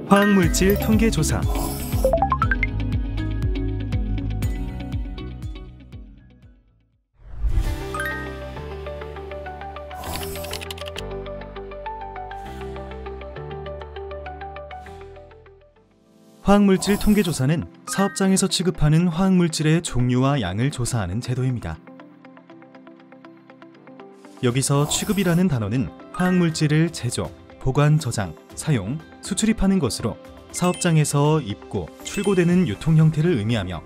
화학물질 통계조사. 화학물질 통계조사는 사업장에서 취급하는 화학물질의 종류와 양을 조사하는 제도입니다. 여기서 취급이라는 단어는 화학물질을 제조, 보관, 저장, 사용, 수출입하는 것으로 사업장에서 입고, 출고되는 유통 형태를 의미하며,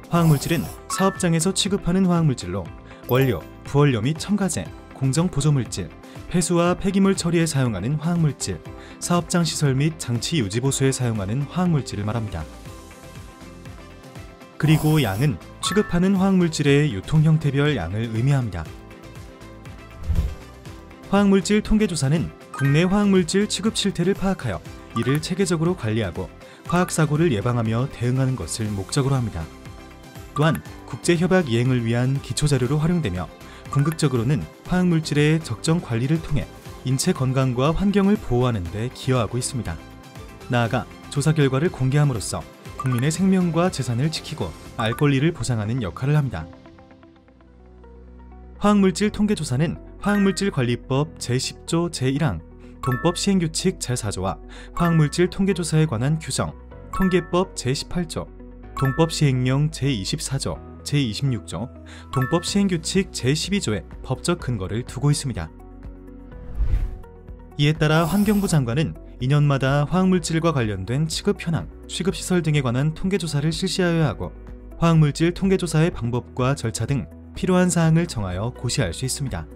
화학물질은 사업장에서 취급하는 화학물질로 원료, 부원료 및 첨가제, 공정 보조물질, 폐수와 폐기물 처리에 사용하는 화학물질, 사업장 시설 및 장치 유지 보수에 사용하는 화학물질을 말합니다. 그리고 양은 취급하는 화학물질의 유통 형태별 양을 의미합니다. 화학물질 통계조사는 국내 화학물질 취급 실태를 파악하여 이를 체계적으로 관리하고 화학사고를 예방하며 대응하는 것을 목적으로 합니다. 또한 국제협약 이행을 위한 기초자료로 활용되며 궁극적으로는 화학물질의 적정 관리를 통해 인체 건강과 환경을 보호하는 데 기여하고 있습니다. 나아가 조사 결과를 공개함으로써 국민의 생명과 재산을 지키고 알 권리를 보장하는 역할을 합니다. 화학물질 통계조사는 화학물질관리법 제10조 제1항, 동법 시행규칙 제4조와 화학물질 통계조사에 관한 규정, 통계법 제18조, 동법 시행령 제24조, 제26조, 동법 시행규칙 제12조의 법적 근거를 두고 있습니다. 이에 따라 환경부 장관은 2년마다 화학물질과 관련된 취급 현황, 취급시설 등에 관한 통계조사를 실시하여야 하고 화학물질 통계조사의 방법과 절차 등 필요한 사항을 정하여 고시할 수 있습니다.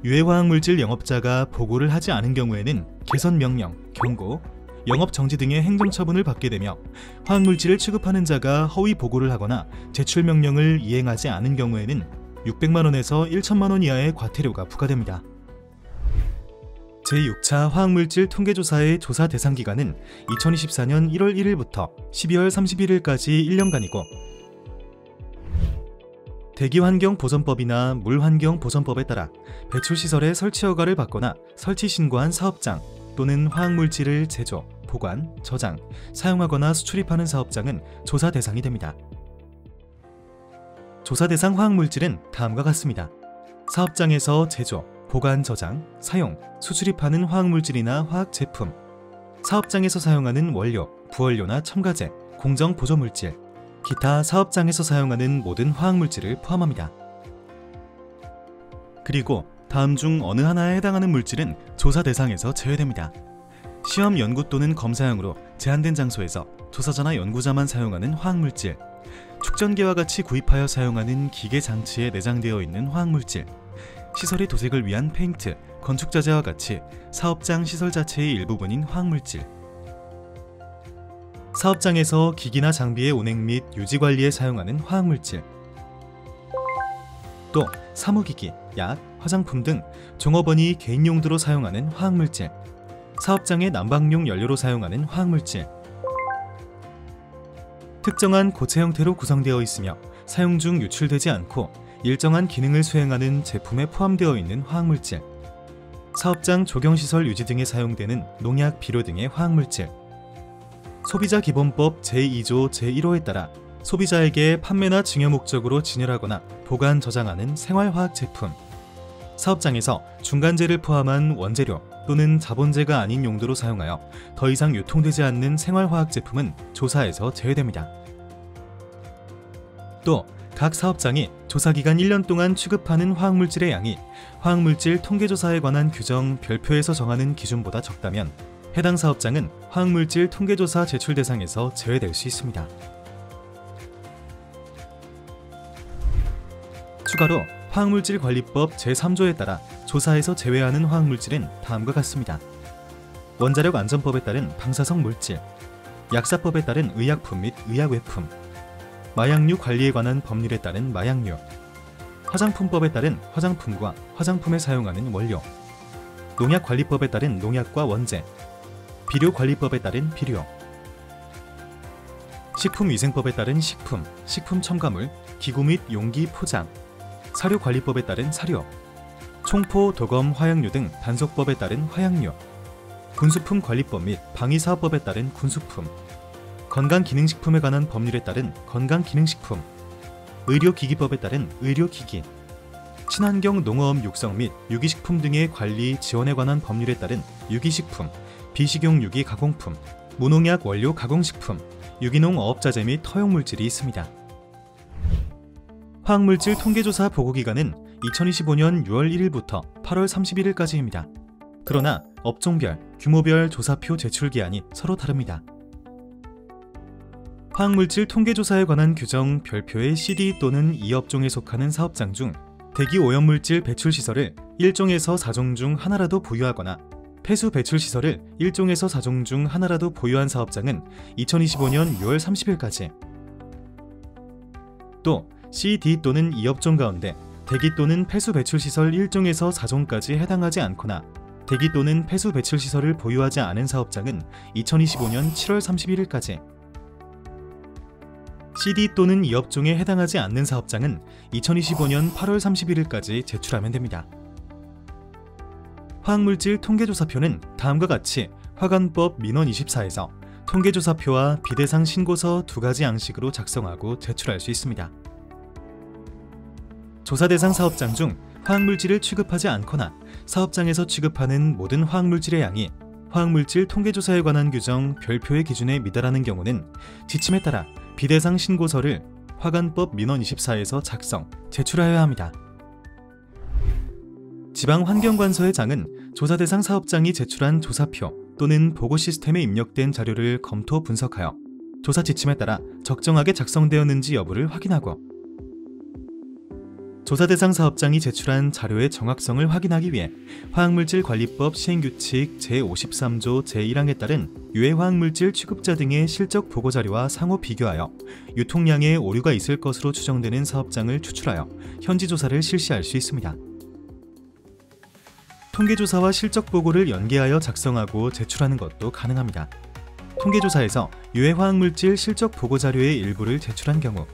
유해화학물질 영업자가 보고를 하지 않은 경우에는 개선명령, 경고, 영업정지 등의 행정처분을 받게 되며 화학물질을 취급하는 자가 허위 보고를 하거나 제출명령을 이행하지 않은 경우에는 600만원에서 1천만원 이하의 과태료가 부과됩니다. 제6차 화학물질 통계조사의 조사 대상 기간은 2024년 1월 1일부터 12월 31일까지 1년간이고 대기환경보전법이나 물환경보전법에 따라 배출시설의 설치 허가를 받거나 설치 신고한 사업장 또는 화학물질을 제조, 보관, 저장, 사용하거나 수출입하는 사업장은 조사 대상이 됩니다. 조사 대상 화학물질은 다음과 같습니다. 사업장에서 제조, 보관, 저장, 사용, 수출입하는 화학물질이나 화학제품, 사업장에서 사용하는 원료, 부원료나 첨가제, 공정 보조물질, 기타 사업장에서 사용하는 모든 화학물질을 포함합니다. 그리고 다음 중 어느 하나에 해당하는 물질은 조사 대상에서 제외됩니다. 시험 연구 또는 검사용으로 제한된 장소에서 조사자나 연구자만 사용하는 화학물질, 축전기와 같이 구입하여 사용하는 기계 장치에 내장되어 있는 화학물질, 시설의 도색을 위한 페인트, 건축자재와 같이 사업장 시설 자체의 일부분인 화학물질, 사업장에서 기기나 장비의 운행 및 유지관리에 사용하는 화학물질, 또 사무기기, 약, 화장품 등 종업원이 개인 용도로 사용하는 화학물질, 사업장의 난방용 연료로 사용하는 화학물질, 특정한 고체 형태로 구성되어 있으며 사용 중 유출되지 않고 일정한 기능을 수행하는 제품에 포함되어 있는 화학물질, 사업장 조경시설 유지 등에 사용되는 농약, 비료 등의 화학물질, 소비자기본법 제2조 제1호에 따라 소비자에게 판매나 증여 목적으로 진열하거나 보관, 저장하는 생활화학 제품, 사업장에서 중간재를 포함한 원재료 또는 자본재가 아닌 용도로 사용하여 더 이상 유통되지 않는 생활화학 제품은 조사에서 제외됩니다. 또 각 사업장이 조사기간 1년 동안 취급하는 화학물질의 양이 화학물질 통계조사에 관한 규정 별표에서 정하는 기준보다 적다면 해당 사업장은 화학물질 통계조사 제출 대상에서 제외될 수 있습니다. 추가로 화학물질관리법 제3조에 따라 조사에서 제외하는 화학물질은 다음과 같습니다. 원자력 안전법에 따른 방사성 물질, 약사법에 따른 의약품 및 의약외품, 마약류 관리에 관한 법률에 따른 마약류, 화장품법에 따른 화장품과 화장품에 사용하는 원료, 농약관리법에 따른 농약과 원재, 비료관리법에 따른 비료, 식품위생법에 따른 식품, 식품 첨가물, 기구 및 용기 포장, 사료관리법에 따른 사료, 총포, 도검, 화약류 등 단속법에 따른 화약류, 군수품 관리법 및 방위사업법에 따른 군수품, 건강기능식품에 관한 법률에 따른 건강기능식품, 의료기기법에 따른 의료기기, 친환경 농어업 육성 및 유기식품 등의 관리 지원에 관한 법률에 따른 유기식품, 비식용 유기 가공품, 무농약 원료 가공식품, 유기농 어업자재 및 허용물질이 있습니다. 화학물질 통계조사 보고기간은 2025년 6월 1일부터 8월 31일까지입니다. 그러나 업종별, 규모별 조사표 제출 기한이 서로 다릅니다. 화학물질 통계조사에 관한 규정 별표의 CD 또는 이 업종에 속하는 사업장 중 대기 오염물질 배출시설을 1종에서 4종 중 하나라도 보유하거나 폐수 배출시설을 1종에서 4종 중 하나라도 보유한 사업장은 2025년 6월 30일까지, 또 CD 또는 이 업종 가운데 대기 또는 폐수 배출시설 1종에서 4종까지 해당하지 않거나 대기 또는 폐수 배출시설을 보유하지 않은 사업장은 2025년 7월 31일까지, CD 또는 이 업종에 해당하지 않는 사업장은 2025년 8월 31일까지 제출하면 됩니다. 화학물질 통계조사표는 다음과 같이 화관법 민원 24에서 통계조사표와 비대상 신고서 두 가지 양식으로 작성하고 제출할 수 있습니다. 조사 대상 사업장 중 화학물질을 취급하지 않거나 사업장에서 취급하는 모든 화학물질의 양이 화학물질 통계조사에 관한 규정 별표의 기준에 미달하는 경우는 지침에 따라 비대상 신고서를 화관법 민원 24에서 작성, 제출하여야 합니다. 지방환경관서의 장은 조사 대상 사업장이 제출한 조사표 또는 보고 시스템에 입력된 자료를 검토 분석하여 조사 지침에 따라 적정하게 작성되었는지 여부를 확인하고, 조사 대상 사업장이 제출한 자료의 정확성을 확인하기 위해 화학물질관리법 시행규칙 제53조 제1항에 따른 유해화학물질 취급자 등의 실적 보고자료와 상호 비교하여 유통량에 오류가 있을 것으로 추정되는 사업장을 추출하여 현지조사를 실시할 수 있습니다. 통계조사와 실적보고를 연계하여 작성하고 제출하는 것도 가능합니다. 통계조사에서 유해화학물질 실적보고자료의 일부를 제출한 경우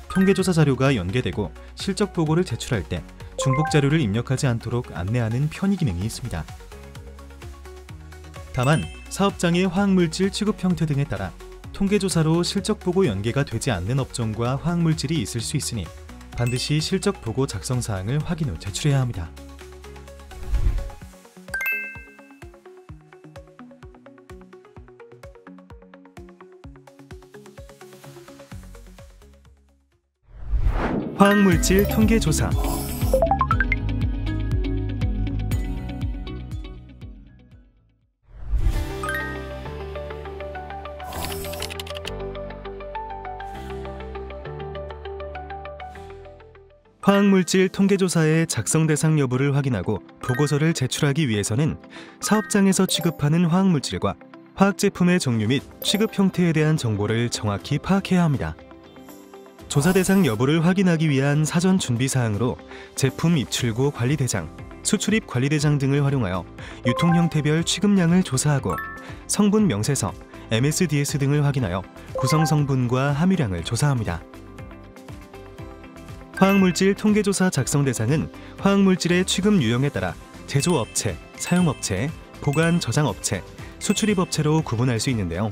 통계조사 자료가 연계되고 실적보고를 제출할 때 중복자료를 입력하지 않도록 안내하는 편의 기능이 있습니다. 다만 사업장의 화학물질 취급 형태 등에 따라 통계조사로 실적보고 연계가 되지 않는 업종과 화학물질이 있을 수 있으니 반드시 실적보고 작성사항을 확인 후 제출해야 합니다. 화학물질 통계조사. 화학물질 통계조사의 작성 대상 여부를 확인하고 보고서를 제출하기 위해서는 사업장에서 취급하는 화학물질과 화학제품의 종류 및 취급 형태에 대한 정보를 정확히 파악해야 합니다. 조사 대상 여부를 확인하기 위한 사전 준비사항으로 제품 입출고 관리대장, 수출입 관리대장 등을 활용하여 유통 형태별 취급량을 조사하고 성분 명세서, MSDS 등을 확인하여 구성 성분과 함유량을 조사합니다. 화학물질 통계조사 작성 대상은 화학물질의 취급 유형에 따라 제조업체, 사용업체, 보관 저장업체, 수출입업체로 구분할 수 있는데요.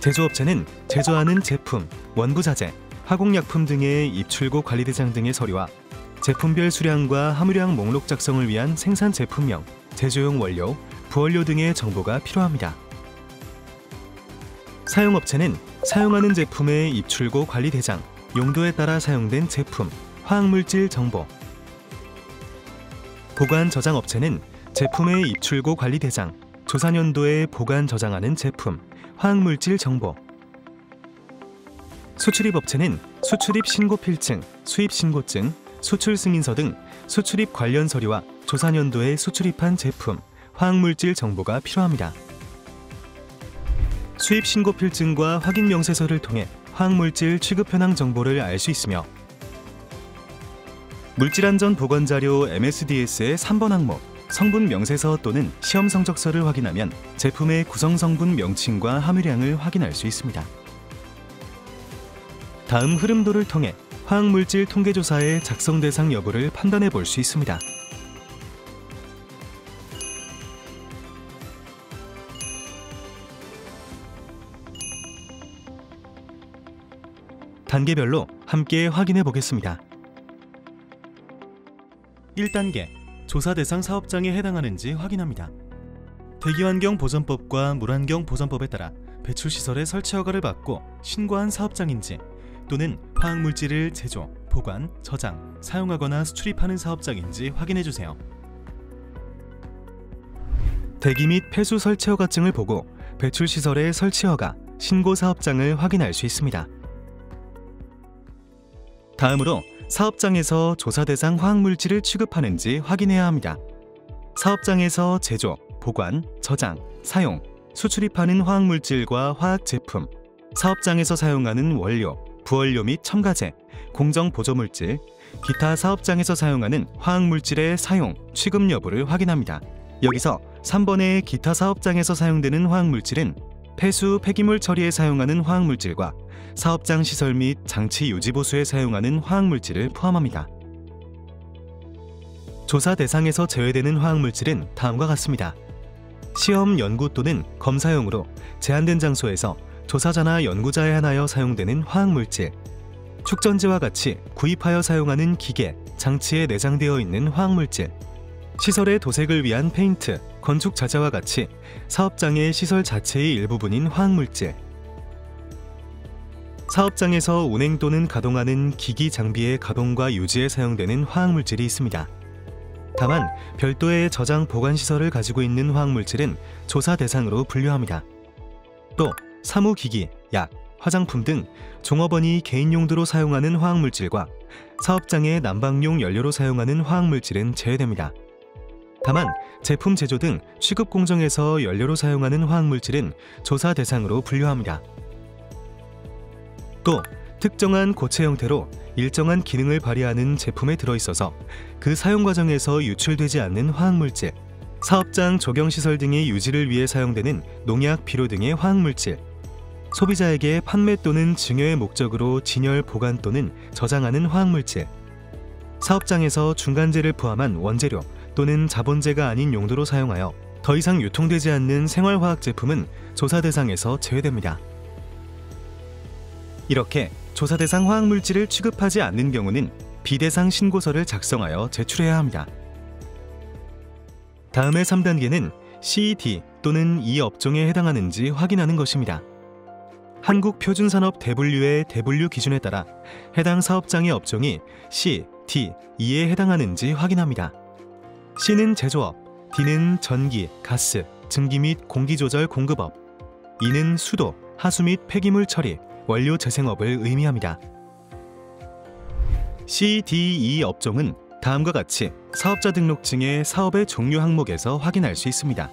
제조업체는 제조하는 제품, 원부자재, 화공약품 등의 입출고 관리대장 등의 서류와 제품별 수량과 함유량 목록 작성을 위한 생산 제품명, 제조용 원료, 부원료 등의 정보가 필요합니다. 사용업체는 사용하는 제품의 입출고 관리대장, 용도에 따라 사용된 제품, 화학물질 정보. 보관 저장업체는 제품의 입출고 관리대장, 조사년도에 보관 저장하는 제품, 화학물질 정보. 수출입업체는 수출입 신고필증, 수입 신고증, 수출 승인서 등 수출입 관련 서류와 조사년도에 수출입한 제품, 화학물질 정보가 필요합니다. 수입 신고필증과 확인 명세서를 통해 화학물질 취급 현황 정보를 알 수 있으며 물질안전 보건자료 MSDS의 3번 항목 성분 명세서 또는 시험 성적서를 확인하면 제품의 구성 성분 명칭과 함유량을 확인할 수 있습니다. 다음 흐름도를 통해 화학물질 통계조사의 작성 대상 여부를 판단해 볼 수 있습니다. 단계별로 함께 확인해 보겠습니다. 1단계, 조사 대상 사업장에 해당하는지 확인합니다. 대기환경보전법과 물환경보전법에 따라 배출시설의 설치 허가를 받고 신고한 사업장인지 또는 화학물질을 제조, 보관, 저장, 사용하거나 수출입하는 사업장인지 확인해 주세요. 대기 및 폐수 설치 허가증을 보고 배출시설의 설치 허가, 신고 사업장을 확인할 수 있습니다. 다음으로 사업장에서 조사 대상 화학물질을 취급하는지 확인해야 합니다. 사업장에서 제조, 보관, 저장, 사용, 수출입하는 화학물질과 화학제품, 사업장에서 사용하는 원료, 부원료 및 첨가제, 공정보조물질, 기타 사업장에서 사용하는 화학물질의 사용, 취급 여부를 확인합니다. 여기서 3번의 기타 사업장에서 사용되는 화학물질은 폐수, 폐기물 처리에 사용하는 화학물질과 사업장 시설 및 장치 유지 보수에 사용하는 화학물질을 포함합니다. 조사 대상에서 제외되는 화학물질은 다음과 같습니다. 시험, 연구 또는 검사용으로 제한된 장소에서 조사자나 연구자에 한하여 사용되는 화학물질, 축전지와 같이 구입하여 사용하는 기계, 장치에 내장되어 있는 화학물질, 시설의 도색을 위한 페인트, 건축 자재와 같이 사업장의 시설 자체의 일부분인 화학물질, 사업장에서 운행 또는 가동하는 기기 장비의 가동과 유지에 사용되는 화학물질이 있습니다. 다만 별도의 저장 보관 시설을 가지고 있는 화학물질은 조사 대상으로 분류합니다. 또 사무기기, 약, 화장품 등 종업원이 개인 용도로 사용하는 화학물질과 사업장의 난방용 연료로 사용하는 화학물질은 제외됩니다. 다만 제품 제조 등 취급 공정에서 연료로 사용하는 화학물질은 조사 대상으로 분류합니다. 또 특정한 고체 형태로 일정한 기능을 발휘하는 제품에 들어있어서 그 사용 과정에서 유출되지 않는 화학물질, 사업장 조경시설 등의 유지를 위해 사용되는 농약, 비료 등의 화학물질, 소비자에게 판매 또는 증여의 목적으로 진열, 보관 또는 저장하는 화학물질, 사업장에서 중간재를 포함한 원재료 또는 자본재가 아닌 용도로 사용하여 더 이상 유통되지 않는 생활화학 제품은 조사 대상에서 제외됩니다. 이렇게 조사 대상 화학물질을 취급하지 않는 경우는 비대상 신고서를 작성하여 제출해야 합니다. 다음의 3단계는 C, D 또는 이 업종에 해당하는지 확인하는 것입니다. 한국표준산업 대분류의 대분류 기준에 따라 해당 사업장의 업종이 C, D, E에 해당하는지 확인합니다. C는 제조업, D는 전기, 가스, 증기 및 공기조절 공급업, E는 수도, 하수 및 폐기물 처리, 원료 재생업을 의미합니다. C, D, E 업종은 다음과 같이 사업자 등록증의 사업의 종류 항목에서 확인할 수 있습니다.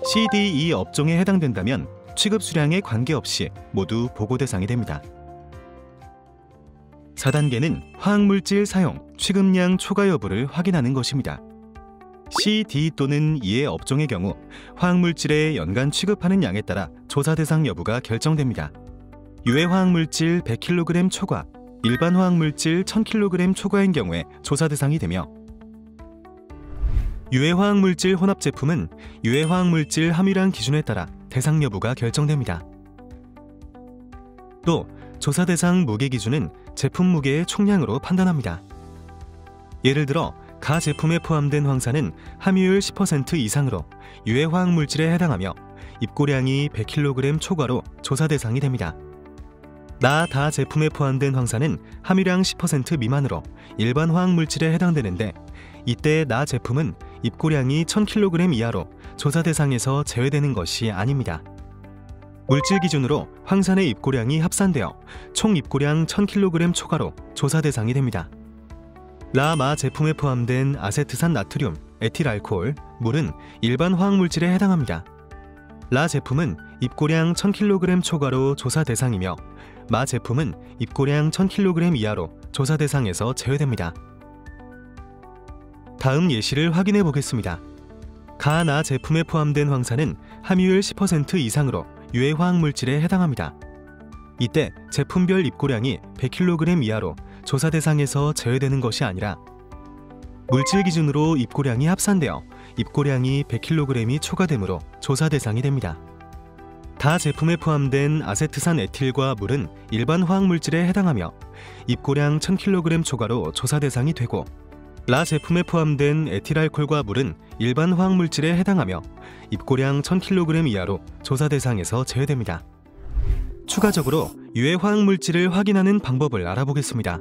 C, D, E 업종에 해당된다면 취급 수량에 관계없이 모두 보고 대상이 됩니다. 4단계는 화학물질 사용, 취급량 초과 여부를 확인하는 것입니다. C, D 또는 E의 업종의 경우 화학물질의 연간 취급하는 양에 따라 조사 대상 여부가 결정됩니다. 유해 화학물질 100kg 초과, 일반 화학물질 1000kg 초과인 경우에 조사 대상이 되며, 유해 화학물질 혼합 제품은 유해 화학물질 함유량 기준에 따라 대상 여부가 결정됩니다. 또 조사 대상 무게 기준은 제품 무게의 총량으로 판단합니다. 예를 들어 가 제품에 포함된 황산은 함유율 10% 이상으로 유해 화학물질에 해당하며 입고량이 100kg 초과로 조사 대상이 됩니다. 다 제품에 포함된 황산은 함유량 10% 미만으로 일반 화학물질에 해당되는데, 이때 제품은 입고량이 1000kg 이하로 조사 대상에서 제외되는 것이 아닙니다. 물질 기준으로 황산의 입고량이 합산되어 총 입고량 1000kg 초과로 조사 대상이 됩니다. 마 제품에 포함된 아세트산 나트륨, 에틸알코올, 물은 일반 화학물질에 해당합니다. 제품은 입고량 1000kg 초과로 조사 대상이며 마 제품은 입고량 1000kg 이하로 조사 대상에서 제외됩니다. 다음 예시를 확인해 보겠습니다. 나 제품에 포함된 황산은 함유율 10% 이상으로 유해 화학물질에 해당합니다. 이때 제품별 입고량이 100kg 이하로 조사 대상에서 제외되는 것이 아니라 물질 기준으로 입고량이 합산되어 입고량이 100kg이 초과되므로 조사 대상이 됩니다. 가 제품에 포함된 아세트산 에틸과 물은 일반 화학물질에 해당하며 입고량 1000kg 초과로 조사 대상이 되고, 라 제품에 포함된 에틸알콜과 물은 일반 화학물질에 해당하며 입고량 1000kg 이하로 조사 대상에서 제외됩니다. 추가적으로 유해 화학물질을 확인하는 방법을 알아보겠습니다.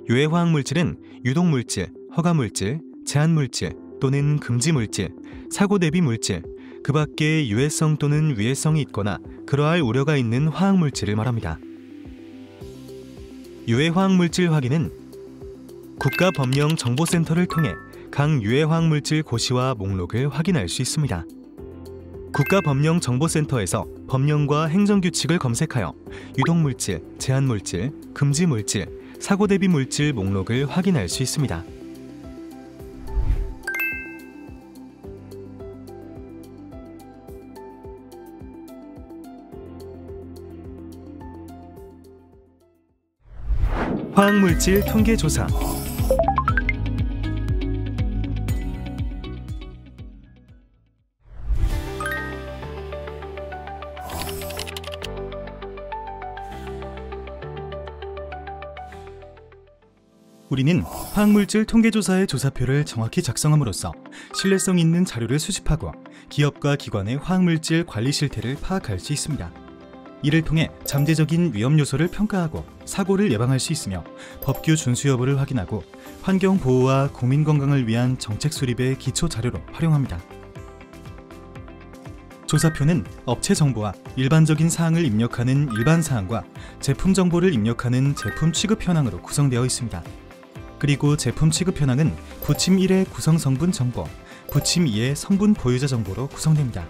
유해 화학물질은 유독물질, 허가물질, 제한물질 또는 금지물질, 사고 대비 물질, 그 밖에 유해성 또는 위해성이 있거나 그러할 우려가 있는 화학물질을 말합니다. 유해 화학물질 확인은 국가법령정보센터를 통해 각 유해 화학물질 고시와 목록을 확인할 수 있습니다. 국가법령정보센터에서 법령과 행정규칙을 검색하여 유독물질, 제한물질, 금지물질, 사고 대비 물질 목록을 확인할 수 있습니다. 화학물질 통계조사. 우리는 화학물질 통계조사의 조사표를 정확히 작성함으로써 신뢰성 있는 자료를 수집하고 기업과 기관의 화학물질 관리 실태를 파악할 수 있습니다. 이를 통해 잠재적인 위험 요소를 평가하고 사고를 예방할 수 있으며 법규 준수 여부를 확인하고 환경 보호와 국민 건강을 위한 정책 수립의 기초 자료로 활용합니다. 조사표는 업체 정보와 일반적인 사항을 입력하는 일반 사항과 제품 정보를 입력하는 제품 취급 현황으로 구성되어 있습니다. 그리고 제품 취급 현황은 부침 1의 구성 성분 정보, 부침 2의 성분 보유자 정보로 구성됩니다.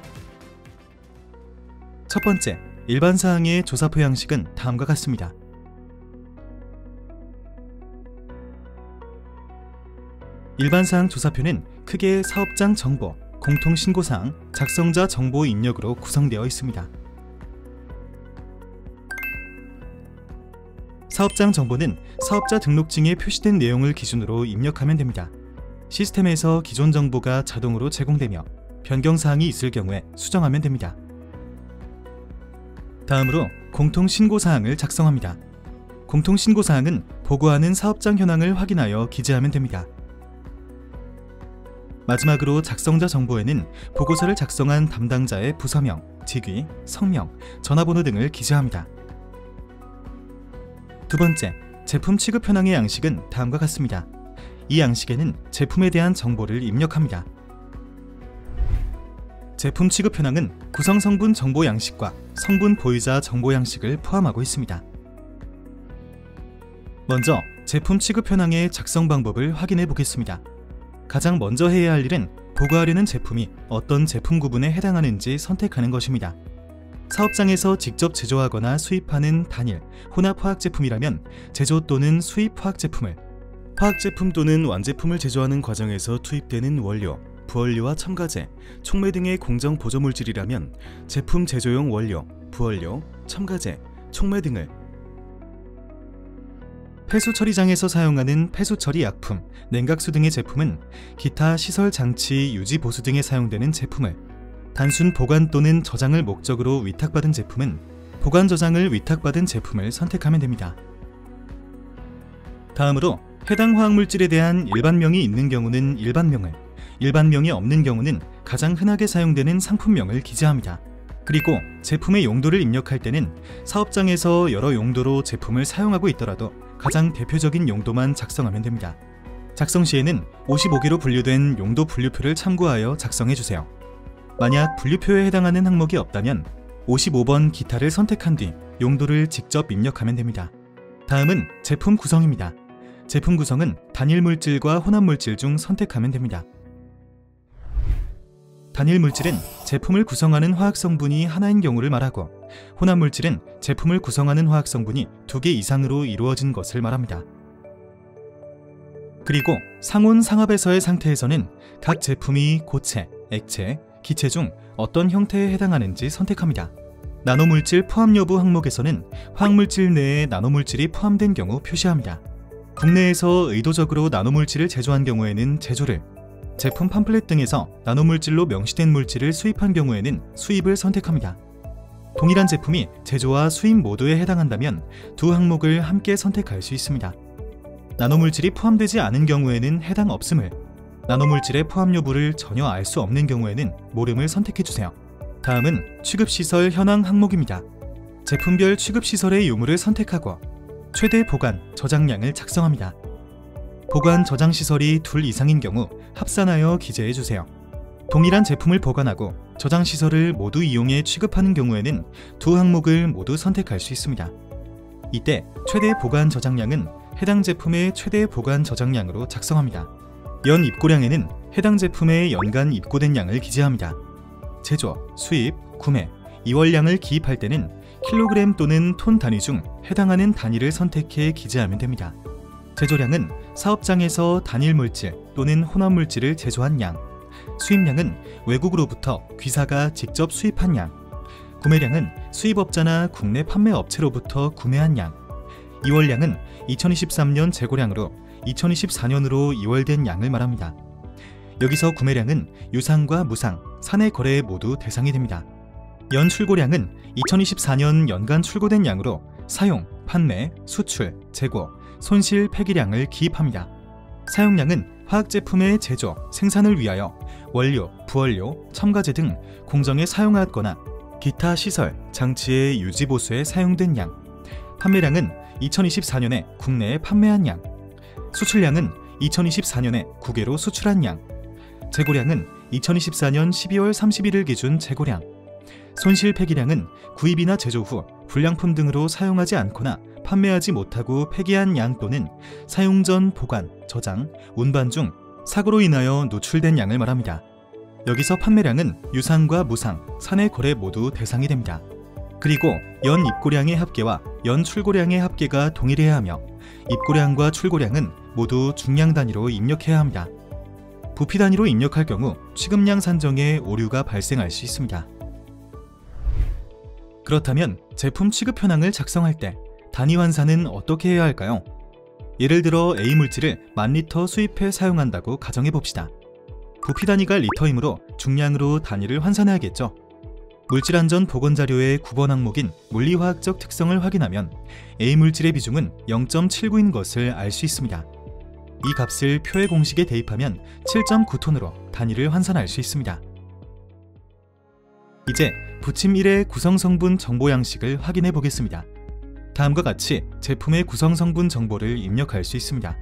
첫 번째, 일반 사항의 조사표 양식은 다음과 같습니다. 일반 사항 조사표는 크게 사업장 정보, 공통신고사항, 작성자 정보 입력으로 구성되어 있습니다. 사업장 정보는 사업자 등록증에 표시된 내용을 기준으로 입력하면 됩니다. 시스템에서 기존 정보가 자동으로 제공되며 변경사항이 있을 경우에 수정하면 됩니다. 다음으로 공통신고사항을 작성합니다. 공통신고사항은 보고하는 사업장 현황을 확인하여 기재하면 됩니다. 마지막으로 작성자 정보에는 보고서를 작성한 담당자의 부서명, 직위, 성명, 전화번호 등을 기재합니다. 두 번째, 제품 취급 현황의 양식은 다음과 같습니다. 이 양식에는 제품에 대한 정보를 입력합니다. 제품 취급 현황은 구성 성분 정보 양식과 성분 보유자 정보 양식을 포함하고 있습니다. 먼저 제품 취급 현황의 작성 방법을 확인해 보겠습니다. 가장 먼저 해야 할 일은 보고하려는 제품이 어떤 제품 구분에 해당하는지 선택하는 것입니다. 사업장에서 직접 제조하거나 수입하는 단일, 혼합 화학제품이라면 제조 또는 수입 화학제품을, 화학제품 또는 완제품을 제조하는 과정에서 투입되는 원료, 부원료와 첨가제, 촉매 등의 공정 보조물질이라면 제품 제조용 원료, 부원료, 첨가제, 촉매 등을, 폐수 처리장에서 사용하는 폐수 처리 약품, 냉각수 등의 제품은 기타 시설 장치 유지 보수 등에 사용되는 제품을, 단순 보관 또는 저장을 목적으로 위탁받은 제품은 보관 저장을 위탁받은 제품을 선택하면 됩니다. 다음으로 해당 화학물질에 대한 일반명이 있는 경우는 일반명을, 일반명이 없는 경우는 가장 흔하게 사용되는 상품명을 기재합니다. 그리고 제품의 용도를 입력할 때는 사업장에서 여러 용도로 제품을 사용하고 있더라도 가장 대표적인 용도만 작성하면 됩니다. 작성 시에는 55개로 분류된 용도 분류표를 참고하여 작성해주세요. 만약 분류표에 해당하는 항목이 없다면 55번 기타를 선택한 뒤 용도를 직접 입력하면 됩니다. 다음은 제품 구성입니다. 제품 구성은 단일 물질과 혼합 물질 중 선택하면 됩니다. 단일 물질은 제품을 구성하는 화학 성분이 하나인 경우를 말하고, 혼합 물질은 제품을 구성하는 화학 성분이 2개 이상으로 이루어진 것을 말합니다. 그리고 상온 상압에서의 상태에서는 각 제품이 고체, 액체, 기체 중 어떤 형태에 해당하는지 선택합니다. 나노물질 포함 여부 항목에서는 화학물질 내에 나노물질이 포함된 경우 표시합니다. 국내에서 의도적으로 나노물질을 제조한 경우에는 제조를, 제품 팜플렛 등에서 나노물질로 명시된 물질을 수입한 경우에는 수입을 선택합니다. 동일한 제품이 제조와 수입 모두에 해당한다면 두 항목을 함께 선택할 수 있습니다. 나노물질이 포함되지 않은 경우에는 해당 없음을, 나노물질의 포함 여부를 전혀 알 수 없는 경우에는 모름을 선택해주세요. 다음은 취급시설 현황 항목입니다. 제품별 취급시설의 유무를 선택하고 최대 보관, 저장량을 작성합니다. 보관, 저장시설이 둘 이상인 경우 합산하여 기재해주세요. 동일한 제품을 보관하고 저장시설을 모두 이용해 취급하는 경우에는 두 항목을 모두 선택할 수 있습니다. 이때 최대 보관 저장량은 해당 제품의 최대 보관 저장량으로 작성합니다. 연 입고량에는 해당 제품의 연간 입고된 양을 기재합니다. 제조, 수입, 구매, 이월량을 기입할 때는 킬로그램 또는 톤 단위 중 해당하는 단위를 선택해 기재하면 됩니다. 제조량은 사업장에서 단일 물질 또는 혼합 물질을 제조한 양, 수입량은 외국으로부터 귀사가 직접 수입한 양, 구매량은 수입업자나 국내 판매업체로부터 구매한 양, 이월량은 2023년 재고량으로 2024년으로 이월된 양을 말합니다. 여기서 구매량은 유상과 무상, 사내 거래 모두 대상이 됩니다. 연 출고량은 2024년 연간 출고된 양으로 사용, 판매, 수출, 재고, 손실 폐기량을 기입합니다. 사용량은 화학제품의 제조, 생산을 위하여 원료, 부원료, 첨가제 등 공정에 사용하였거나 기타 시설, 장치의 유지 보수에 사용된 양, 판매량은 2024년에 국내에 판매한 양, 수출량은 2024년에 국외로 수출한 양, 재고량은 2024년 12월 31일 기준 재고량, 손실 폐기량은 구입이나 제조 후 불량품 등으로 사용하지 않거나 판매하지 못하고 폐기한 양 또는 사용 전 보관, 저장, 운반 중 사고로 인하여 누출된 양을 말합니다. 여기서 판매량은 유상과 무상, 사내 거래 모두 대상이 됩니다. 그리고 연 입고량의 합계와 연 출고량의 합계가 동일해야 하며 입고량과 출고량은 모두 중량 단위로 입력해야 합니다. 부피 단위로 입력할 경우 취급량 산정에 오류가 발생할 수 있습니다. 그렇다면 제품 취급 현황을 작성할 때 단위 환산은 어떻게 해야 할까요? 예를 들어 A 물질을 1000리터 수입해 사용한다고 가정해 봅시다. 부피 단위가 리터이므로 중량으로 단위를 환산해야겠죠. 물질 안전 보건 자료의 9번 항목인 물리화학적 특성을 확인하면 A 물질의 비중은 0.79인 것을 알 수 있습니다. 이 값을 표의 공식에 대입하면 7.9톤으로 단위를 환산할 수 있습니다. 이제 부침 1의 구성성분 정보 양식을 확인해 보겠습니다. 다음과 같이 제품의 구성성분 정보를 입력할 수 있습니다.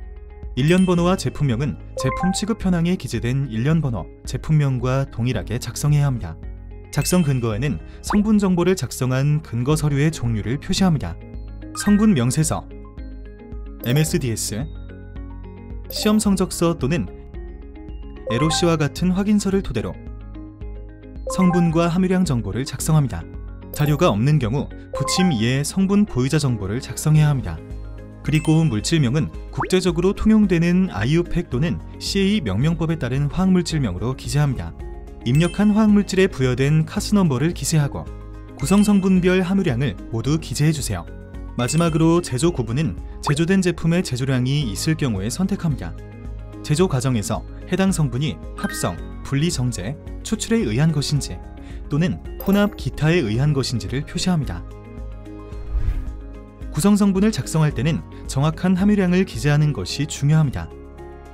일련 번호와 제품명은 제품 취급 현황에 기재된 일련 번호, 제품명과 동일하게 작성해야 합니다. 작성 근거에는 성분 정보를 작성한 근거 서류의 종류를 표시합니다. 성분 명세서, MSDS, 시험 성적서 또는 LOC와 같은 확인서를 토대로 성분과 함유량 정보를 작성합니다. 자료가 없는 경우 부침 2의 성분 보유자 정보를 작성해야 합니다. 그리고 물질명은 국제적으로 통용되는 IUPAC 또는 CA 명명법에 따른 화학물질명으로 기재합니다. 입력한 화학물질에 부여된 카스 넘버를 기재하고 구성성분별 함유량을 모두 기재해주세요. 마지막으로 제조 구분은 제조된 제품의 제조량이 있을 경우에 선택합니다. 제조 과정에서 해당 성분이 합성, 분리 정제, 추출에 의한 것인지 또는 혼합 기타에 의한 것인지를 표시합니다. 구성성분을 작성할 때는 정확한 함유량을 기재하는 것이 중요합니다.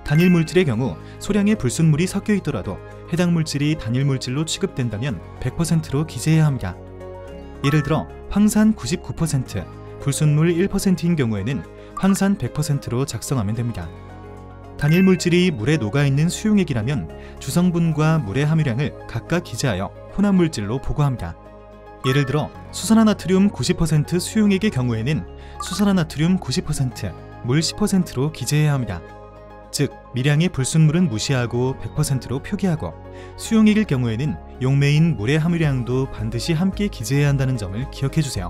단일 물질의 경우 소량의 불순물이 섞여 있더라도 해당 물질이 단일 물질로 취급된다면 100%로 기재해야 합니다. 예를 들어 황산 99%, 불순물 1%인 경우에는 황산 100%로 작성하면 됩니다. 단일 물질이 물에 녹아있는 수용액이라면 주성분과 물의 함유량을 각각 기재하여 혼합물질로 보고합니다. 예를 들어 수산화나트륨 90% 수용액의 경우에는 수산화나트륨 90%, 물 10%로 기재해야 합니다. 즉 미량의 불순물은 무시하고 100%로 표기하고 수용액일 경우에는 용매인 물의 함유량도 반드시 함께 기재해야 한다는 점을 기억해주세요.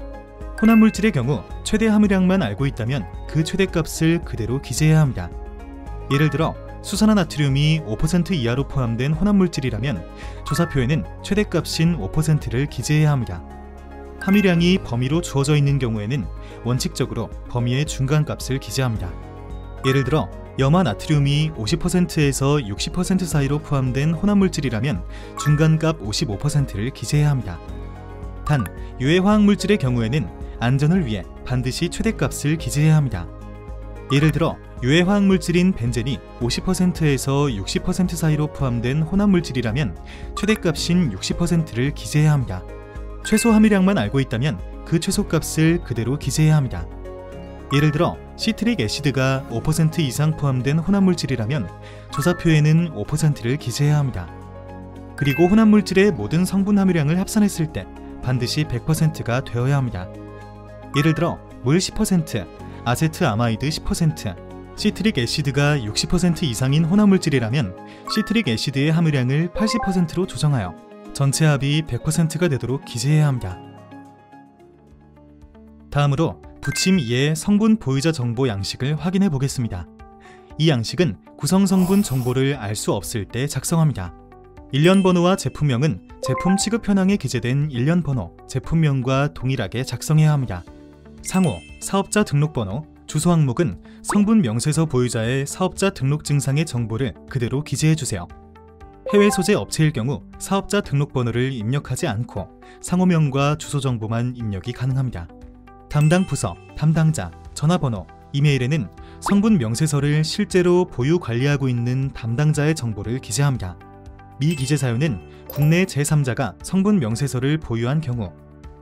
혼합물질의 경우 최대 함유량만 알고 있다면 그 최대값을 그대로 기재해야 합니다. 예를 들어 수산화나트륨이 5% 이하로 포함된 혼합물질이라면 조사표에는 최대값인 5%를 기재해야 합니다. 함유량이 범위로 주어져 있는 경우에는 원칙적으로 범위의 중간값을 기재합니다. 예를 들어 염화나트륨이 50%에서 60% 사이로 포함된 혼합물질이라면 중간값 55%를 기재해야 합니다. 단, 유해 화학물질의 경우에는 안전을 위해 반드시 최대값을 기재해야 합니다. 예를 들어 유해 화학물질인 벤젠이 50%에서 60% 사이로 포함된 혼합물질이라면 최대값인 60%를 기재해야 합니다. 최소 함유량만 알고 있다면 그 최소값을 그대로 기재해야 합니다. 예를 들어 시트릭 애시드가 5% 이상 포함된 혼합물질이라면 조사표에는 5%를 기재해야 합니다. 그리고 혼합물질의 모든 성분 함유량을 합산했을 때 반드시 100%가 되어야 합니다. 예를 들어 물 10%, 아세트아마이드 10%, 시트릭 애시드가 60% 이상인 혼합물질이라면 시트릭 애시드의 함유량을 80%로 조정하여 전체 합이 100%가 되도록 기재해야 합니다. 다음으로 부침 2의 성분 보유자 정보 양식을 확인해 보겠습니다. 이 양식은 구성 성분 정보를 알 수 없을 때 작성합니다. 일련 번호와 제품명은 제품 취급 현황에 기재된 일련 번호, 제품명과 동일하게 작성해야 합니다. 상호, 사업자 등록번호, 주소 항목은 성분 명세서 보유자의 사업자 등록 증상의 정보를 그대로 기재해주세요. 해외 소재 업체일 경우 사업자 등록번호를 입력하지 않고 상호명과 주소 정보만 입력이 가능합니다. 담당 부서, 담당자, 전화번호, 이메일에는 성분 명세서를 실제로 보유 관리하고 있는 담당자의 정보를 기재합니다. 미기재 사유는 국내 제3자가 성분 명세서를 보유한 경우,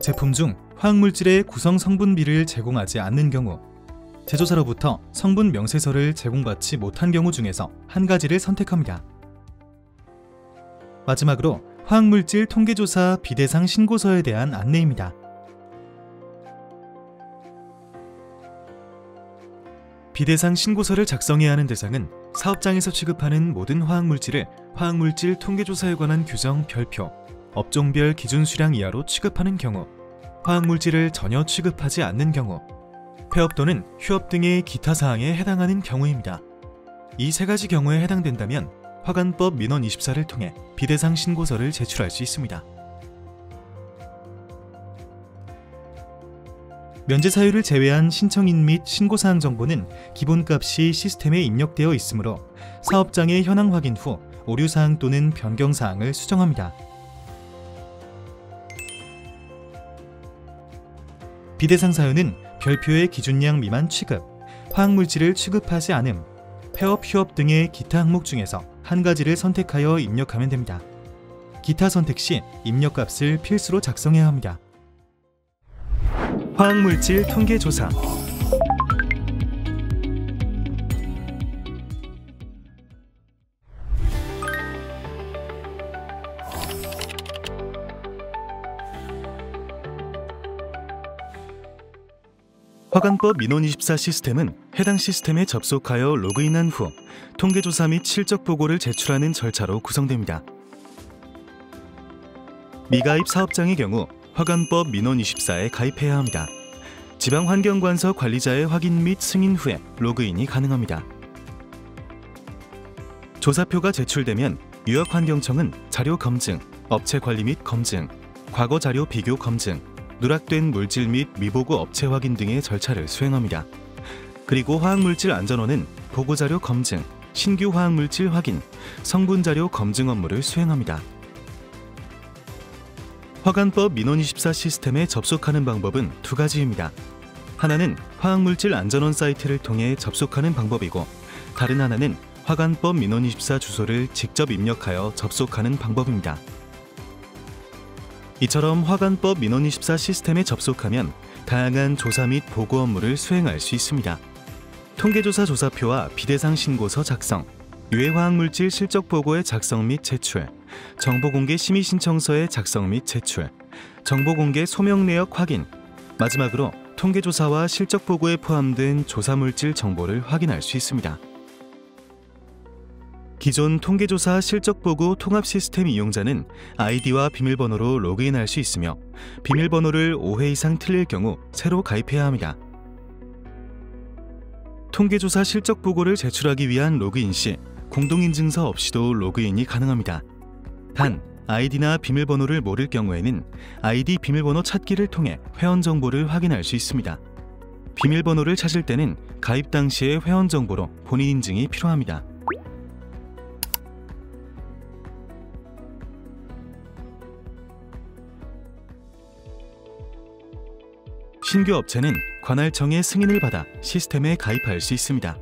제품 중 화학물질의 구성 성분비를 제공하지 않는 경우, 제조사로부터 성분 명세서를 제공받지 못한 경우 중에서 한 가지를 선택합니다. 마지막으로 화학물질 통계조사 비대상 신고서에 대한 안내입니다. 비대상 신고서를 작성해야 하는 대상은 사업장에서 취급하는 모든 화학물질을 화학물질 통계조사에 관한 규정 별표, 업종별 기준 수량 이하로 취급하는 경우, 화학물질을 전혀 취급하지 않는 경우, 폐업 또는 휴업 등의 기타 사항에 해당하는 경우입니다. 이 세 가지 경우에 해당된다면 화관법 민원 24를 통해 비대상 신고서를 제출할 수 있습니다. 면제 사유를 제외한 신청인 및 신고사항 정보는 기본값이 시스템에 입력되어 있으므로 사업장의 현황 확인 후 오류사항 또는 변경사항을 수정합니다. 비대상 사유는 별표의 기준량 미만 취급, 화학물질을 취급하지 않음, 폐업, 휴업 등의 기타 항목 중에서 한 가지를 선택하여 입력하면 됩니다. 기타 선택 시 입력값을 필수로 작성해야 합니다. 화학물질 통계조사. 화관법 민원24 시스템은 해당 시스템에 접속하여 로그인한 후 통계조사 및 실적 보고를 제출하는 절차로 구성됩니다. 미가입 사업장의 경우 화관법 민원24에 가입해야 합니다. 지방환경관서 관리자의 확인 및 승인 후에 로그인이 가능합니다. 조사표가 제출되면 유역환경청은 자료 검증, 업체 관리 및 검증, 과거 자료 비교 검증, 누락된 물질 및 미보고 업체 확인 등의 절차를 수행합니다. 그리고 화학물질 안전원은 보고자료 검증, 신규 화학물질 확인, 성분자료 검증 업무를 수행합니다. 화관법 민원24 시스템에 접속하는 방법은 두 가지입니다. 하나는 화학물질 안전원 사이트를 통해 접속하는 방법이고, 다른 하나는 화관법 민원24 주소를 직접 입력하여 접속하는 방법입니다. 이처럼 화관법 민원24 시스템에 접속하면 다양한 조사 및 보고 업무를 수행할 수 있습니다. 통계조사 조사표와 비대상 신고서 작성, 유해화학물질 실적보고의 작성 및 제출, 정보공개 심의신청서의 작성 및 제출, 정보공개 소명 내역 확인, 마지막으로 통계조사와 실적보고에 포함된 조사물질 정보를 확인할 수 있습니다. 기존 통계조사 실적보고 통합 시스템 이용자는 아이디와 비밀번호로 로그인할 수 있으며 비밀번호를 5회 이상 틀릴 경우 새로 가입해야 합니다. 통계조사 실적보고를 제출하기 위한 로그인 시 공동인증서 없이도 로그인이 가능합니다. 단, 아이디나 비밀번호를 모를 경우에는 아이디 비밀번호 찾기를 통해 회원 정보를 확인할 수 있습니다. 비밀번호를 찾을 때는 가입 당시의 회원 정보로 본인 인증이 필요합니다. 신규 업체는 관할청의 승인을 받아 시스템에 가입할 수 있습니다.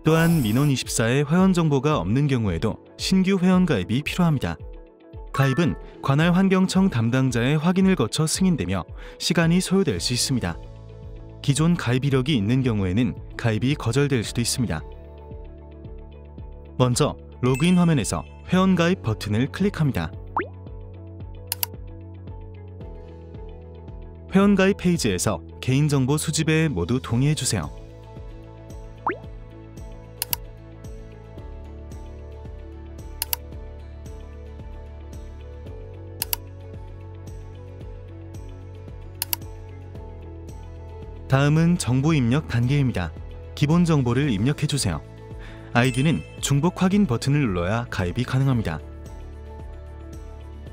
또한 민원24에 회원 정보가 없는 경우에도 신규 회원 가입이 필요합니다. 가입은 관할환경청 담당자의 확인을 거쳐 승인되며 시간이 소요될 수 있습니다. 기존 가입 이력이 있는 경우에는 가입이 거절될 수도 있습니다. 먼저 로그인 화면에서 회원 가입 버튼을 클릭합니다. 회원 가입 페이지에서 개인정보 수집에 모두 동의해주세요. 다음은 정보 입력 단계입니다. 기본 정보를 입력해주세요. 아이디는 중복 확인 버튼을 눌러야 가입이 가능합니다.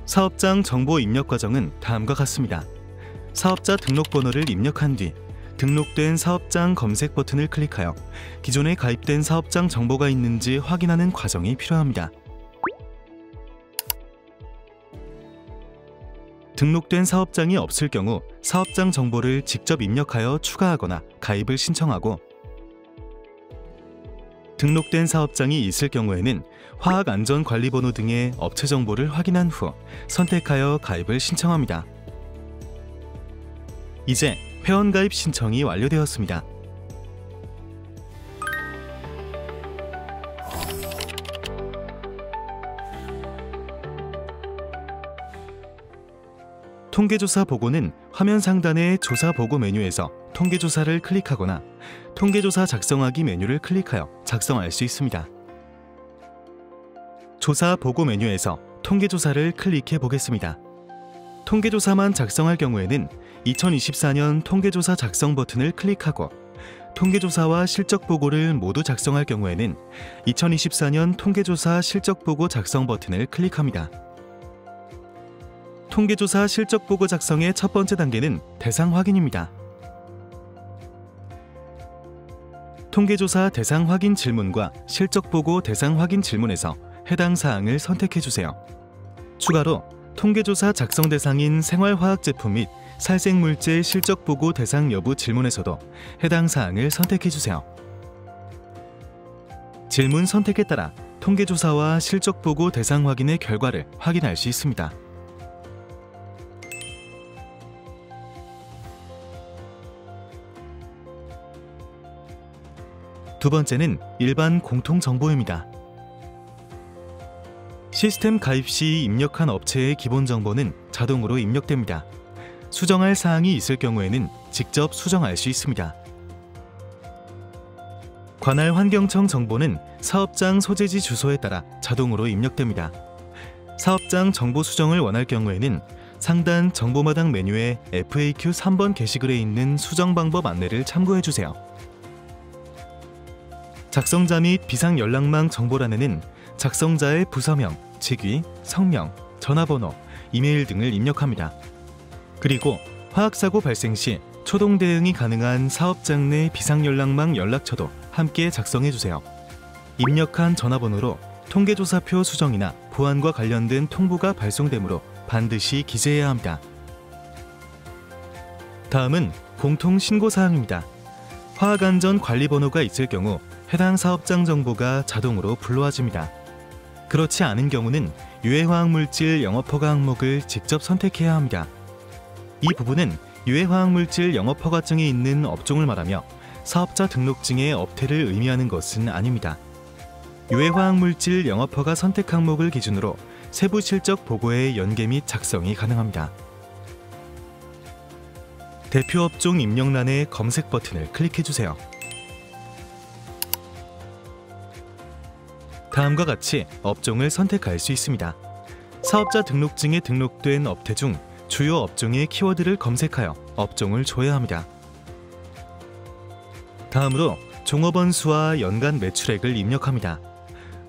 사업장 정보 입력 과정은 다음과 같습니다. 사업자 등록번호를 입력한 뒤 등록된 사업장 검색 버튼을 클릭하여 기존에 가입된 사업장 정보가 있는지 확인하는 과정이 필요합니다. 등록된 사업장이 없을 경우 사업장 정보를 직접 입력하여 추가하거나 가입을 신청하고, 등록된 사업장이 있을 경우에는 화학안전관리번호 등의 업체 정보를 확인한 후 선택하여 가입을 신청합니다. 이제 회원가입 신청이 완료되었습니다. 통계조사 보고는 화면 상단의 조사 보고 메뉴에서 통계조사를 클릭하거나 통계조사 작성하기 메뉴를 클릭하여 작성할 수 있습니다. 조사 보고 메뉴에서 통계조사를 클릭해 보겠습니다. 통계조사만 작성할 경우에는 2024년 통계조사 작성 버튼을 클릭하고, 통계조사와 실적 보고를 모두 작성할 경우에는 2024년 통계조사 실적 보고 작성 버튼을 클릭합니다. 통계조사 실적 보고 작성의 첫 번째 단계는 대상 확인입니다. 통계조사 대상 확인 질문과 실적 보고 대상 확인 질문에서 해당 사항을 선택해 주세요. 추가로 통계조사 작성 대상인 생활화학 제품 및 살생물질 실적 보고 대상 여부 질문에서도 해당 사항을 선택해 주세요. 질문 선택에 따라 통계조사와 실적 보고 대상 확인의 결과를 확인할 수 있습니다. 두 번째는 일반 공통정보입니다. 시스템 가입 시 입력한 업체의 기본 정보는 자동으로 입력됩니다. 수정할 사항이 있을 경우에는 직접 수정할 수 있습니다. 관할환경청 정보는 사업장 소재지 주소에 따라 자동으로 입력됩니다. 사업장 정보 수정을 원할 경우에는 상단 정보마당 메뉴에 FAQ 3번 게시글에 있는 수정 방법 안내를 참고해 주세요. 작성자 및 비상 연락망 정보란에는 작성자의 부서명, 직위, 성명, 전화번호, 이메일 등을 입력합니다. 그리고 화학사고 발생 시 초동 대응이 가능한 사업장 내 비상 연락망 연락처도 함께 작성해 주세요. 입력한 전화번호로 통계조사표 수정이나 보안과 관련된 통보가 발송되므로 반드시 기재해야 합니다. 다음은 공통신고사항입니다. 화학안전관리번호가 있을 경우 해당 사업장 정보가 자동으로 불러와집니다. 그렇지 않은 경우는 유해화학물질 영업허가 항목을 직접 선택해야 합니다. 이 부분은 유해화학물질 영업허가증이 있는 업종을 말하며 사업자 등록증의 업태를 의미하는 것은 아닙니다. 유해화학물질 영업허가 선택 항목을 기준으로 세부 실적 보고의 연계 및 작성이 가능합니다. 대표 업종 입력란의 검색 버튼을 클릭해 주세요. 다음과 같이 업종을 선택할 수 있습니다. 사업자 등록증에 등록된 업태 중 주요 업종의 키워드를 검색하여 업종을 조회합니다. 다음으로 종업원수와 연간 매출액을 입력합니다.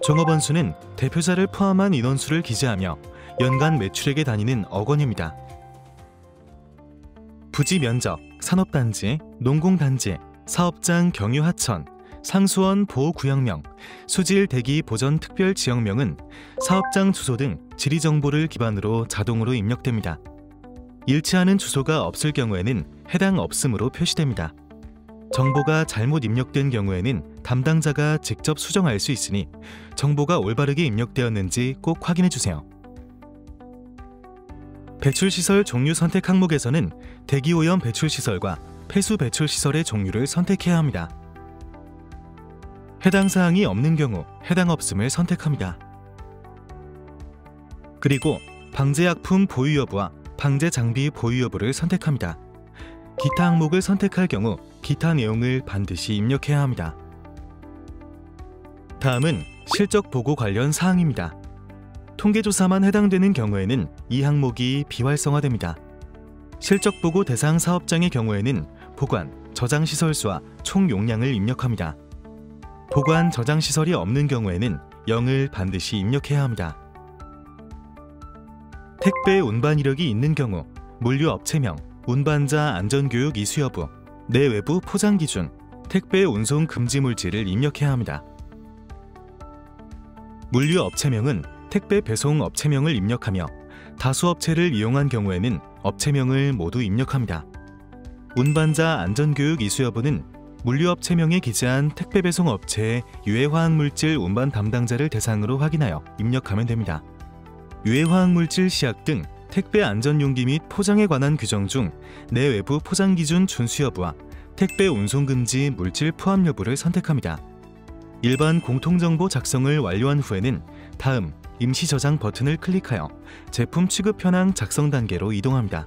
종업원수는 대표자를 포함한 인원수를 기재하며 연간 매출액의 단위는 억 원입니다. 부지 면적, 산업단지, 농공단지, 사업장 경유하천, 상수원 보호구역명, 수질 대기 보전 특별지역명은 사업장 주소 등 지리정보를 기반으로 자동으로 입력됩니다. 일치하는 주소가 없을 경우에는 해당 없음으로 표시됩니다. 정보가 잘못 입력된 경우에는 담당자가 직접 수정할 수 있으니 정보가 올바르게 입력되었는지 꼭 확인해 주세요. 배출시설 종류 선택 항목에서는 대기오염 배출시설과 폐수 배출시설의 종류를 선택해야 합니다. 해당 사항이 없는 경우 해당 없음을 선택합니다. 그리고 방제약품 보유 여부와 방제장비 보유 여부를 선택합니다. 기타 항목을 선택할 경우 기타 내용을 반드시 입력해야 합니다. 다음은 실적 보고 관련 사항입니다. 통계조사만 해당되는 경우에는 이 항목이 비활성화됩니다. 실적 보고 대상 사업장의 경우에는 보관, 저장 시설 수와 총 용량을 입력합니다. 보관, 저장 시설이 없는 경우에는 0을 반드시 입력해야 합니다. 택배 운반 이력이 있는 경우 물류 업체명, 운반자 안전교육 이수 여부, 내외부 포장 기준, 택배 운송 금지 물질을 입력해야 합니다. 물류 업체명은 택배 배송 업체명을 입력하며 다수 업체를 이용한 경우에는 업체명을 모두 입력합니다. 운반자 안전교육 이수 여부는 물류 업체명에 기재한 택배 배송 업체의 유해 화학물질 운반 담당자를 대상으로 확인하여 입력하면 됩니다. 유해 화학물질 시약 등 택배 안전용기 및 포장에 관한 규정 중 내외부 포장 기준 준수 여부와 택배 운송 금지 물질 포함 여부를 선택합니다. 일반 공통정보 작성을 완료한 후에는 다음 임시 저장 버튼을 클릭하여 제품 취급 현황 작성 단계로 이동합니다.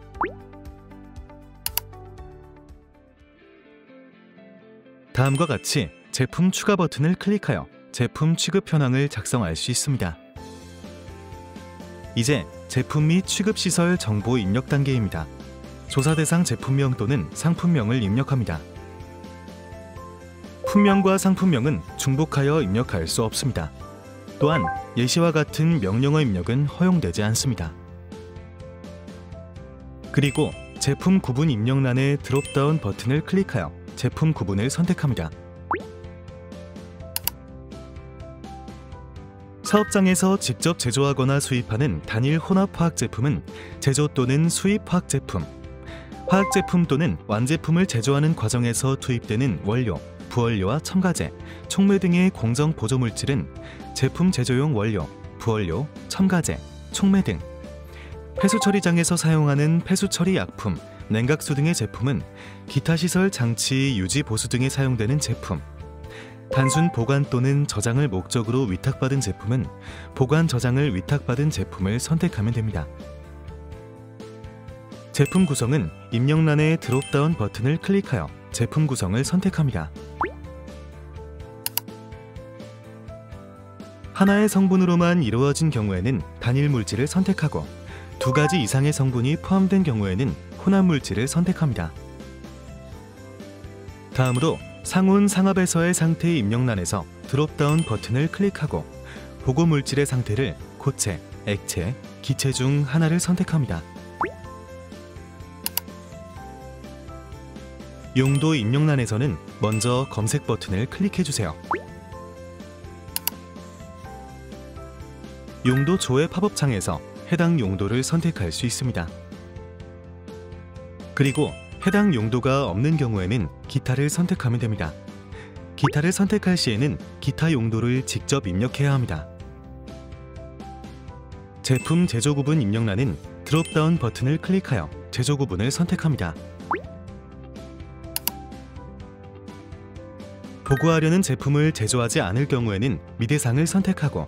다음과 같이 제품 추가 버튼을 클릭하여 제품 취급 현황을 작성할 수 있습니다. 이제 제품 및 취급시설 정보 입력 단계입니다. 조사 대상 제품명 또는 상품명을 입력합니다. 품명과 상품명은 중복하여 입력할 수 없습니다. 또한 예시와 같은 명령어 입력은 허용되지 않습니다. 그리고 제품 구분 입력란의 드롭다운 버튼을 클릭하여 제품 구분을 선택합니다. 사업장에서 직접 제조하거나 수입하는 단일 혼합 화학제품은 제조 또는 수입 화학제품, 화학제품 또는 완제품을 제조하는 과정에서 투입되는 원료, 부원료와 첨가제, 촉매 등의 공정 보조물질은 제품 제조용 원료, 부원료, 첨가제, 촉매 등, 폐수처리장에서 사용하는 폐수처리 약품, 냉각수 등의 제품은 기타 시설 장치 유지 보수 등에 사용되는 제품, 단순 보관 또는 저장을 목적으로 위탁받은 제품은 보관 저장을 위탁받은 제품을 선택하면 됩니다. 제품 구성은 입력란의 드롭다운 버튼을 클릭하여 제품 구성을 선택합니다. 하나의 성분으로만 이루어진 경우에는 단일 물질을 선택하고 2가지 이상의 성분이 포함된 경우에는 혼합 물질을 선택합니다. 다음으로 상온 상압에서의 상태 입력란에서 드롭다운 버튼을 클릭하고 보고 물질의 상태를 고체, 액체, 기체 중 하나를 선택합니다. 용도 입력란에서는 먼저 검색 버튼을 클릭해 주세요. 용도 조회 팝업 창에서 해당 용도를 선택할 수 있습니다. 그리고 해당 용도가 없는 경우에는 기타를 선택하면 됩니다. 기타를 선택할 시에는 기타 용도를 직접 입력해야 합니다. 제품 제조 구분 입력란은 드롭다운 버튼을 클릭하여 제조 구분을 선택합니다. 보고하려는 제품을 제조하지 않을 경우에는 미대상을 선택하고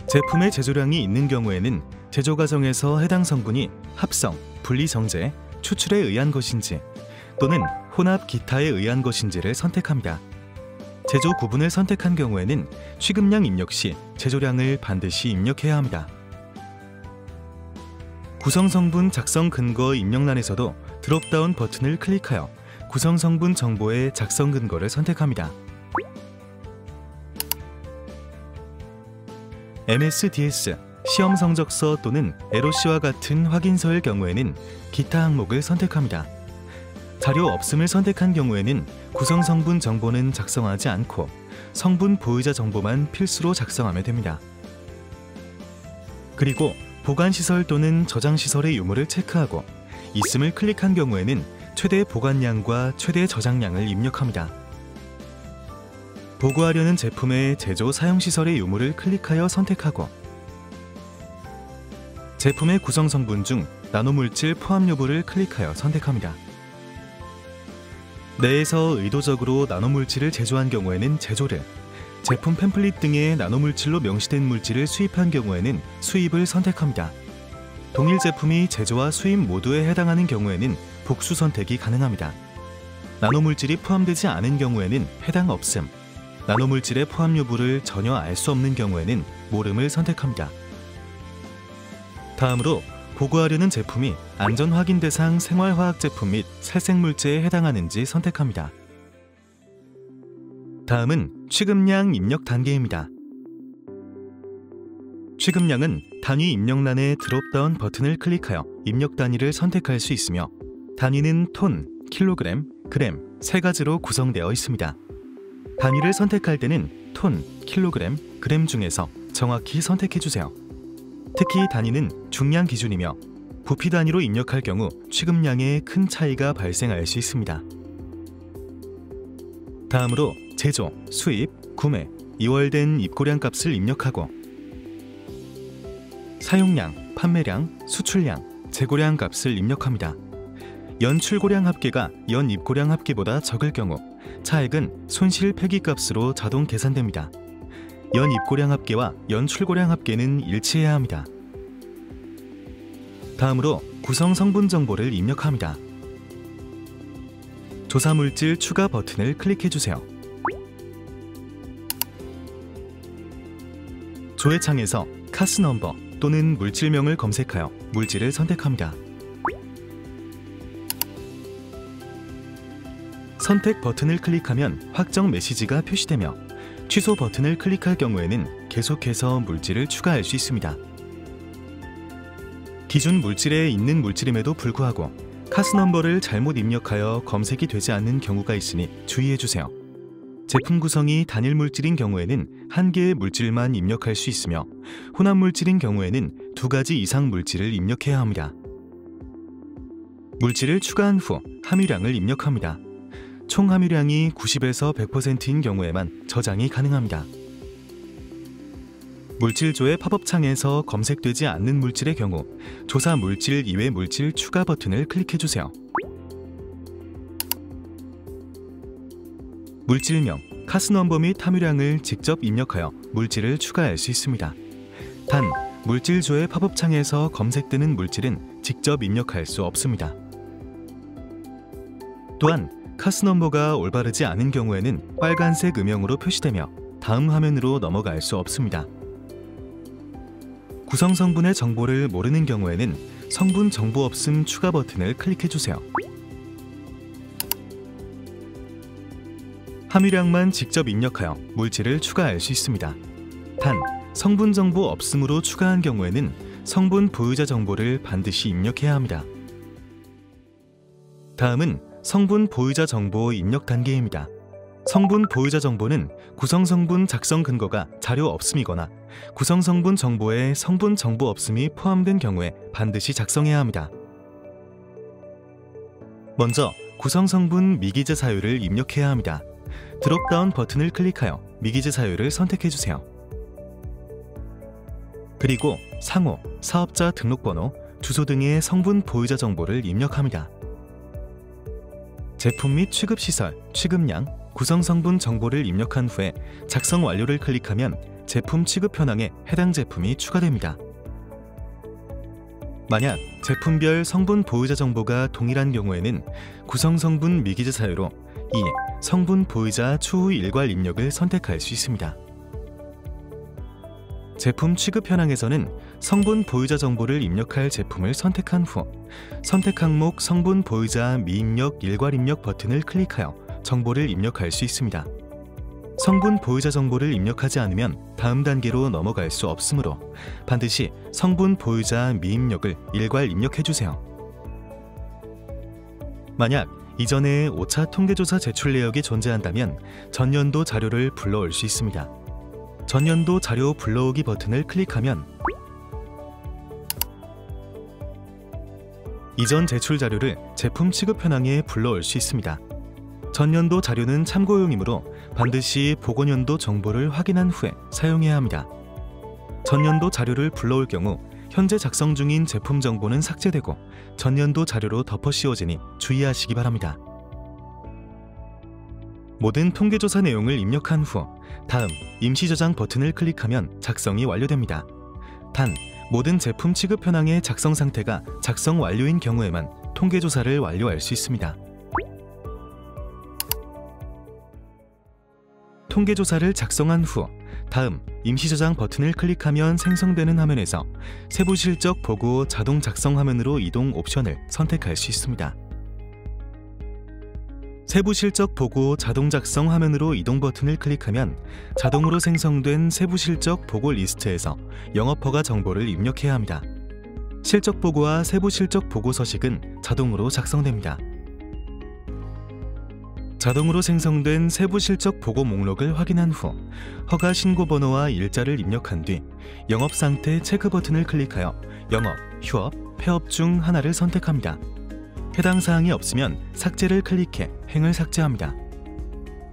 제품의 제조량이 있는 경우에는 제조 과정에서 해당 성분이 합성, 분리 정제, 추출에 의한 것인지 또는 혼합 기타에 의한 것인지를 선택합니다. 제조 구분을 선택한 경우에는 취급량 입력 시 제조량을 반드시 입력해야 합니다. 구성성분 작성 근거 입력란에서도 드롭다운 버튼을 클릭하여 구성성분 정보의 작성 근거를 선택합니다. MSDS, 시험 성적서 또는 LOC와 같은 확인서일 경우에는 기타 항목을 선택합니다. 자료 없음을 선택한 경우에는 구성 성분 정보는 작성하지 않고 성분 보유자 정보만 필수로 작성하면 됩니다. 그리고 보관시설 또는 저장시설의 유무를 체크하고 있음을 클릭한 경우에는 최대 보관량과 최대 저장량을 입력합니다. 보고하려는 제품의 제조 사용시설의 유무를 클릭하여 선택하고 제품의 구성 성분 중 나노물질 포함 여부를 클릭하여 선택합니다. 내에서 의도적으로 나노물질을 제조한 경우에는 제조를, 제품 팸플릿 등의 나노물질로 명시된 물질을 수입한 경우에는 수입을 선택합니다. 동일 제품이 제조와 수입 모두에 해당하는 경우에는 복수 선택이 가능합니다. 나노물질이 포함되지 않은 경우에는 해당 없음, 나노물질의 포함 여부를 전혀 알 수 없는 경우에는 모름을 선택합니다. 다음으로 보고하려는 제품이 안전 확인 대상 생활화학 제품 및 살생물제에 해당하는지 선택합니다. 다음은 취급량 입력 단계입니다. 취급량은 단위 입력란의 드롭다운 버튼을 클릭하여 입력 단위를 선택할 수 있으며 단위는 톤, 킬로그램, 그램 세 가지로 구성되어 있습니다. 단위를 선택할 때는 톤, 킬로그램, 그램 중에서 정확히 선택해주세요. 특히 단위는 중량 기준이며 부피 단위로 입력할 경우 취급량에 큰 차이가 발생할 수 있습니다. 다음으로 제조, 수입, 구매, 이월된 입고량 값을 입력하고 사용량, 판매량, 수출량, 재고량 값을 입력합니다. 연 출고량 합계가 연 입고량 합계보다 적을 경우 차액은 손실 폐기 값으로 자동 계산됩니다. 연 입고량 합계와 연 출고량 합계는 일치해야 합니다. 다음으로 구성 성분 정보를 입력합니다. 조사 물질 추가 버튼을 클릭해주세요. 조회창에서 카스 넘버 또는 물질명을 검색하여 물질을 선택합니다. 선택 버튼을 클릭하면 확정 메시지가 표시되며 취소 버튼을 클릭할 경우에는 계속해서 물질을 추가할 수 있습니다. 기준 물질에 있는 물질임에도 불구하고 카스 넘버를 잘못 입력하여 검색이 되지 않는 경우가 있으니 주의해주세요. 제품 구성이 단일 물질인 경우에는 한 개의 물질만 입력할 수 있으며 혼합 물질인 경우에는 2가지 이상 물질을 입력해야 합니다. 물질을 추가한 후 함유량을 입력합니다. 총 함유량이 90에서 100%인 경우에만 저장이 가능합니다. 물질조회 팝업 창에서 검색되지 않는 물질의 경우 조사 물질 이외 물질 추가 버튼을 클릭해주세요. 물질명, 카스 넘버 및 함유량을 직접 입력하여 물질을 추가할 수 있습니다. 단, 물질조회 팝업 창에서 검색되는 물질은 직접 입력할 수 없습니다. 또한 카스 넘버가 올바르지 않은 경우에는 빨간색 음영으로 표시되며 다음 화면으로 넘어갈 수 없습니다. 구성 성분의 정보를 모르는 경우에는 성분 정보 없음 추가 버튼을 클릭해주세요. 함유량만 직접 입력하여 물질을 추가할 수 있습니다. 단, 성분 정보 없음으로 추가한 경우에는 성분 보유자 정보를 반드시 입력해야 합니다. 다음은 성분 보유자 정보 입력 단계입니다. 성분 보유자 정보는 구성 성분 작성 근거가 자료 없음이거나 구성 성분 정보에 성분 정보 없음이 포함된 경우에 반드시 작성해야 합니다. 먼저 구성 성분 미기재 사유를 입력해야 합니다. 드롭다운 버튼을 클릭하여 미기재 사유를 선택해주세요. 그리고 상호, 사업자 등록번호, 주소 등의 성분 보유자 정보를 입력합니다. 제품 및 취급시설, 취급량, 구성 성분 정보를 입력한 후에 작성 완료를 클릭하면 제품 취급 현황에 해당 제품이 추가됩니다. 만약 제품별 성분 보유자 정보가 동일한 경우에는 구성 성분 미기재 사유로 이 성분 보유자 추후 일괄 입력을 선택할 수 있습니다. 제품 취급 현황에서는 성분 보유자 정보를 입력할 제품을 선택한 후 선택 항목 성분 보유자 미입력 일괄 입력 버튼을 클릭하여 정보를 입력할 수 있습니다. 성분 보유자 정보를 입력하지 않으면 다음 단계로 넘어갈 수 없으므로 반드시 성분 보유자 미입력을 일괄 입력해주세요. 만약 이전에 5차 통계조사 제출 내역이 존재한다면 전년도 자료를 불러올 수 있습니다. 전년도 자료 불러오기 버튼을 클릭하면 이전 제출 자료를 제품 취급 현황에 불러올 수 있습니다. 전년도 자료는 참고용이므로 반드시 보건연도 정보를 확인한 후에 사용해야 합니다. 전년도 자료를 불러올 경우 현재 작성 중인 제품 정보는 삭제되고 전년도 자료로 덮어 씌워지니 주의하시기 바랍니다. 모든 통계조사 내용을 입력한 후 다음 임시 저장 버튼을 클릭하면 작성이 완료됩니다. 단, 모든 제품 취급 현황의 작성 상태가 작성 완료인 경우에만 통계조사를 완료할 수 있습니다. 통계조사를 작성한 후 다음 임시 저장 버튼을 클릭하면 생성되는 화면에서 세부 실적 보고 자동 작성 화면으로 이동 옵션을 선택할 수 있습니다. 세부 실적 보고 자동 작성 화면으로 이동 버튼을 클릭하면 자동으로 생성된 세부 실적 보고 리스트에서 영업허가 정보를 입력해야 합니다. 실적 보고와 세부 실적 보고 서식은 자동으로 작성됩니다. 자동으로 생성된 세부 실적 보고 목록을 확인한 후 허가 신고 번호와 일자를 입력한 뒤 영업 상태 체크 버튼을 클릭하여 영업, 휴업, 폐업 중 하나를 선택합니다. 해당 사항이 없으면 삭제를 클릭해 행을 삭제합니다.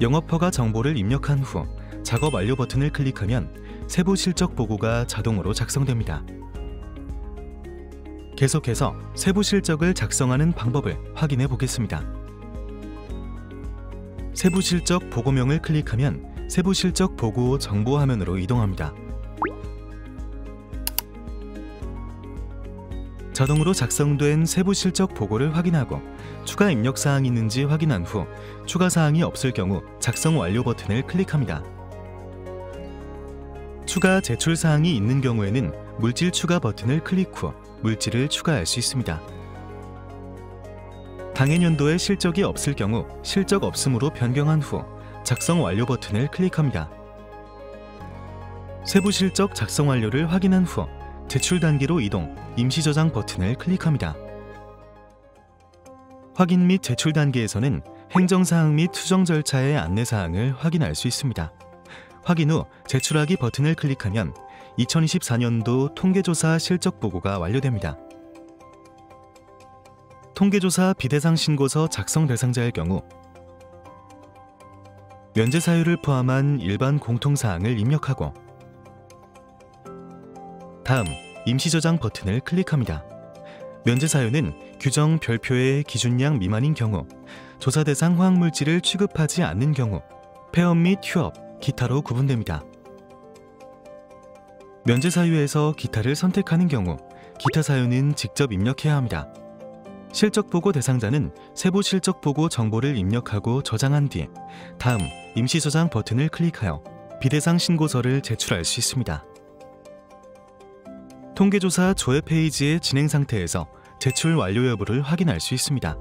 영업 허가 정보를 입력한 후 작업 완료 버튼을 클릭하면 세부 실적 보고가 자동으로 작성됩니다. 계속해서 세부 실적을 작성하는 방법을 확인해 보겠습니다. 세부 실적 보고명을 클릭하면 세부 실적 보고 정보 화면으로 이동합니다. 자동으로 작성된 세부 실적 보고를 확인하고 추가 입력 사항이 있는지 확인한 후 추가 사항이 없을 경우 작성 완료 버튼을 클릭합니다. 추가 제출 사항이 있는 경우에는 물질 추가 버튼을 클릭 후 물질을 추가할 수 있습니다. 당해 연도에 실적이 없을 경우 실적 없음으로 변경한 후 작성 완료 버튼을 클릭합니다. 세부 실적 작성 완료를 확인한 후 제출 단계로 이동, 임시 저장 버튼을 클릭합니다. 확인 및 제출 단계에서는 행정사항 및 수정 절차의 안내사항을 확인할 수 있습니다. 확인 후 제출하기 버튼을 클릭하면 2024년도 통계조사 실적 보고가 완료됩니다. 통계조사 비대상 신고서 작성 대상자일 경우 면제 사유를 포함한 일반 공통사항을 입력하고 다음 임시 저장 버튼을 클릭합니다. 면제 사유는 규정 별표의 기준량 미만인 경우, 조사 대상 화학물질을 취급하지 않는 경우, 폐업 및 휴업, 기타로 구분됩니다. 면제 사유에서 기타를 선택하는 경우 기타 사유는 직접 입력해야 합니다. 실적 보고 대상자는 세부 실적 보고 정보를 입력하고 저장한 뒤 다음 임시 저장 버튼을 클릭하여 비대상 신고서를 제출할 수 있습니다. 통계조사 조회 페이지의 진행 상태에서 제출 완료 여부를 확인할 수 있습니다.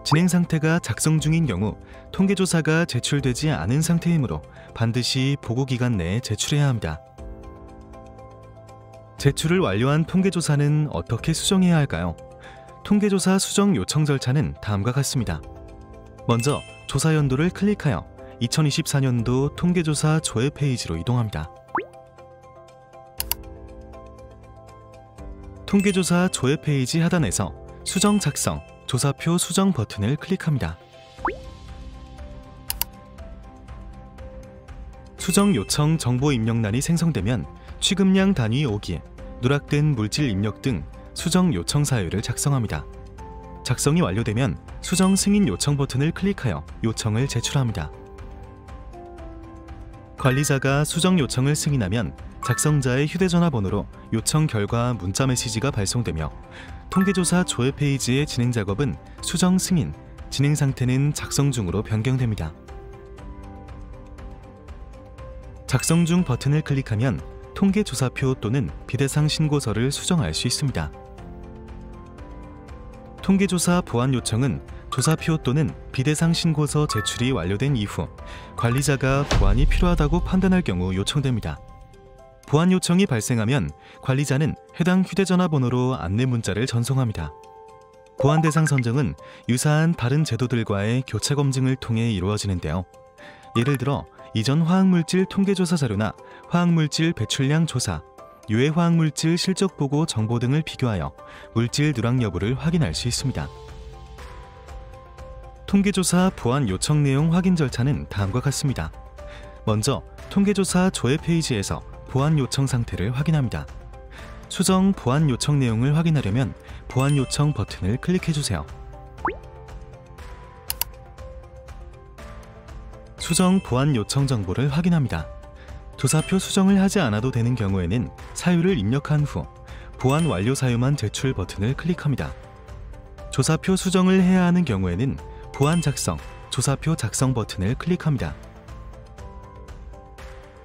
진행 상태가 작성 중인 경우 통계조사가 제출되지 않은 상태이므로 반드시 보고 기간 내에 제출해야 합니다. 제출을 완료한 통계조사는 어떻게 수정해야 할까요? 통계조사 수정 요청 절차는 다음과 같습니다. 먼저 조사 연도를 클릭하여 2024년도 통계조사 조회 페이지로 이동합니다. 통계조사 조회 페이지 하단에서 수정 작성, 조사표 수정 버튼을 클릭합니다. 수정 요청 정보 입력란이 생성되면 취급량 단위 오기, 누락된 물질 입력 등 수정 요청 사유를 작성합니다. 작성이 완료되면 수정 승인 요청 버튼을 클릭하여 요청을 제출합니다. 관리자가 수정 요청을 승인하면 작성자의 휴대전화 번호로 요청 결과 문자 메시지가 발송되며 통계조사 조회 페이지의 진행 작업은 수정 승인, 진행 상태는 작성 중으로 변경됩니다. 작성 중 버튼을 클릭하면 통계조사표 또는 비대상 신고서를 수정할 수 있습니다. 통계조사 보완 요청은 조사표 또는 비대상 신고서 제출이 완료된 이후 관리자가 보완이 필요하다고 판단할 경우 요청됩니다. 보완 요청이 발생하면 관리자는 해당 휴대전화 번호로 안내 문자를 전송합니다. 보완 대상 선정은 유사한 다른 제도들과의 교차 검증을 통해 이루어지는데요. 예를 들어 이전 화학물질 통계조사 자료나 화학물질 배출량 조사, 유해 화학물질 실적 보고 정보 등을 비교하여 물질 누락 여부를 확인할 수 있습니다. 통계조사 보안 요청 내용 확인 절차는 다음과 같습니다. 먼저 통계조사 조회 페이지에서 보안 요청 상태를 확인합니다. 수정 보안 요청 내용을 확인하려면 보안 요청 버튼을 클릭해주세요. 수정 보안 요청 정보를 확인합니다. 조사표 수정을 하지 않아도 되는 경우에는 사유를 입력한 후 보안 완료 사유만 제출 버튼을 클릭합니다. 조사표 수정을 해야 하는 경우에는 보안 작성, 조사표 작성 버튼을 클릭합니다.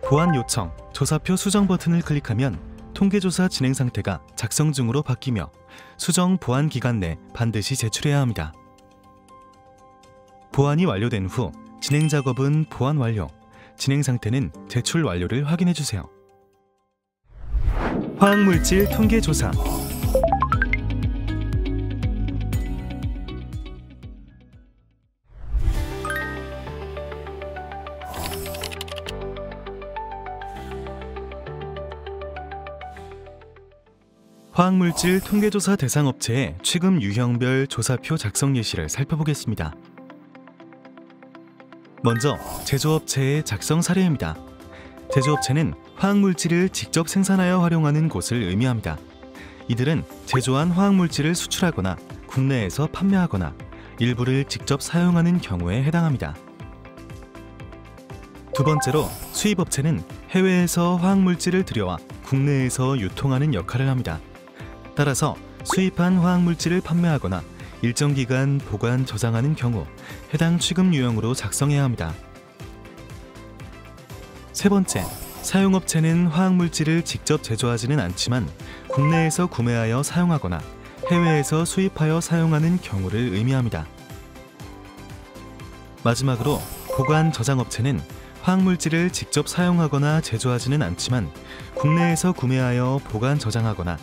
보안 요청, 조사표 수정 버튼을 클릭하면 통계조사 진행 상태가 작성 중으로 바뀌며 수정 보안 기간 내 반드시 제출해야 합니다. 보안이 완료된 후 진행 작업은 보안 완료, 진행 상태는 제출 완료를 확인해 주세요. 화학물질 통계조사. 화학물질 통계조사 대상 업체의 취급 유형별 조사표 작성 예시를 살펴보겠습니다. 먼저 제조업체의 작성 사례입니다. 제조업체는 화학물질을 직접 생산하여 활용하는 곳을 의미합니다. 이들은 제조한 화학물질을 수출하거나 국내에서 판매하거나 일부를 직접 사용하는 경우에 해당합니다. 두 번째로 수입업체는 해외에서 화학물질을 들여와 국내에서 유통하는 역할을 합니다. 따라서 수입한 화학물질을 판매하거나 일정 기간 보관 저장하는 경우 해당 취급 유형으로 작성해야 합니다. 세 번째, 사용업체는 화학물질을 직접 제조하지는 않지만 국내에서 구매하여 사용하거나 해외에서 수입하여 사용하는 경우를 의미합니다. 마지막으로 보관 저장업체는 화학물질을 직접 사용하거나 제조하지는 않지만 국내에서 구매하여 보관 저장하거나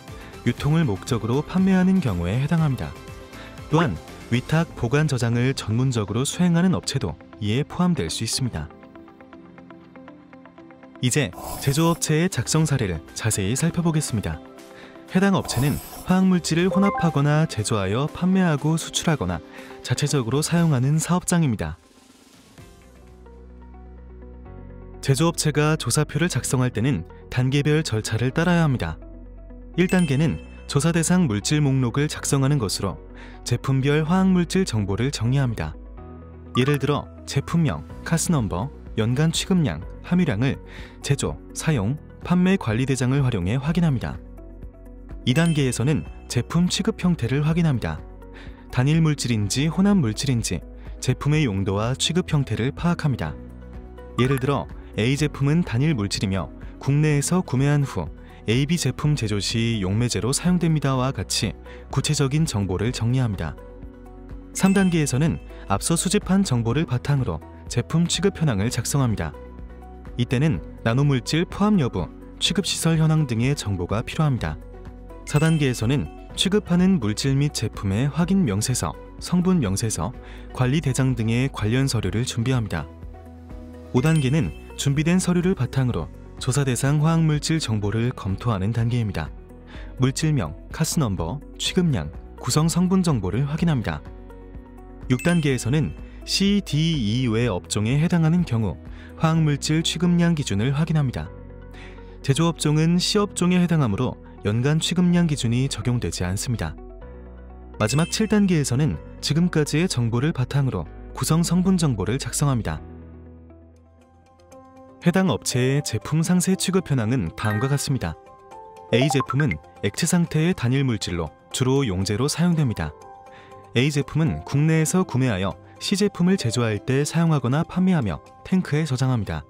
유통을 목적으로 판매하는 경우에 해당합니다. 또한 위탁 보관 저장을 전문적으로 수행하는 업체도 이에 포함될 수 있습니다. 이제 제조업체의 작성 사례를 자세히 살펴보겠습니다. 해당 업체는 화학물질을 혼합하거나 제조하여 판매하고 수출하거나 자체적으로 사용하는 사업장입니다. 제조업체가 조사표를 작성할 때는 단계별 절차를 따라야 합니다. 1단계는 조사 대상 물질 목록을 작성하는 것으로 제품별 화학물질 정보를 정리합니다. 예를 들어 제품명, 카스넘버, 연간 취급량, 함유량을 제조, 사용, 판매 관리 대장을 활용해 확인합니다. 2단계에서는 제품 취급 형태를 확인합니다. 단일 물질인지 혼합 물질인지 제품의 용도와 취급 형태를 파악합니다. 예를 들어 A 제품은 단일 물질이며 국내에서 구매한 후 AB 제품 제조 시 용매제로 사용됩니다와 같이 구체적인 정보를 정리합니다. 3단계에서는 앞서 수집한 정보를 바탕으로 제품 취급 현황을 작성합니다. 이때는 나노물질 포함 여부, 취급시설 현황 등의 정보가 필요합니다. 4단계에서는 취급하는 물질 및 제품의 확인 명세서, 성분 명세서, 관리 대장 등의 관련 서류를 준비합니다. 5단계는 준비된 서류를 바탕으로 조사 대상 화학물질 정보를 검토하는 단계입니다. 물질명, 카스넘버, 취급량, 구성 성분 정보를 확인합니다. 6단계에서는 C, D, E 외 업종에 해당하는 경우 화학물질 취급량 기준을 확인합니다. 제조업종은 C업종에 해당하므로 연간 취급량 기준이 적용되지 않습니다. 마지막 7단계에서는 지금까지의 정보를 바탕으로 구성 성분 정보를 작성합니다. 해당 업체의 제품 상세 취급 현황은 다음과 같습니다. A 제품은 액체 상태의 단일 물질로 주로 용제로 사용됩니다. A 제품은 국내에서 구매하여 C 제품을 제조할 때 사용하거나 판매하며 탱크에 저장합니다.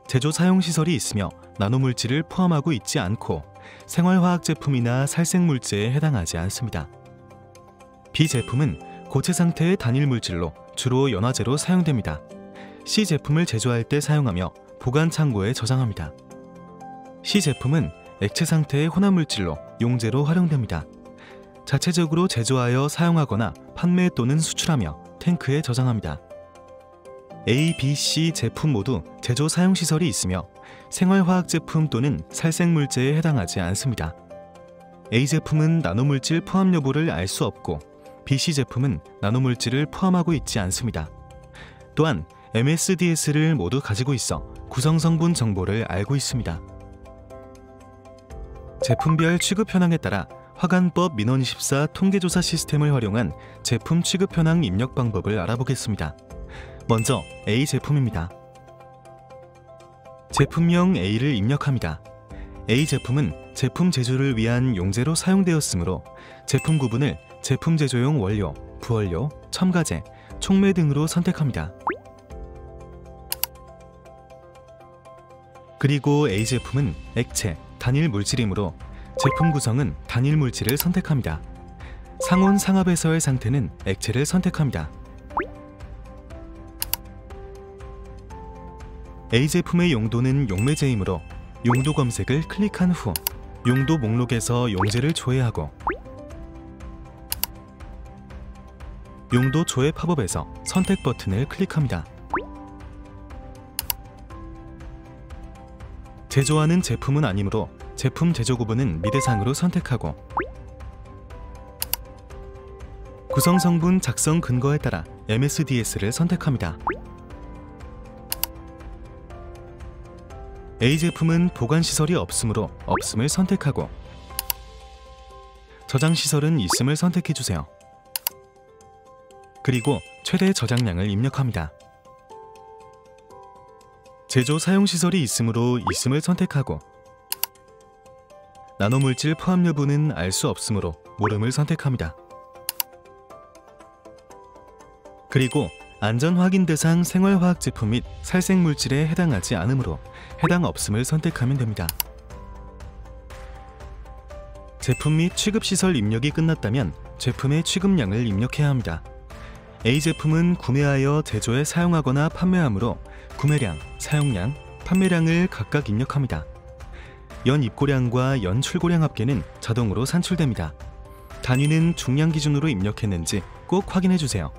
제조 사용 시설이 있으며 나노물질을 포함하고 있지 않고 생활화학 제품이나 살생물제에 해당하지 않습니다. B 제품은 고체 상태의 단일 물질로 주로 연화제로 사용됩니다. C 제품을 제조할 때 사용하며 보관 창고에 저장합니다. C 제품은 액체 상태의 혼합물질로 용제로 활용됩니다. 자체적으로 제조하여 사용하거나 판매 또는 수출하며 탱크에 저장합니다. A, B, C 제품 모두 제조 사용 시설이 있으며 생활화학 제품 또는 살생물제에 해당하지 않습니다. A 제품은 나노물질 포함 여부를 알 수 없고 BC 제품은 나노물질을 포함하고 있지 않습니다. 또한 MSDS를 모두 가지고 있어 구성성분 정보를 알고 있습니다. 제품별 취급 현황에 따라 화관법 민원24 통계조사 시스템을 활용한 제품 취급 현황 입력 방법을 알아보겠습니다. 먼저 A 제품입니다. 제품명 A를 입력합니다. A 제품은 제품 제조를 위한 용제로 사용되었으므로 제품 구분을 제품 제조용 원료, 부원료, 첨가제, 촉매 등으로 선택합니다. 그리고 A 제품은 액체, 단일 물질이므로 제품 구성은 단일 물질을 선택합니다. 상온 상압에서의 상태는 액체를 선택합니다. A 제품의 용도는 용매제이므로 용도 검색을 클릭한 후 용도 목록에서 용제를 조회하고 용도 조회 팝업에서 선택 버튼을 클릭합니다. 제조하는 제품은 아니므로 제품 제조 구분은 미대상으로 선택하고 구성 성분 작성 근거에 따라 MSDS를 선택합니다. A 제품은 보관시설이 없으므로 없음을 선택하고 저장시설은 있음을 선택해주세요. 그리고 최대 저장량을 입력합니다. 제조 사용시설이 있으므로 있음을 선택하고 나노물질 포함 여부는 알 수 없으므로 모름을 선택합니다. 그리고 안전 확인 대상 생활화학 제품 및 살생물질에 해당하지 않으므로 해당 없음을 선택하면 됩니다. 제품 및 취급시설 입력이 끝났다면 제품의 취급량을 입력해야 합니다. A 제품은 구매하여 제조에 사용하거나 판매하므로 구매량, 사용량, 판매량을 각각 입력합니다. 연 입고량과 연 출고량 합계는 자동으로 산출됩니다. 단위는 중량 기준으로 입력했는지 꼭 확인해 주세요.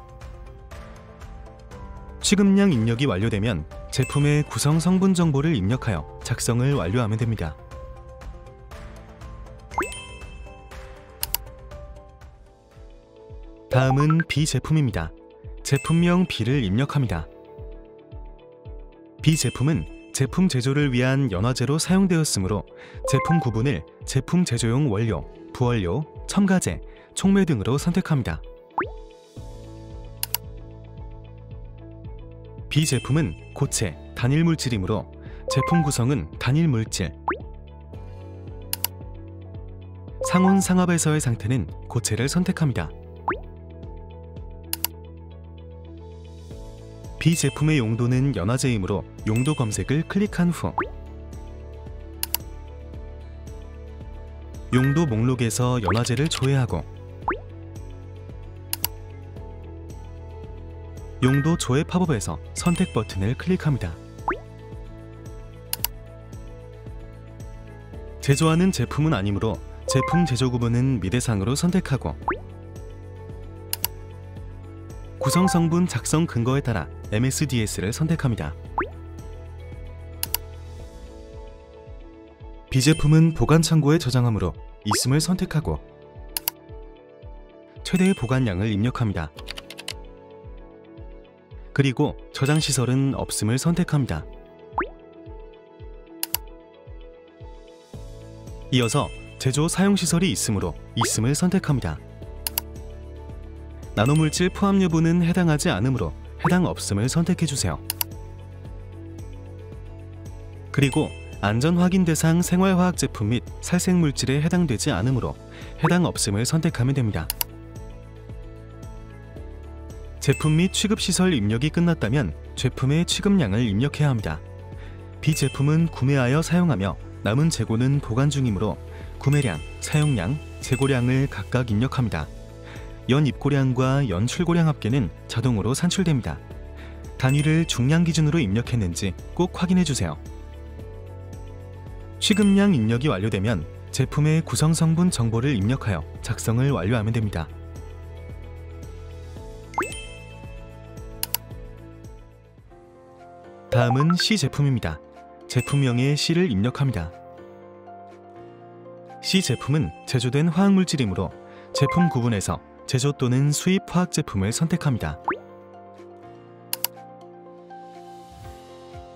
취급량 입력이 완료되면 제품의 구성 성분 정보를 입력하여 작성을 완료하면 됩니다. 다음은 B 제품입니다. 제품명 B를 입력합니다. B 제품은 제품 제조를 위한 연화제로 사용되었으므로 제품 구분을 제품 제조용 원료, 부원료, 첨가제, 촉매 등으로 선택합니다. B 제품은 고체, 단일 물질이므로 제품 구성은 단일 물질, 상온 상압에서의 상태는 고체를 선택합니다. B 제품의 용도는 연화제이므로 용도 검색을 클릭한 후 용도 목록에서 연화제를 조회하고 용도 조회 팝업에서 선택 버튼을 클릭합니다. 제조하는 제품은 아니므로 제품 제조 구분은 미대상으로 선택하고 구성 성분 작성 근거에 따라 MSDS를 선택합니다. B 제품은 보관 창고에 저장하므로 있음을 선택하고 최대의 보관량을 입력합니다. 그리고 저장 시설은 없음을 선택합니다. 이어서 제조 사용 시설이 있으므로 있음을 선택합니다. 나노물질 포함 여부는 해당하지 않으므로 해당 없음을 선택해 주세요. 그리고 안전 확인 대상 생활화학 제품 및 살생물질에 해당되지 않으므로 해당 없음을 선택하면 됩니다. 제품 및 취급시설 입력이 끝났다면 제품의 취급량을 입력해야 합니다. B 제품은 구매하여 사용하며 남은 재고는 보관 중이므로 구매량, 사용량, 재고량을 각각 입력합니다. 연 입고량과 연 출고량 합계는 자동으로 산출됩니다. 단위를 중량 기준으로 입력했는지 꼭 확인해 주세요. 취급량 입력이 완료되면 제품의 구성 성분 정보를 입력하여 작성을 완료하면 됩니다. 다음은 C 제품입니다. 제품명에 C를 입력합니다. C 제품은 제조된 화학물질이므로 제품 구분에서 제조 또는 수입 화학 제품을 선택합니다.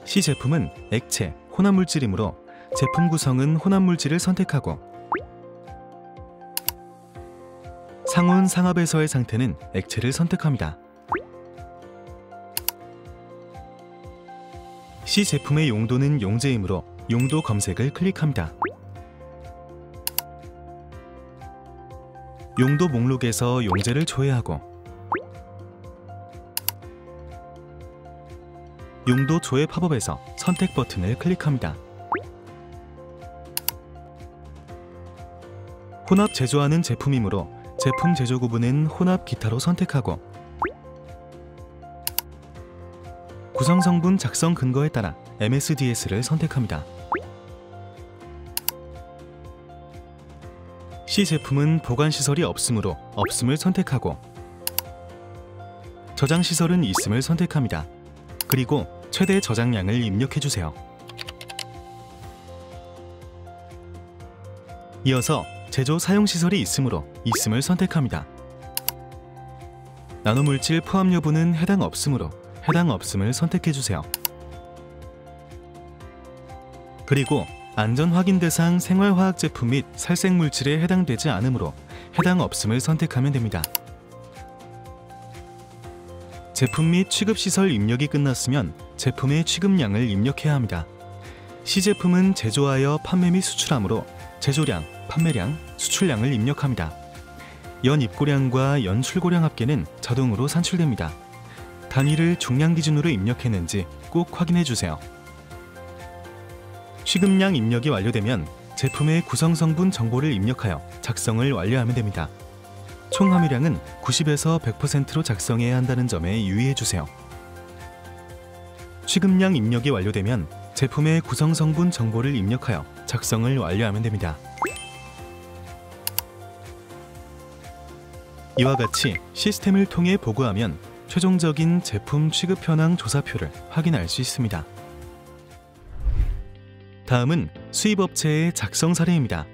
C 제품은 액체, 혼합물질이므로 제품 구성은 혼합물질을 선택하고 상온 상압에서의 상태는 액체를 선택합니다. C 제품의 용도는 용제이므로 용도 검색을 클릭합니다. 용도 목록에서 용제를 조회하고 용도 조회 팝업에서 선택 버튼을 클릭합니다. 혼합 제조하는 제품이므로 제품 제조 구분은 혼합 기타로 선택하고 구성 성분 작성 근거에 따라 MSDS를 선택합니다. C 제품은 보관 시설이 없으므로 없음을 선택하고 저장 시설은 있음을 선택합니다. 그리고 최대 저장량을 입력해 주세요. 이어서 제조 사용 시설이 있으므로 있음을 선택합니다. 나노물질 포함 여부는 해당 없으므로 해당 없음을 선택해 주세요. 그리고 안전 확인 대상 생활화학 제품 및 살생물질에 해당되지 않으므로 해당 없음을 선택하면 됩니다. 제품 및 취급시설 입력이 끝났으면 제품의 취급량을 입력해야 합니다. C 제품은 제조하여 판매 및 수출하므로 제조량, 판매량, 수출량을 입력합니다. 연 입고량과 연 출고량 합계는 자동으로 산출됩니다. 단위를 중량 기준으로 입력했는지 꼭 확인해 주세요. 취급량 입력이 완료되면 제품의 구성 성분 정보를 입력하여 작성을 완료하면 됩니다. 총 함유량은 90에서 100%로 작성해야 한다는 점에 유의해 주세요. 취급량 입력이 완료되면 제품의 구성 성분 정보를 입력하여 작성을 완료하면 됩니다. 이와 같이 시스템을 통해 보고하면 최종적인 제품 취급 현황 조사표를 확인할 수 있습니다. 다음은 수입업체의 작성 사례입니다.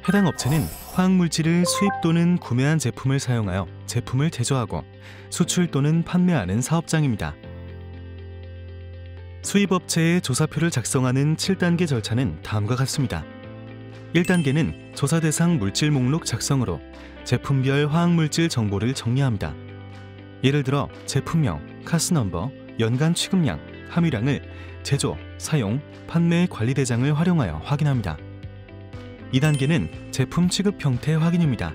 해당 업체는 화학물질을 수입 또는 구매한 제품을 사용하여 제품을 제조하고 수출 또는 판매하는 사업장입니다. 수입업체의 조사표를 작성하는 7단계 절차는 다음과 같습니다. 1단계는 조사 대상 물질 목록 작성으로 제품별 화학물질 정보를 정리합니다. 예를 들어 제품명, 카스 넘버, 연간 취급량, 함유량을 제조, 사용, 판매 관리 대장을 활용하여 확인합니다. 2단계는 제품 취급 형태 확인입니다.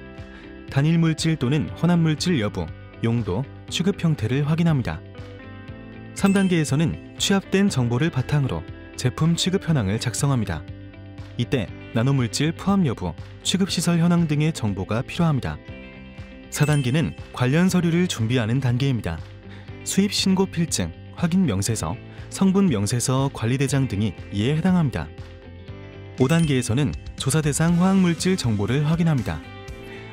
단일 물질 또는 혼합물질 여부, 용도, 취급 형태를 확인합니다. 3단계에서는 취합된 정보를 바탕으로 제품 취급 현황을 작성합니다. 이때 나노물질 포함 여부, 취급시설 현황 등의 정보가 필요합니다. 4단계는 관련 서류를 준비하는 단계입니다. 수입 신고 필증, 확인 명세서, 성분 명세서 관리대장 등이 이에 해당합니다. 5단계에서는 조사 대상 화학물질 정보를 확인합니다.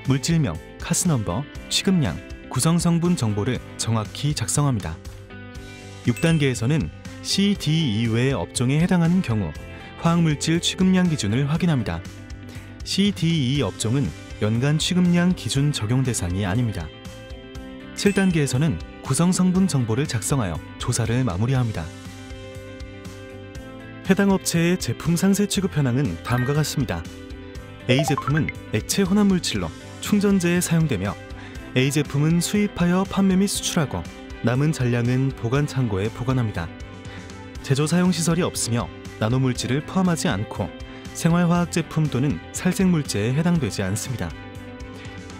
물질명, 카스 넘버, 취급량, 구성 성분 정보를 정확히 작성합니다. 6단계에서는 C, D 이외의 업종에 해당하는 경우 화학물질 취급량 기준을 확인합니다. C, D, E 업종은 연간 취급량 기준 적용 대상이 아닙니다. 7단계에서는 구성 성분 정보를 작성하여 조사를 마무리합니다. 해당 업체의 제품 상세 취급 현황은 다음과 같습니다. A 제품은 액체 혼합물질로 충전재에 사용되며 A 제품은 수입하여 판매 및 수출하고 남은 잔량은 보관 창고에 보관합니다. 제조 사용 시설이 없으며 나노물질을 포함하지 않고 생활화학 제품 또는 살생물제에 해당되지 않습니다.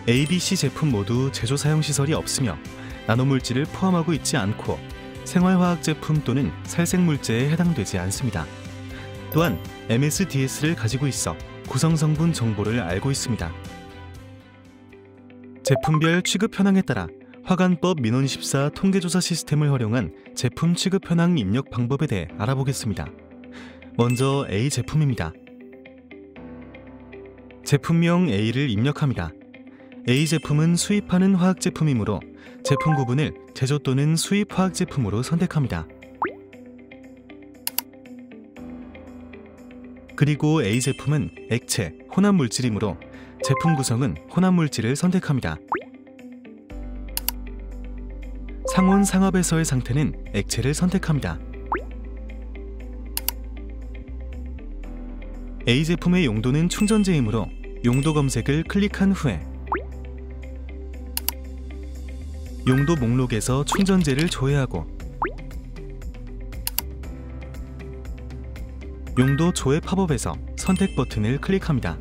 A, B, C 제품 모두 제조 사용 시설이 없으며 나노물질을 포함하고 있지 않고 생활화학 제품 또는 살생물제에 해당되지 않습니다. 또한 MSDS를 가지고 있어 구성성분 정보를 알고 있습니다. 제품별 취급 현황에 따라 화관법 민원 14 통계조사 시스템을 활용한 제품 취급 현황 입력 방법에 대해 알아보겠습니다. 먼저 A 제품입니다. 제품명 A를 입력합니다. A 제품은 수입하는 화학 제품이므로 제품 구분을 제조 또는 수입 화학 제품으로 선택합니다. 그리고 A 제품은 액체, 혼합 물질이므로 제품 구성은 혼합 물질을 선택합니다. 상온 상압에서의 상태는 액체를 선택합니다. A 제품의 용도는 충전재이므로 용도 검색을 클릭한 후에 용도 목록에서 충전재를 조회하고 용도 조회 팝업에서 선택 버튼을 클릭합니다.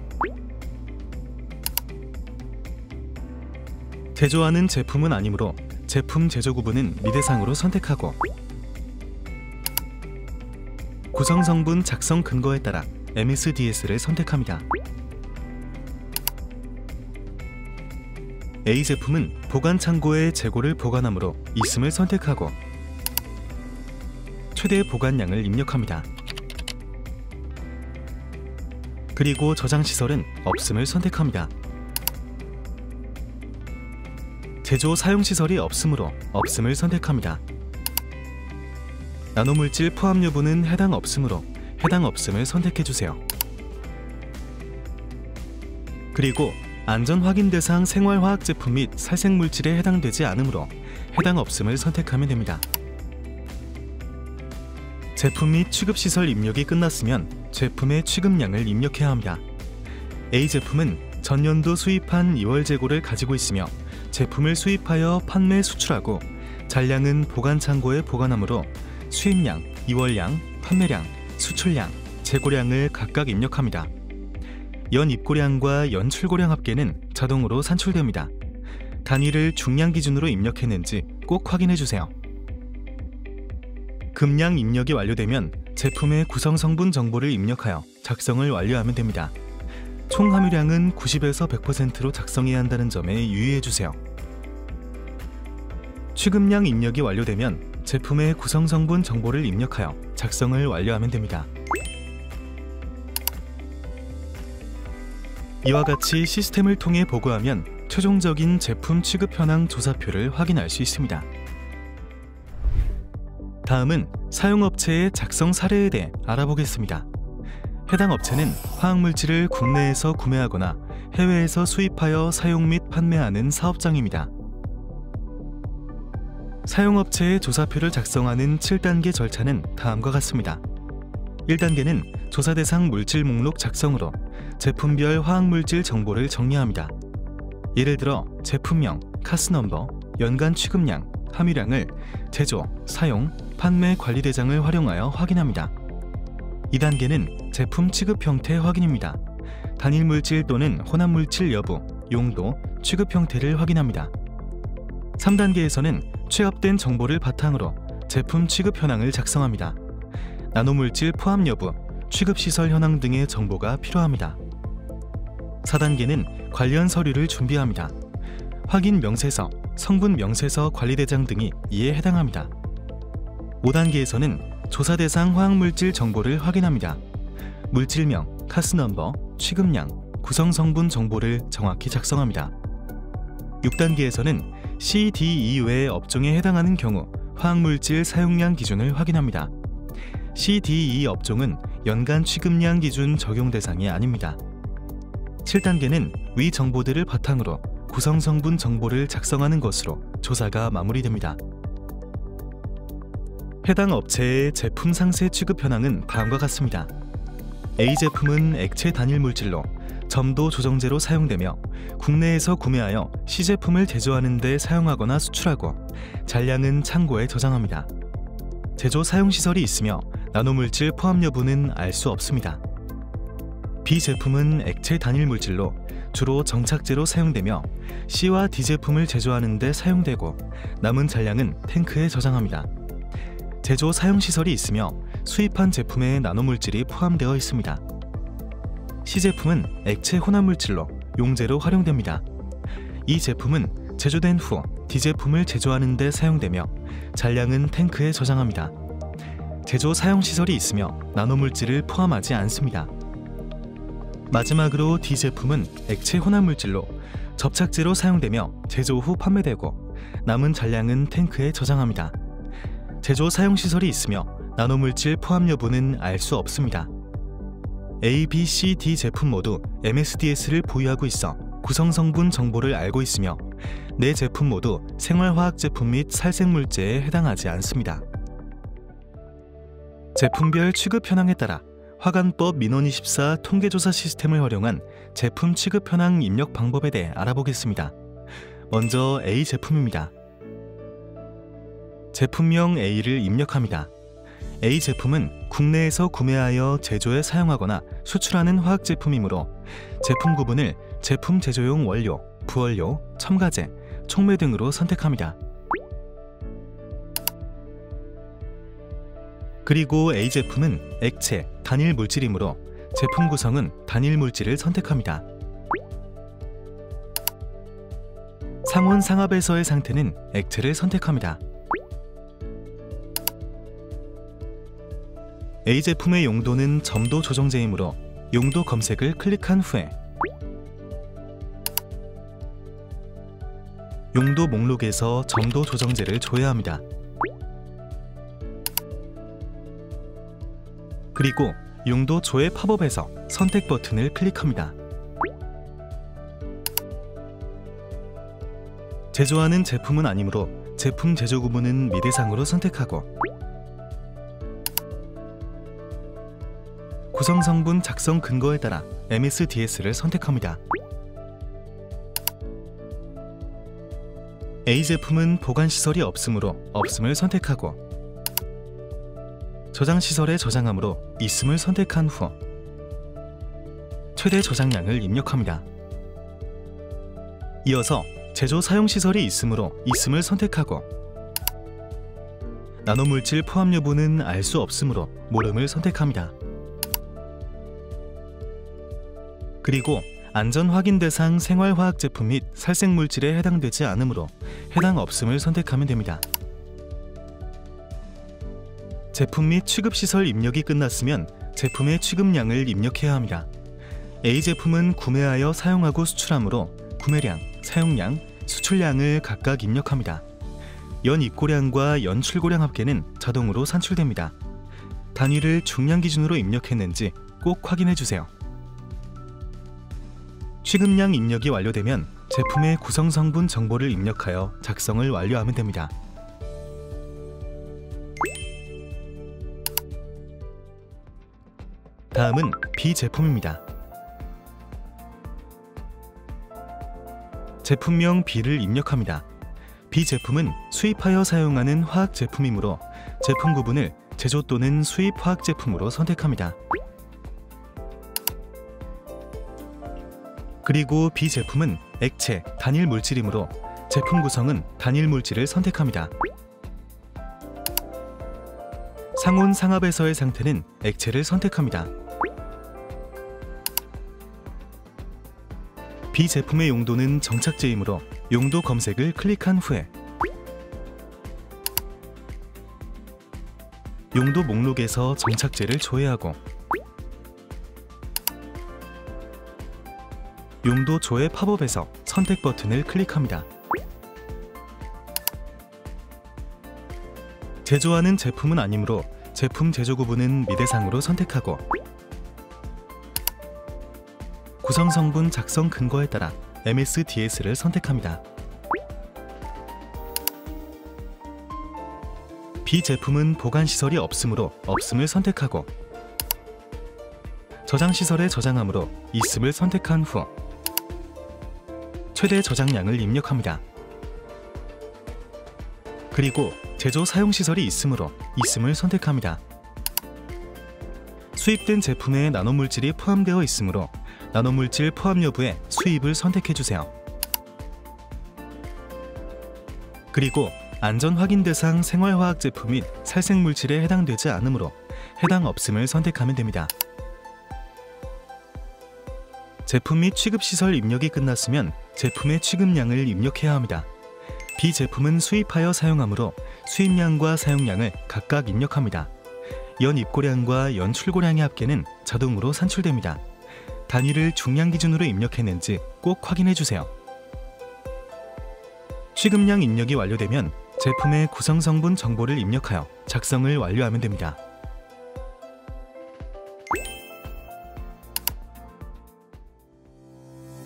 제조하는 제품은 아니므로 제품 제조 구분은 미대상으로 선택하고 구성 성분 작성 근거에 따라 MSDS를 선택합니다. A 제품은 보관 창고에 재고를 보관하므로 있음을 선택하고 최대 보관량을 입력합니다. 그리고 저장 시설은 없음을 선택합니다. 제조 사용 시설이 없으므로 없음을 선택합니다. 나노물질 포함 여부는 해당 없으므로 해당 없음을 선택해 주세요. 그리고 안전 확인 대상 생활화학 제품 및 살생물질에 해당되지 않으므로 해당 없음을 선택하면 됩니다. 제품 및 취급시설 입력이 끝났으면 제품의 취급량을 입력해야 합니다. A 제품은 전년도 수입한 2월 재고를 가지고 있으며 제품을 수입하여 판매 수출하고 잔량은 보관 창고에 보관하므로 수입량, 2월량, 판매량, 수출량, 재고량을 각각 입력합니다. 연 입고량과 연 출고량 합계는 자동으로 산출됩니다. 단위를 중량 기준으로 입력했는지 꼭 확인해 주세요. 금량 입력이 완료되면 제품의 구성 성분 정보를 입력하여 작성을 완료하면 됩니다. 총 함유량은 90에서 100%로 작성해야 한다는 점에 유의해 주세요. 취급량 입력이 완료되면 제품의 구성 성분 정보를 입력하여 작성을 완료하면 됩니다. 이와 같이 시스템을 통해 보고하면 최종적인 제품 취급 현황 조사표를 확인할 수 있습니다. 다음은 사용업체의 작성 사례에 대해 알아보겠습니다. 해당 업체는 화학물질을 국내에서 구매하거나 해외에서 수입하여 사용 및 판매하는 사업장입니다. 사용업체의 조사표를 작성하는 7단계 절차는 다음과 같습니다. 1단계는 조사 대상 물질 목록 작성으로 제품별 화학물질 정보를 정리합니다. 예를 들어 제품명, 카스넘버, 연간 취급량, 함유량을 제조, 사용, 판매 관리 대장을 활용하여 확인합니다. 2단계는 제품 취급 형태 확인입니다. 단일 물질 또는 혼합 물질 여부, 용도, 취급 형태를 확인합니다. 3단계에서는 취합된 정보를 바탕으로 제품 취급 현황을 작성합니다. 나노물질 포함 여부, 취급시설 현황 등의 정보가 필요합니다. 4단계는 관련 서류를 준비합니다. 확인 명세서, 성분 명세서 관리대장 등이 이에 해당합니다. 5단계에서는 조사 대상 화학물질 정보를 확인합니다. 물질명, 카스넘버, 취급량, 구성 성분 정보를 정확히 작성합니다. 6단계에서는 C, D 이외의 업종에 해당하는 경우 화학물질 사용량 기준을 확인합니다. C, D, E 업종은 연간 취급량 기준 적용 대상이 아닙니다. 7단계는 위 정보들을 바탕으로 구성 성분 정보를 작성하는 것으로 조사가 마무리됩니다. 해당 업체의 제품 상세 취급 현황은 다음과 같습니다. A 제품은 액체 단일 물질로 점도 조정제로 사용되며 국내에서 구매하여 시제품을 제조하는 데 사용하거나 수출하고 잔량은 창고에 저장합니다. 제조 사용시설이 있으며 나노물질 포함 여부는 알 수 없습니다. B 제품은 액체 단일 물질로 주로 정착제로 사용되며 C와 D 제품을 제조하는 데 사용되고 남은 잔량은 탱크에 저장합니다. 제조 사용시설이 있으며 수입한 제품에 나노물질이 포함되어 있습니다. C 제품은 액체 혼합물질로 용제로 활용됩니다. 이 제품은 제조된 후 D 제품을 제조하는 데 사용되며 잔량은 탱크에 저장합니다. 제조 사용시설이 있으며 나노물질을 포함하지 않습니다. 마지막으로 D 제품은 액체 혼합물질로 접착제로 사용되며 제조 후 판매되고 남은 잔량은 탱크에 저장합니다. 제조 사용시설이 있으며 나노물질 포함 여부는 알 수 없습니다. A, B, C, D 제품 모두 MSDS를 보유하고 있어 구성 성분 정보를 알고 있으며 네 제품 모두 생활화학 제품 및 살생물제에 해당하지 않습니다. 제품별 취급 현황에 따라 화관법 민원 24 통계조사 시스템을 활용한 제품 취급 현황 입력 방법에 대해 알아보겠습니다. 먼저 A 제품입니다. 제품명 A를 입력합니다. A 제품은 국내에서 구매하여 제조에 사용하거나 수출하는 화학 제품이므로 제품 구분을 제품 제조용 원료, 부원료, 첨가제, 촉매 등으로 선택합니다. 그리고 A 제품은 액체, 단일 물질이므로 제품 구성은 단일 물질을 선택합니다. 상온 상압에서의 상태는 액체를 선택합니다. A 제품의 용도는 점도 조정제이므로 용도 검색을 클릭한 후에 용도 목록에서 점도 조정제를 조회합니다. 그리고 용도 조회 팝업에서 선택 버튼을 클릭합니다. 제조하는 제품은 아니므로 제품 제조 구분은 미대상으로 선택하고 구성 성분 작성 근거에 따라 MSDS를 선택합니다. A 제품은 보관시설이 없으므로 없음을 선택하고 저장시설에 저장함으로 있음을 선택한 후 최대 저장량을 입력합니다. 이어서 제조 사용시설이 있으므로 있음을 선택하고 나노물질 포함 여부는 알 수 없으므로 모름을 선택합니다. 그리고 안전 확인 대상 생활화학 제품 및 살생물질에 해당되지 않으므로 해당 없음을 선택하면 됩니다. 제품 및 취급시설 입력이 끝났으면 제품의 취급량을 입력해야 합니다. A 제품은 구매하여 사용하고 수출하므로 구매량, 사용량, 수출량을 각각 입력합니다. 연 입고량과 연 출고량 합계는 자동으로 산출됩니다. 단위를 중량 기준으로 입력했는지 꼭 확인해 주세요. 취급량 입력이 완료되면 제품의 구성 성분 정보를 입력하여 작성을 완료하면 됩니다. 다음은 B 제품입니다. 제품명 B를 입력합니다. B 제품은 수입하여 사용하는 화학 제품이므로 제품 구분을 제조 또는 수입 화학 제품으로 선택합니다. 그리고 B 제품은 액체, 단일 물질이므로 제품 구성은 단일 물질을 선택합니다. 상온 상압에서의 상태는 액체를 선택합니다. B 제품의 용도는 정착제이므로 용도 검색을 클릭한 후에 용도 목록에서 정착제를 조회하고 용도 조회 팝업에서 선택 버튼을 클릭합니다. 제조하는 제품은 아니므로 제품 제조 구분은 미대상으로 선택하고 구성 성분 작성 근거에 따라 MSDS를 선택합니다. B 제품은 보관시설이 없으므로 없음을 선택하고 저장시설에 저장함으로 있음을 선택한 후 최대 저장량을 입력합니다. 그리고 제조 사용시설이 있으므로 있음을 선택합니다. 수입된 제품에 나노물질이 포함되어 있으므로 나노물질 포함 여부에 수입을 선택해주세요. 그리고 안전 확인 대상 생활화학 제품 및 살생물질에 해당되지 않으므로 해당 없음을 선택하면 됩니다. 제품 및 취급시설 입력이 끝났으면 제품의 취급량을 입력해야 합니다. B 제품은 수입하여 사용하므로 수입량과 사용량을 각각 입력합니다. 연 입고량과 연 출고량의 합계는 자동으로 산출됩니다. 단위를 중량 기준으로 입력했는지 꼭 확인해 주세요. 취급량 입력이 완료되면 제품의 구성 성분 정보를 입력하여 작성을 완료하면 됩니다.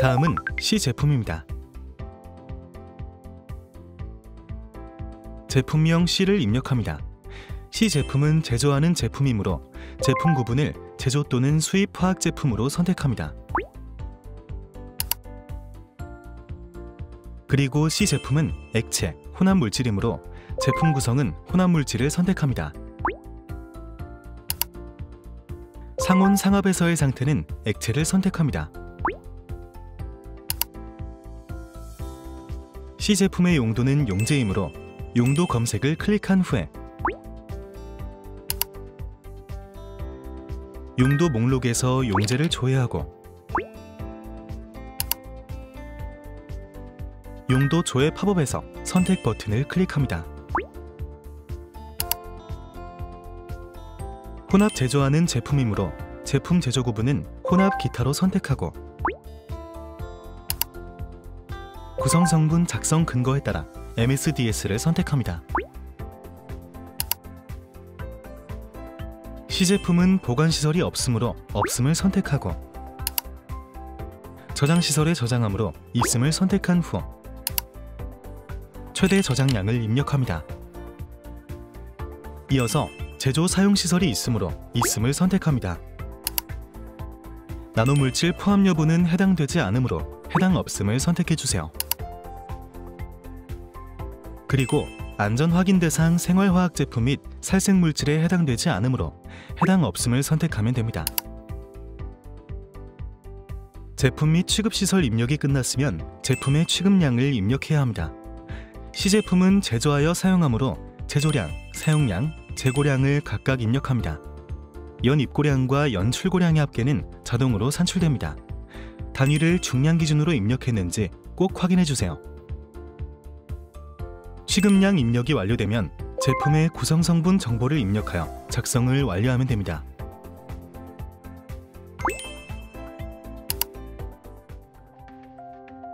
다음은 C 제품입니다. 제품명 C를 입력합니다. C 제품은 제조하는 제품이므로 제품 구분을 제조 또는 수입 화학 제품으로 선택합니다. 그리고 C 제품은 액체, 혼합 물질이므로 제품 구성은 혼합 물질을 선택합니다. 상온 상압에서의 상태는 액체를 선택합니다. C 제품의 용도는 용제이므로 용도 검색을 클릭한 후에 용도 목록에서 용제를 조회하고 용도 조회 팝업에서 선택 버튼을 클릭합니다. 혼합 제조하는 제품이므로 제품 제조 구분은 혼합 기타로 선택하고 구성 성분 작성 근거에 따라 MSDS를 선택합니다. C 제품은 보관시설이 없으므로 없음을 선택하고 저장시설에 저장함으로 있음을 선택한 후 최대 저장량을 입력합니다. 이어서 제조 사용시설이 있으므로 있음을 선택합니다. 나노물질 포함 여부는 해당되지 않으므로 해당 없음을 선택해주세요. 그리고 안전 확인 대상 생활화학 제품 및 살생물질에 해당되지 않으므로 해당 없음을 선택하면 됩니다. 제품 및 취급시설 입력이 끝났으면 제품의 취급량을 입력해야 합니다. C 제품은 제조하여 사용하므로 제조량, 사용량, 재고량을 각각 입력합니다. 연 입고량과 연 출고량의 합계는 자동으로 산출됩니다. 단위를 중량 기준으로 입력했는지 꼭 확인해주세요. 취급량 입력이 완료되면 제품의 구성 성분 정보를 입력하여 작성을 완료하면 됩니다.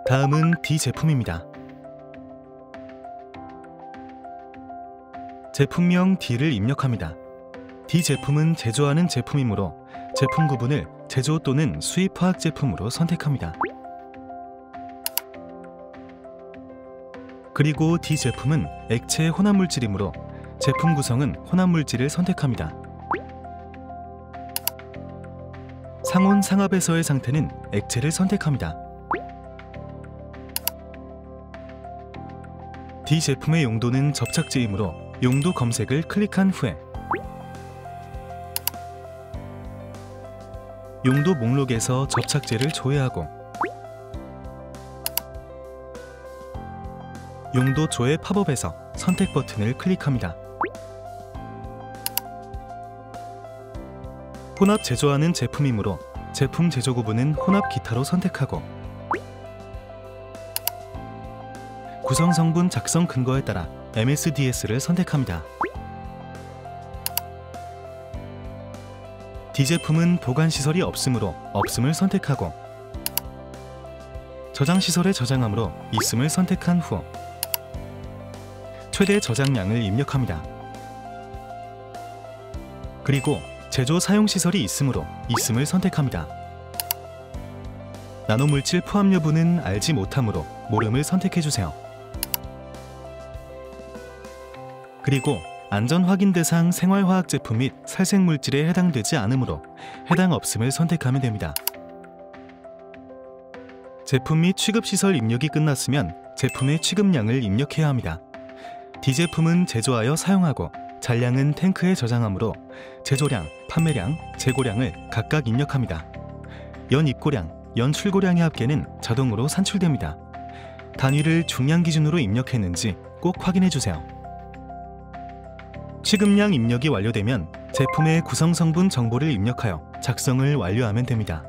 다음은 D 제품입니다. 제품명 D를 입력합니다. D 제품은 제조하는 제품이므로 제품 구분을 제조 또는 수입 화학 제품으로 선택합니다. 그리고 D 제품은 액체 혼합 물질이므로 제품 구성은 혼합 물질을 선택합니다. 상온 상압에서의 상태는 액체를 선택합니다. D 제품의 용도는 접착제이므로 용도 검색을 클릭한 후에 용도 목록에서 접착제를 조회하고 용도 조회 팝업에서 선택 버튼을 클릭합니다. 혼합 제조하는 제품이므로 제품 제조 구분은 혼합 기타로 선택하고 구성 성분 작성 근거에 따라 MSDS를 선택합니다. D 제품은 보관시설이 없으므로 없음을 선택하고 저장시설에 저장함으로 있음을 선택한 후 최대 저장량을 입력합니다. 그리고 제조 사용시설이 있으므로 있음을 선택합니다. 나노물질 포함 여부는 알지 못하므로 모름을 선택해주세요. 그리고 안전 확인 대상 생활화학 제품 및 살생물질에 해당되지 않으므로 해당 없음을 선택하면 됩니다. 제품 및 취급시설 입력이 끝났으면 제품의 취급량을 입력해야 합니다. D 제품은 제조하여 사용하고 잔량은 탱크에 저장하므로 제조량, 판매량, 재고량을 각각 입력합니다. 연 입고량, 연 출고량의 합계는 자동으로 산출됩니다. 단위를 중량 기준으로 입력했는지 꼭 확인해주세요. 취급량 입력이 완료되면 제품의 구성 성분 정보를 입력하여 작성을 완료하면 됩니다.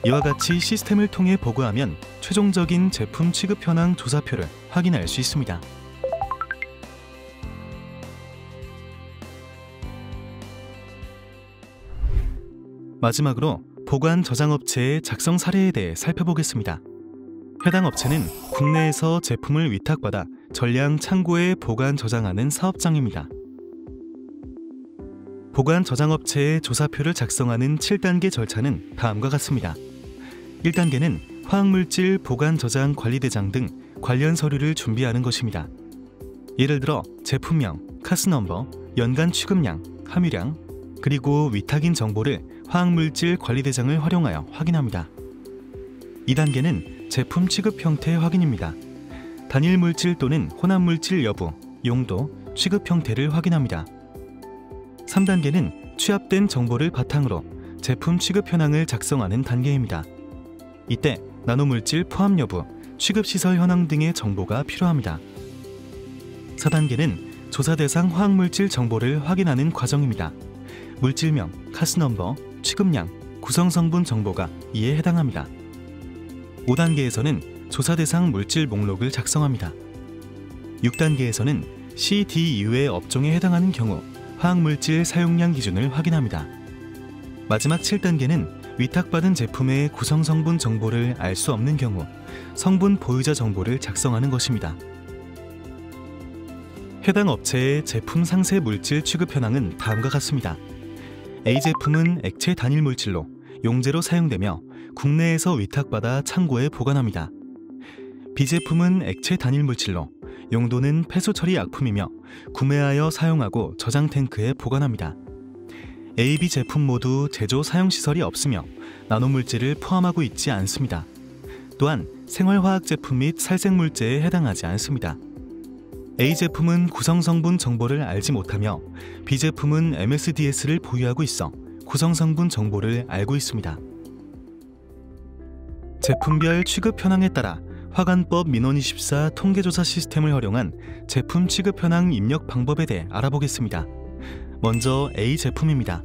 이와 같이 시스템을 통해 보고하면 최종적인 제품 취급 현황 조사표를 확인할 수 있습니다. 마지막으로 보관 저장업체의 작성 사례에 대해 살펴보겠습니다. 해당 업체는 국내에서 제품을 위탁받아 전량 창고에 보관 저장하는 사업장입니다. 보관 저장업체에 조사표를 작성하는 7단계 절차는 다음과 같습니다. 1단계는 화학물질 보관 저장 관리대장 등 관련 서류를 준비하는 것입니다. 예를 들어 제품명, 카스넘버, 연간 취급량, 함유량, 그리고 위탁인 정보를 화학물질 관리대장을 활용하여 확인합니다. 2단계는 제품 취급 형태 확인입니다. 단일 물질 또는 혼합 물질 여부, 용도, 취급 형태를 확인합니다. 3단계는 취합된 정보를 바탕으로 제품 취급 현황을 작성하는 단계입니다. 이때 나노물질 포함 여부, 취급시설 현황 등의 정보가 필요합니다. 4단계는 조사 대상 화학물질 정보를 확인하는 과정입니다. 물질명, 카스넘버, 취급량, 구성성분 정보가 이에 해당합니다. 5단계에서는 조사 대상 물질 목록을 작성합니다. 6단계에서는 C, D 이후의 업종에 해당하는 경우 화학물질 사용량 기준을 확인합니다. 마지막 7단계는 위탁받은 제품의 구성성분 정보를 알 수 없는 경우 성분 보유자 정보를 작성하는 것입니다. 해당 업체의 제품 상세 물질 취급 현황은 다음과 같습니다. A 제품은 액체 단일 물질로 용제로 사용되며 국내에서 위탁받아 창고에 보관합니다. B 제품은 액체 단일 물질로 용도는 폐수 처리 약품이며 구매하여 사용하고 저장 탱크에 보관합니다. A, B 제품 모두 제조 사용 시설이 없으며 나노물질을 포함하고 있지 않습니다. 또한 생활화학 제품 및 살생물제에 해당하지 않습니다. A 제품은 구성성분 정보를 알지 못하며 B 제품은 MSDS를 보유하고 있어 구성성분 정보를 알고 있습니다. 제품별 취급 현황에 따라 화관법 민원 24 통계조사 시스템을 활용한 제품 취급 현황 입력 방법에 대해 알아보겠습니다. 먼저 A 제품입니다.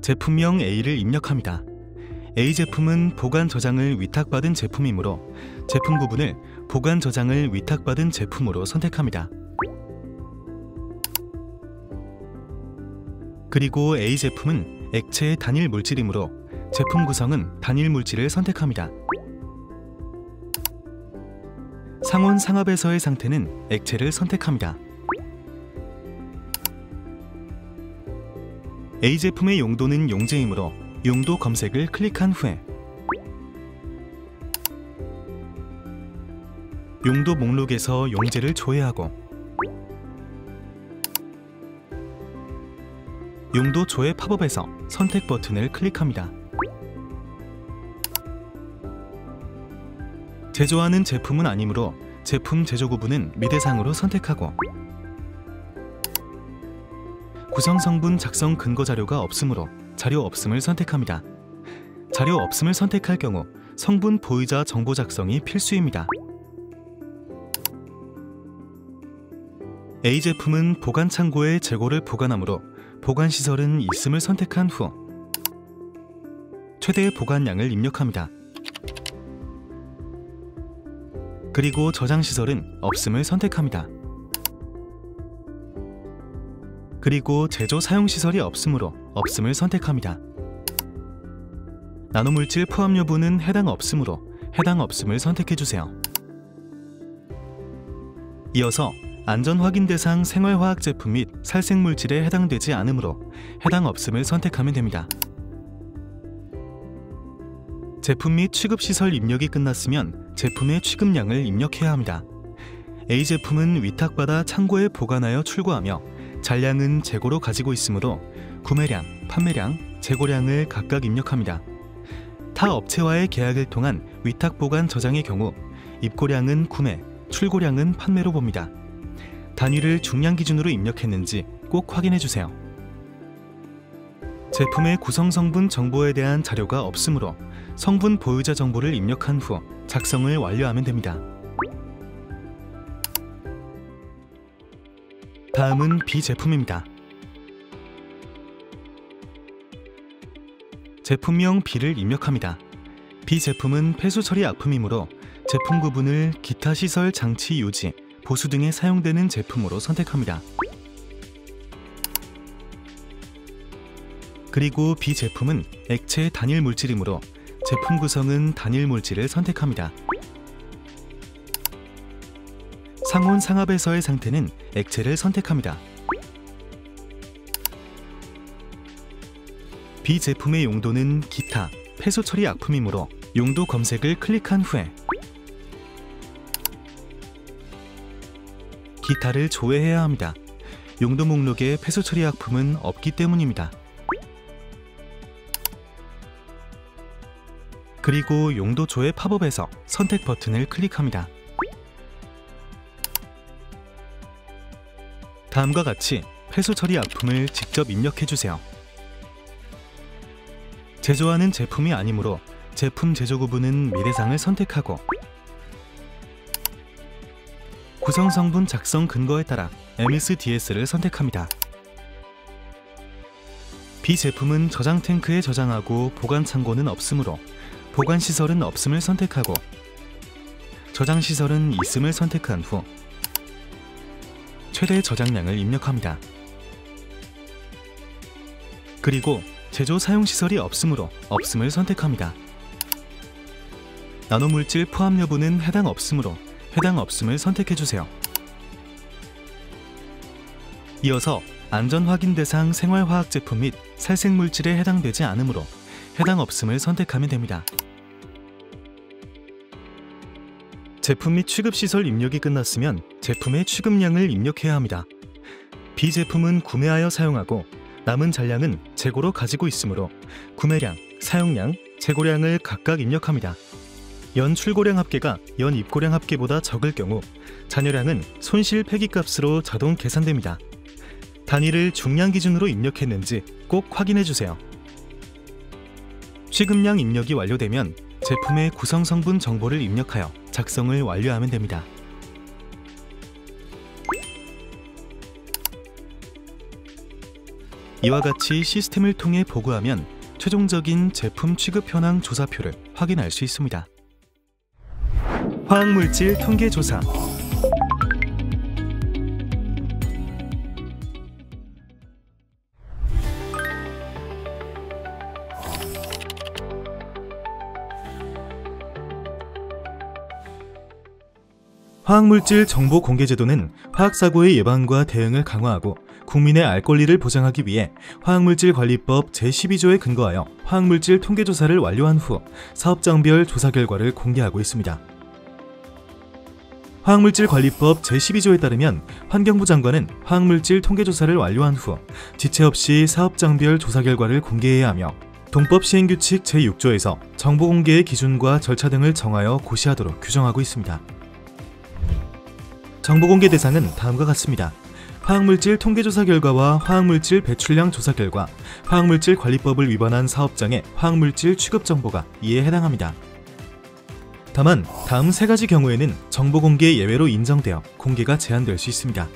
제품명 A를 입력합니다. A 제품은 보관 저장을 위탁받은 제품이므로 제품 구분을 보관 저장을 위탁받은 제품으로 선택합니다. 그리고 A 제품은 액체 단일 물질이므로 제품 구성은 단일 물질을 선택합니다. 상온 상압에서의 상태는 액체를 선택합니다. A 제품의 용도는 용제이므로 용도 검색을 클릭한 후에 용도 목록에서 용제를 조회하고 용도 조회 팝업에서 선택 버튼을 클릭합니다. 제조하는 제품은 아니므로 제품 제조 구분은 미대상으로 선택하고 구성성분 작성 근거 자료가 없으므로 자료 없음을 선택합니다. 자료 없음을 선택할 경우 성분 보유자 정보 작성이 필수입니다. A 제품은 보관 창고에 재고를 보관하므로 보관시설은 있음을 선택한 후 최대 보관량을 입력합니다. 그리고 저장시설은 없음을 선택합니다. 그리고 제조 사용시설이 없으므로 없음을 선택합니다. 나노물질 포함 여부는 해당 없으므로 해당 없음을 선택해주세요. 이어서 안전확인 대상 생활화학 제품 및 살생물질에 해당되지 않으므로 해당 없음을 선택하면 됩니다. 제품 및 취급시설 입력이 끝났으면 제품의 취급량을 입력해야 합니다. A 제품은 위탁받아 창고에 보관하여 출고하며 잔량은 재고로 가지고 있으므로 구매량, 판매량, 재고량을 각각 입력합니다. 타 업체와의 계약을 통한 위탁보관 저장의 경우 입고량은 구매, 출고량은 판매로 봅니다. 단위를 중량 기준으로 입력했는지 꼭 확인해주세요. 제품의 구성성분 정보에 대한 자료가 없으므로 성분 보유자 정보를 입력한 후 작성을 완료하면 됩니다. 다음은 B 제품입니다. 제품명 B를 입력합니다. B 제품은 폐수 처리 약품이므로 제품 구분을 기타 시설 장치 유지, 보수 등에 사용되는 제품으로 선택합니다. 그리고 B 제품은 액체 단일 물질이므로 제품 구성은 단일 물질을 선택합니다. 상온 상압에서의 상태는 액체를 선택합니다. B 제품의 용도는 기타, 폐수 처리 약품이므로 용도 검색을 클릭한 후에 기타를 조회해야 합니다. 용도 목록에 폐수 처리 약품은 없기 때문입니다. 그리고 용도 조회 팝업에서 선택 버튼을 클릭합니다. 다음과 같이 폐수 처리 약품을 직접 입력해주세요. 제조하는 제품이 아니므로 제품 제조 구분은 미대상을 선택하고 구성 성분 작성 근거에 따라 MSDS를 선택합니다. B 제품은 저장 탱크에 저장하고 보관 창고는 없으므로 보관 시설은 없음을 선택하고 저장 시설은 있음을 선택한 후 최대 저장량을 입력합니다. 그리고 제조 사용 시설이 없으므로 없음을 선택합니다. 나노물질 포함 여부는 해당 없으므로 해당 없음을 선택해주세요. 이어서 안전 확인 대상 생활화학 제품 및 살생물질에 해당되지 않으므로 해당 없음을 선택하면 됩니다. 제품 및 취급시설 입력이 끝났으면 제품의 취급량을 입력해야 합니다. B 제품은 구매하여 사용하고 남은 잔량은 재고로 가지고 있으므로 구매량, 사용량, 재고량을 각각 입력합니다. 연 출고량 합계가 연 입고량 합계보다 적을 경우 잔여량은 손실 폐기값으로 자동 계산됩니다. 단위를 중량 기준으로 입력했는지 꼭 확인해주세요. 취급량 입력이 완료되면 제품의 구성 성분 정보를 입력하여 작성을 완료하면 됩니다. 이와 같이 시스템을 통해 보고하면 최종적인 제품 취급 현황 조사표를 확인할 수 있습니다. 화학물질 통계 조사. 화학물질 정보 공개 제도는 화학사고의 예방과 대응을 강화하고 국민의 알 권리를 보장하기 위해 화학물질관리법 제12조에 근거하여 화학물질 통계조사를 완료한 후 사업장별 조사 결과를 공개하고 있습니다. 화학물질관리법 제12조에 따르면 환경부 장관은 화학물질 통계조사를 완료한 후 지체 없이 사업장별 조사 결과를 공개해야 하며 동법 시행규칙 제6조에서 정보 공개의 기준과 절차 등을 정하여 고시하도록 규정하고 있습니다. 정보공개 대상은 다음과 같습니다. 화학물질 통계조사 결과와 화학물질 배출량 조사 결과, 화학물질 관리법을 위반한 사업장의 화학물질 취급 정보가 이에 해당합니다. 다만 다음 세 가지 경우에는 정보공개 예외로 인정되어 공개가 제한될 수 있습니다.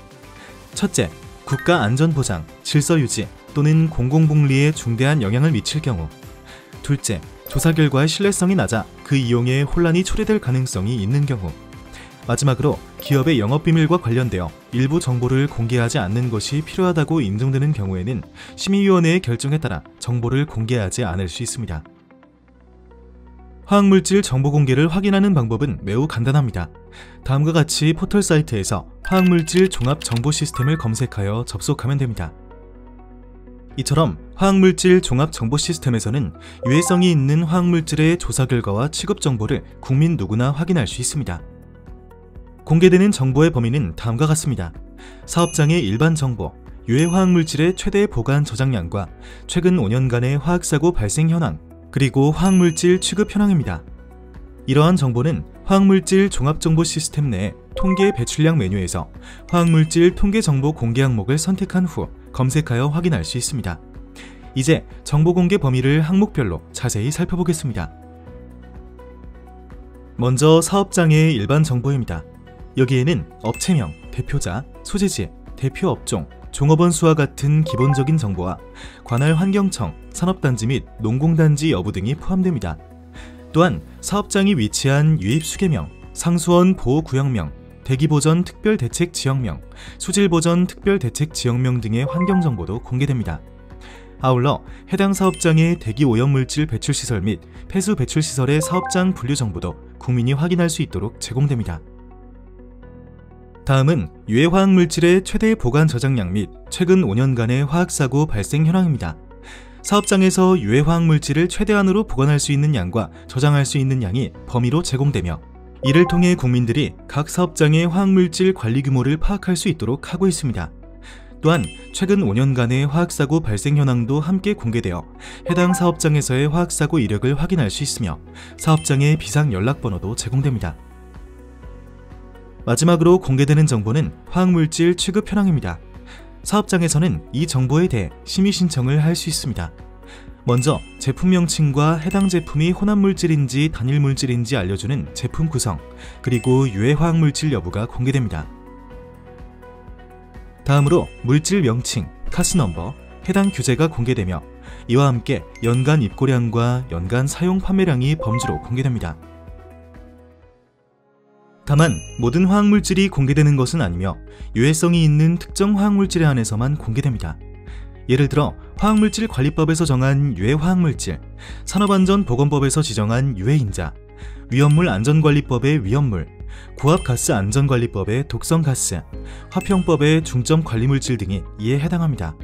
첫째, 국가안전보장, 질서유지 또는 공공복리에 중대한 영향을 미칠 경우. 둘째, 조사 결과의 신뢰성이 낮아 그 이용에 혼란이 초래될 가능성이 있는 경우. 마지막으로 기업의 영업비밀과 관련되어 일부 정보를 공개하지 않는 것이 필요하다고 인정되는 경우에는 심의위원회의 결정에 따라 정보를 공개하지 않을 수 있습니다. 화학물질 정보 공개를 확인하는 방법은 매우 간단합니다. 다음과 같이 포털 사이트에서 화학물질 종합 정보 시스템을 검색하여 접속하면 됩니다. 이처럼 화학물질 종합 정보 시스템에서는 유해성이 있는 화학물질의 조사 결과와 취급 정보를 국민 누구나 확인할 수 있습니다. 공개되는 정보의 범위는 다음과 같습니다. 사업장의 일반 정보, 유해 화학물질의 최대 보관 저장량과 최근 5년간의 화학사고 발생 현황, 그리고 화학물질 취급 현황입니다. 이러한 정보는 화학물질 종합정보 시스템 내 통계 배출량 메뉴에서 화학물질 통계 정보 공개 항목을 선택한 후 검색하여 확인할 수 있습니다. 이제 정보 공개 범위를 항목별로 자세히 살펴보겠습니다. 먼저 사업장의 일반 정보입니다. 여기에는 업체명, 대표자, 소재지, 대표 업종, 종업원 수와 같은 기본적인 정보와 관할 환경청, 산업단지 및 농공단지 여부 등이 포함됩니다. 또한 사업장이 위치한 유입수계명, 상수원 보호구역명, 대기보전 특별대책지역명, 수질보전 특별대책지역명 등의 환경정보도 공개됩니다. 아울러 해당 사업장의 대기오염물질 배출시설 및 폐수 배출시설의 사업장 분류 정보도 국민이 확인할 수 있도록 제공됩니다. 다음은 유해 화학물질의 최대 보관 저장량 및 최근 5년간의 화학사고 발생 현황입니다. 사업장에서 유해 화학물질을 최대한으로 보관할 수 있는 양과 저장할 수 있는 양이 범위로 제공되며 이를 통해 국민들이 각 사업장의 화학물질 관리 규모를 파악할 수 있도록 하고 있습니다. 또한 최근 5년간의 화학사고 발생 현황도 함께 공개되어 해당 사업장에서의 화학사고 이력을 확인할 수 있으며 사업장의 비상 연락번호도 제공됩니다. 마지막으로 공개되는 정보는 화학물질 취급 현황입니다. 사업장에서는 이 정보에 대해 심의 신청을 할 수 있습니다. 먼저 제품 명칭과 해당 제품이 혼합물질인지 단일물질인지 알려주는 제품 구성, 그리고 유해 화학물질 여부가 공개됩니다. 다음으로 물질 명칭, 카스 넘버, 해당 규제가 공개되며 이와 함께 연간 입고량과 연간 사용 판매량이 범주로 공개됩니다. 다만 모든 화학물질이 공개되는 것은 아니며 유해성이 있는 특정 화학물질에 한해서만 공개됩니다. 예를 들어 화학물질관리법에서 정한 유해 화학물질, 산업안전보건법에서 지정한 유해인자, 위험물 안전관리법의 위험물, 고압가스 안전관리법의 독성가스, 화평법의 중점관리물질 등이 이에 해당합니다.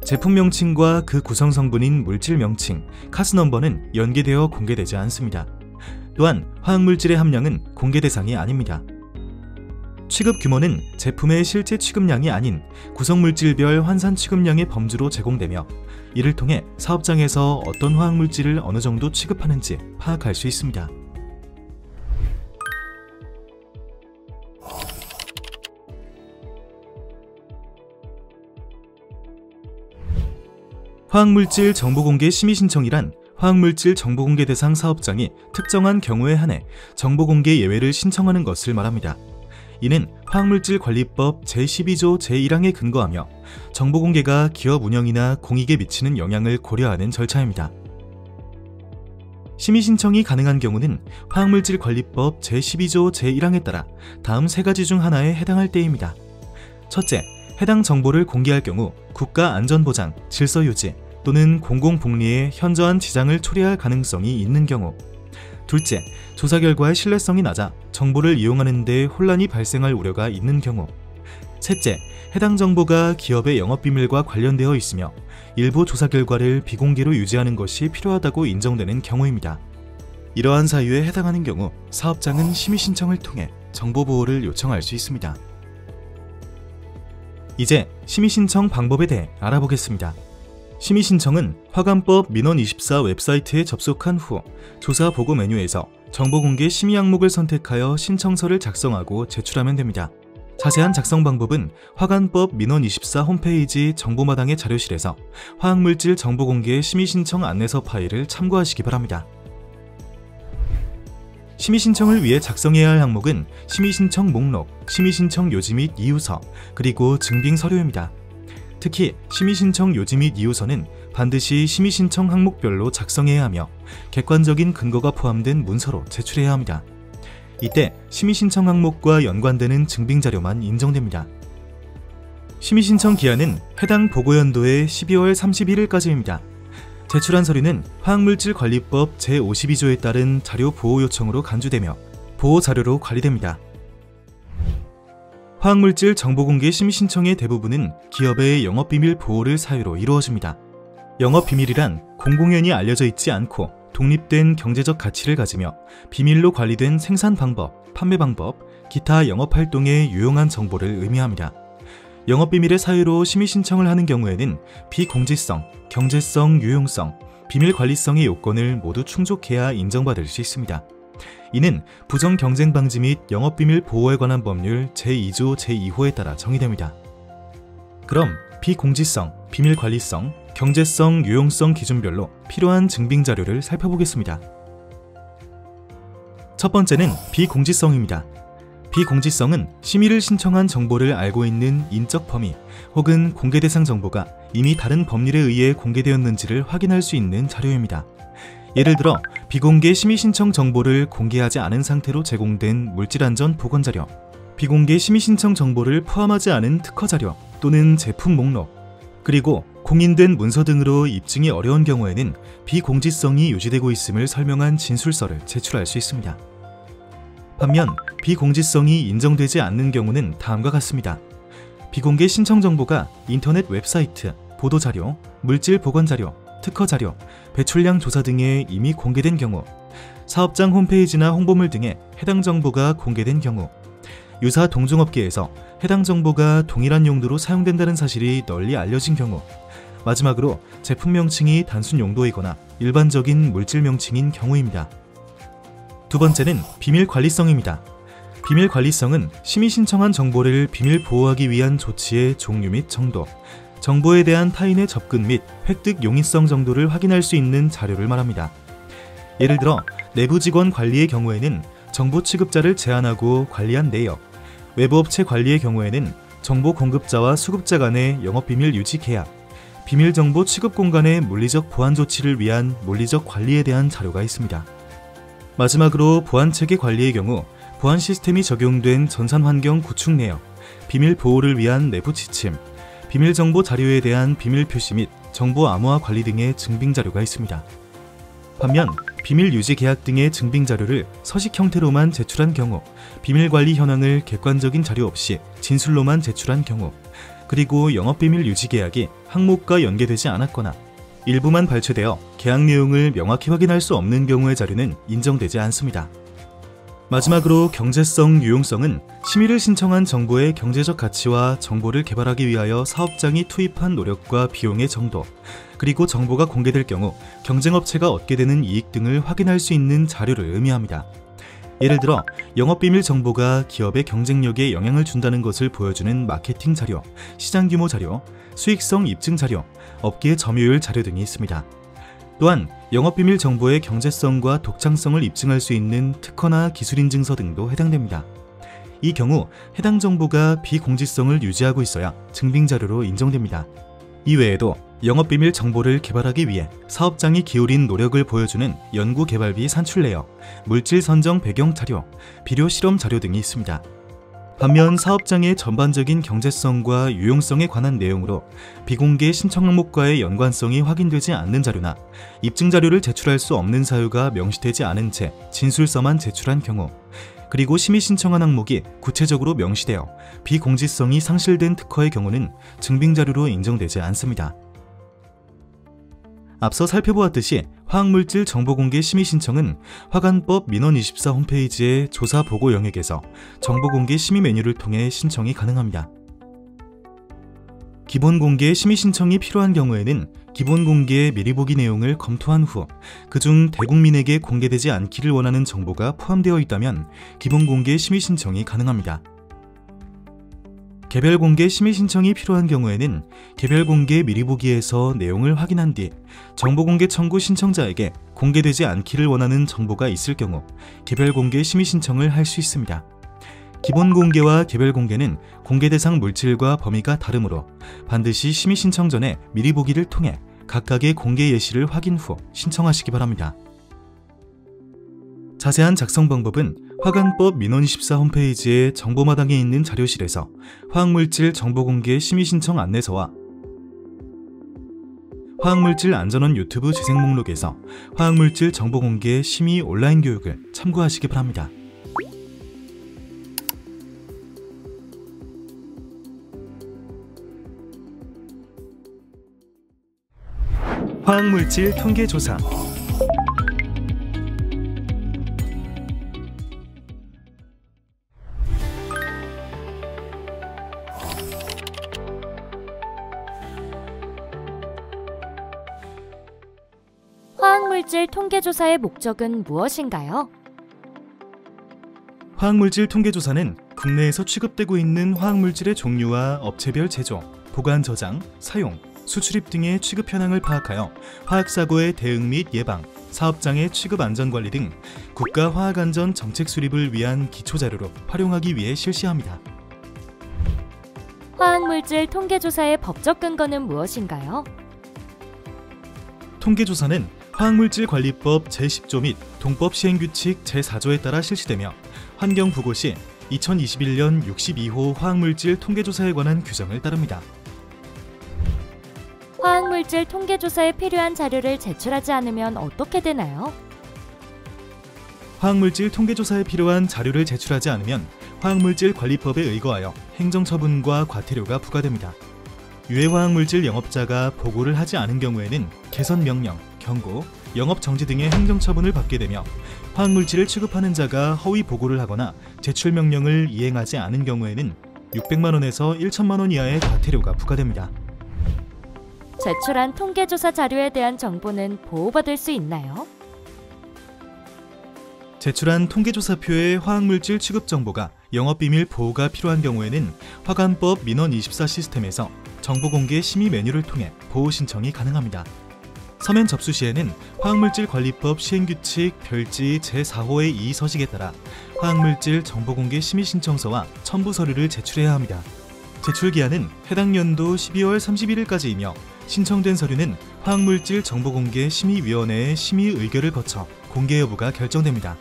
제품 명칭과 그 구성 성분인 물질 명칭, 카스 넘버는 연계되어 공개되지 않습니다. 또한 화학물질의 함량은 공개 대상이 아닙니다. 취급 규모는 제품의 실제 취급량이 아닌 구성물질별 환산 취급량의 범주로 제공되며 이를 통해 사업장에서 어떤 화학물질을 어느 정도 취급하는지 파악할 수 있습니다. 화학물질 정보공개 심의신청이란 화학물질 정보공개 대상 사업장이 특정한 경우에 한해 정보공개 예외를 신청하는 것을 말합니다. 이는 화학물질관리법 제12조 제1항에 근거하며 정보공개가 기업 운영이나 공익에 미치는 영향을 고려하는 절차입니다. 심의 신청이 가능한 경우는 화학물질관리법 제12조 제1항에 따라 다음 세 가지 중 하나에 해당할 때입니다. 첫째, 해당 정보를 공개할 경우 국가안전보장, 질서유지 또는 공공복리에 현저한 지장을 초래할 가능성이 있는 경우. 둘째, 조사 결과의 신뢰성이 낮아 정보를 이용하는 데 혼란이 발생할 우려가 있는 경우. 셋째, 해당 정보가 기업의 영업비밀과 관련되어 있으며 일부 조사 결과를 비공개로 유지하는 것이 필요하다고 인정되는 경우입니다. 이러한 사유에 해당하는 경우 사업장은 심의 신청을 통해 정보보호를 요청할 수 있습니다. 이제 심의 신청 방법에 대해 알아보겠습니다. 심의 신청은 화관법 민원24 웹사이트에 접속한 후 조사 보고 메뉴에서 정보공개 심의 항목을 선택하여 신청서를 작성하고 제출하면 됩니다. 자세한 작성 방법은 화관법 민원24 홈페이지 정보마당의 자료실에서 화학물질 정보공개 심의 신청 안내서 파일을 참고하시기 바랍니다. 심의 신청을 위해 작성해야 할 항목은 심의 신청 목록, 심의 신청 요지 및 이유서, 그리고 증빙 서류입니다. 특히 심의 신청 요지 및 이유서는 반드시 심의 신청 항목별로 작성해야 하며 객관적인 근거가 포함된 문서로 제출해야 합니다. 이때 심의 신청 항목과 연관되는 증빙 자료만 인정됩니다. 심의 신청 기한은 해당 보고연도의 12월 31일까지입니다. 제출한 서류는 화학물질관리법 제52조에 따른 자료 보호 요청으로 간주되며 보호 자료로 관리됩니다. 화학물질 정보공개 심의 신청의 대부분은 기업의 영업비밀 보호를 사유로 이루어집니다. 영업비밀이란 공공연히 알려져 있지 않고 독립된 경제적 가치를 가지며 비밀로 관리된 생산 방법, 판매 방법, 기타 영업활동에 유용한 정보를 의미합니다. 영업비밀의 사유로 심의 신청을 하는 경우에는 비공지성, 경제성, 유용성, 비밀관리성의 요건을 모두 충족해야 인정받을 수 있습니다. 이는 부정경쟁 방지 및 영업비밀 보호에 관한 법률 제2조 제2호에 따라 정의됩니다. 그럼 비공지성, 비밀관리성, 경제성, 유용성 기준별로 필요한 증빙 자료를 살펴보겠습니다. 첫 번째는 비공지성입니다. 비공지성은 심의를 신청한 정보를 알고 있는 인적 범위 혹은 공개 대상 정보가 이미 다른 법률에 의해 공개되었는지를 확인할 수 있는 자료입니다. 예를 들어 비공개 심의 신청 정보를 공개하지 않은 상태로 제공된 물질안전 보건자료, 비공개 심의 신청 정보를 포함하지 않은 특허자료 또는 제품 목록, 그리고 공인된 문서 등으로 입증이 어려운 경우에는 비공지성이 유지되고 있음을 설명한 진술서를 제출할 수 있습니다. 반면 비공지성이 인정되지 않는 경우는 다음과 같습니다. 비공개 신청 정보가 인터넷 웹사이트, 보도자료, 물질 보건자료, 특허 자료, 배출량 조사 등에 이미 공개된 경우, 사업장 홈페이지나 홍보물 등에 해당 정보가 공개된 경우, 유사 동종업계에서 해당 정보가 동일한 용도로 사용된다는 사실이 널리 알려진 경우, 마지막으로 제품 명칭이 단순 용도이거나 일반적인 물질 명칭인 경우입니다. 두 번째는 비밀 관리성입니다. 비밀 관리성은 심의 신청한 정보를 비밀 보호하기 위한 조치의 종류 및 정도, 정보에 대한 타인의 접근 및 획득 용이성 정도를 확인할 수 있는 자료를 말합니다. 예를 들어 내부 직원 관리의 경우에는 정보 취급자를 제한하고 관리한 내역, 외부 업체 관리의 경우에는 정보 공급자와 수급자 간의 영업비밀 유지 계약, 비밀 정보 취급 공간의 물리적 보안 조치를 위한 물리적 관리에 대한 자료가 있습니다. 마지막으로 보안 체계 관리의 경우 보안 시스템이 적용된 전산 환경 구축 내역, 비밀 보호를 위한 내부 지침, 비밀 정보 자료에 대한 비밀 표시 및 정보 암호화 관리 등의 증빙 자료가 있습니다. 반면 비밀 유지 계약 등의 증빙 자료를 서식 형태로만 제출한 경우, 비밀 관리 현황을 객관적인 자료 없이 진술로만 제출한 경우, 그리고 영업비밀 유지 계약이 항목과 연계되지 않았거나 일부만 발췌되어 계약 내용을 명확히 확인할 수 없는 경우의 자료는 인정되지 않습니다. 마지막으로 경제성, 유용성은 심의를 신청한 정보의 경제적 가치와 정보를 개발하기 위하여 사업장이 투입한 노력과 비용의 정도, 그리고 정보가 공개될 경우 경쟁업체가 얻게 되는 이익 등을 확인할 수 있는 자료를 의미합니다. 예를 들어 영업비밀 정보가 기업의 경쟁력에 영향을 준다는 것을 보여주는 마케팅 자료, 시장 규모 자료, 수익성 입증 자료, 업계의 점유율 자료 등이 있습니다. 또한 영업비밀 정보의 경제성과 독창성을 입증할 수 있는 특허나 기술인증서 등도 해당됩니다. 이 경우 해당 정보가 비공지성을 유지하고 있어야 증빙자료로 인정됩니다. 이외에도 영업비밀 정보를 개발하기 위해 사업장이 기울인 노력을 보여주는 연구개발비 산출 내역, 물질 선정 배경 자료, 비료 실험 자료 등이 있습니다. 반면 사업장의 전반적인 경제성과 유용성에 관한 내용으로 비공개 신청 항목과의 연관성이 확인되지 않는 자료나 입증 자료를 제출할 수 없는 사유가 명시되지 않은 채 진술서만 제출한 경우, 그리고 심의 신청한 항목이 구체적으로 명시되어 비공지성이 상실된 특허의 경우는 증빙 자료로 인정되지 않습니다. 앞서 살펴보았듯이 화학물질 정보공개 심의 신청은 화관법 민원24 홈페이지의 조사 보고 영역에서 정보공개 심의 메뉴를 통해 신청이 가능합니다. 기본공개 심의 신청이 필요한 경우에는 기본공개의 미리 보기 내용을 검토한 후 그중 대국민에게 공개되지 않기를 원하는 정보가 포함되어 있다면 기본공개 심의 신청이 가능합니다. 개별공개 심의 신청이 필요한 경우에는 개별공개 미리 보기에서 내용을 확인한 뒤 정보공개 청구 신청자에게 공개되지 않기를 원하는 정보가 있을 경우 개별공개 심의 신청을 할 수 있습니다. 기본공개와 개별공개는 공개 대상 물질과 범위가 다르므로 반드시 심의 신청 전에 미리 보기를 통해 각각의 공개 예시를 확인 후 신청하시기 바랍니다. 자세한 작성 방법은 화관법 민원24 홈페이지의 정보마당에 있는 자료실에서 화학물질 정보공개 심의 신청 안내서와 화학물질 안전원 유튜브 재생 목록에서 화학물질 정보공개 심의 온라인 교육을 참고하시기 바랍니다. 화학물질 통계조사. 화학물질 통계조사의 목적은 무엇인가요? 화학물질 통계조사는 국내에서 취급되고 있는 화학물질의 종류와 업체별 제조, 보관 저장, 사용, 수출입 등의 취급 현황을 파악하여 화학사고의 대응 및 예방, 사업장의 취급 안전관리 등 국가 화학안전 정책 수립을 위한 기초자료로 활용하기 위해 실시합니다. 화학물질 통계조사의 법적 근거는 무엇인가요? 통계조사는 화학물질관리법 제10조 및 동법 시행규칙 제4조에 따라 실시되며 환경부고 시 2021년 62호 화학물질 통계조사에 관한 규정을 따릅니다. 화학물질 통계조사에 필요한 자료를 제출하지 않으면 어떻게 되나요? 화학물질 통계조사에 필요한 자료를 제출하지 않으면 화학물질관리법에 의거하여 행정처분과 과태료가 부과됩니다. 유해화학물질 영업자가 보고를 하지 않은 경우에는 개선 명령, 경고, 영업 정지 등의 행정처분을 받게 되며 화학물질을 취급하는 자가 허위 보고를 하거나 제출 명령을 이행하지 않은 경우에는 600만 원에서 1천만 원 이하의 과태료가 부과됩니다. 제출한 통계조사 자료에 대한 정보는 보호받을 수 있나요? 제출한 통계조사표의 화학물질 취급 정보가 영업비밀 보호가 필요한 경우에는 화관법 민원24 시스템에서 정보공개 심의 메뉴를 통해 보호 신청이 가능합니다. 서면 접수 시에는 화학물질관리법 시행규칙 별지 제4호의 2 서식에 따라 화학물질 정보공개 심의 신청서와 첨부 서류를 제출해야 합니다. 제출기한은 해당 연도 12월 31일까지이며 신청된 서류는 화학물질 정보공개 심의위원회의 심의 의결을 거쳐 공개 여부가 결정됩니다.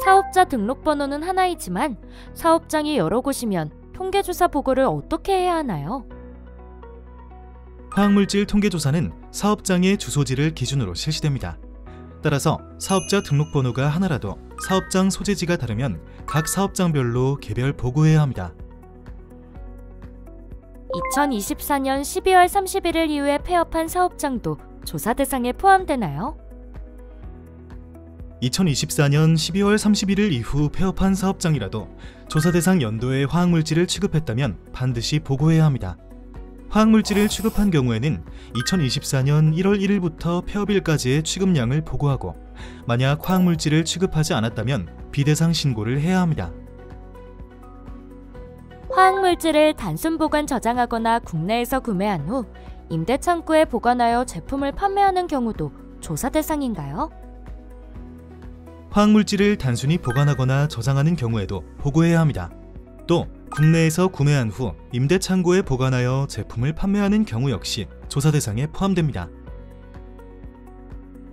사업자 등록번호는 하나이지만 사업장이 여러 곳이면 통계조사 보고를 어떻게 해야 하나요? 화학물질 통계조사는 사업장의 주소지를 기준으로 실시됩니다. 따라서 사업자 등록번호가 하나라도 사업장 소재지가 다르면 각 사업장별로 개별 보고해야 합니다. 2024년 12월 31일 이후에 폐업한 사업장도 조사 대상에 포함되나요? 2024년 12월 31일 이후 폐업한 사업장이라도 조사 대상 연도에 화학물질을 취급했다면 반드시 보고해야 합니다. 화학물질을 취급한 경우에는 2024년 1월 1일부터 폐업일까지의 취급량을 보고하고 만약 화학물질을 취급하지 않았다면 비대상 신고를 해야 합니다. 화학물질을 단순 보관 저장하거나 국내에서 구매한 후 임대창고에 보관하여 제품을 판매하는 경우도 조사 대상인가요? 화학물질을 단순히 보관하거나 저장하는 경우에도 보고해야 합니다. 또 국내에서 구매한 후 임대창고에 보관하여 제품을 판매하는 경우 역시 조사 대상에 포함됩니다.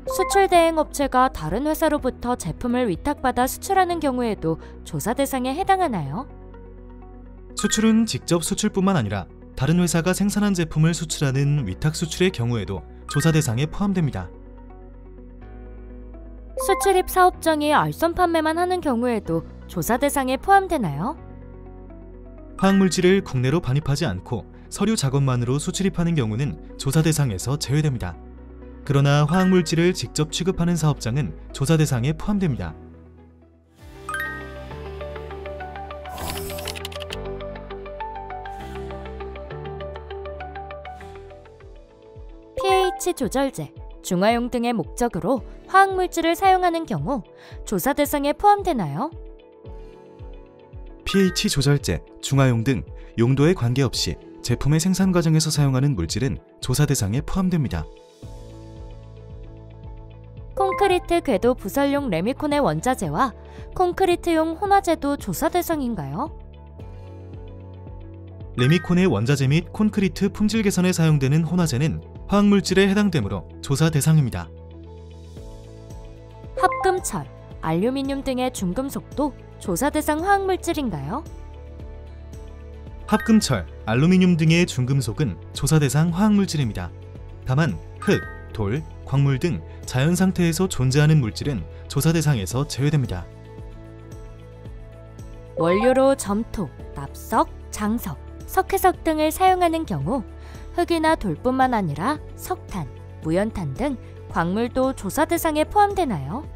수출 대행 업체가 다른 회사로부터 제품을 위탁받아 수출하는 경우에도 조사 대상에 해당하나요? 수출은 직접 수출뿐만 아니라 다른 회사가 생산한 제품을 수출하는 위탁 수출의 경우에도 조사 대상에 포함됩니다. 수출입 사업장이 알선 판매만 하는 경우에도 조사 대상에 포함되나요? 화학물질을 국내로 반입하지 않고 서류 작업만으로 수출입하는 경우는 조사 대상에서 제외됩니다. 그러나 화학물질을 직접 취급하는 사업장은 조사 대상에 포함됩니다. pH 조절제, 중화용 등의 목적으로 화학물질을 사용하는 경우 조사 대상에 포함되나요? pH 조절제, 중화용 등 용도에 관계없이 제품의 생산 과정에서 사용하는 물질은 조사 대상에 포함됩니다. 콘크리트 궤도 부설용 레미콘의 원자재와 콘크리트용 혼화재도 조사 대상인가요? 레미콘의 원자재 및 콘크리트 품질 개선에 사용되는 혼화재는 화학물질에 해당되므로 조사 대상입니다. 합금철, 알루미늄 등의 중금속도 조사 대상 화학물질인가요? 합금철, 알루미늄 등의 중금속은 조사 대상 화학물질입니다. 다만 흙, 돌, 광물 등 자연 상태에서 존재하는 물질은 조사 대상에서 제외됩니다. 원료로 점토, 납석, 장석, 석회석 등을 사용하는 경우 흙이나 돌뿐만 아니라 석탄, 무연탄 등 광물도 조사 대상에 포함되나요?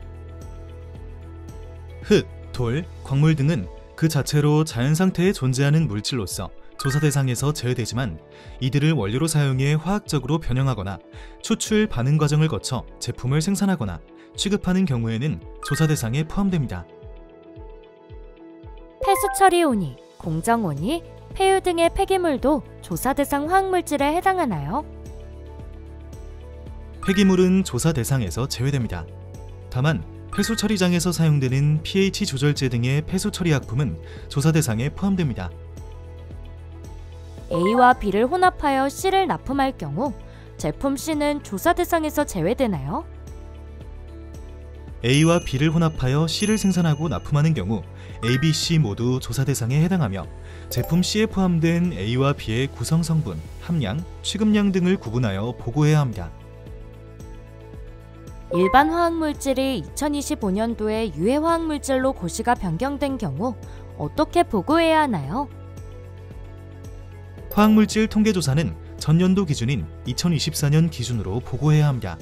흙, 돌, 광물 등은 그 자체로 자연 상태에 존재하는 물질로서 조사 대상에서 제외되지만 이들을 원료로 사용해 화학적으로 변형하거나 추출 반응 과정을 거쳐 제품을 생산하거나 취급하는 경우에는 조사 대상에 포함됩니다. 폐수 처리 온이, 공정 온이, 폐유 등의 폐기물도 조사 대상 화학물질에 해당하나요? 폐기물은 조사 대상에서 제외됩니다. 다만 폐수 처리장에서 사용되는 pH 조절제 등의 폐수 처리 약품은 조사 대상에 포함됩니다. A와 B를 혼합하여 C를 납품할 경우 제품 C는 조사 대상에서 제외되나요? A와 B를 혼합하여 C를 생산하고 납품하는 경우 A, B, C 모두 조사 대상에 해당하며 제품 C에 포함된 A와 B의 구성 성분, 함량, 취급량 등을 구분하여 보고해야 합니다. 일반 화학물질이 2025년도에 유해 화학물질로 고시가 변경된 경우 어떻게 보고해야 하나요? 화학물질 통계조사는 전년도 기준인 2024년 기준으로 보고해야 합니다.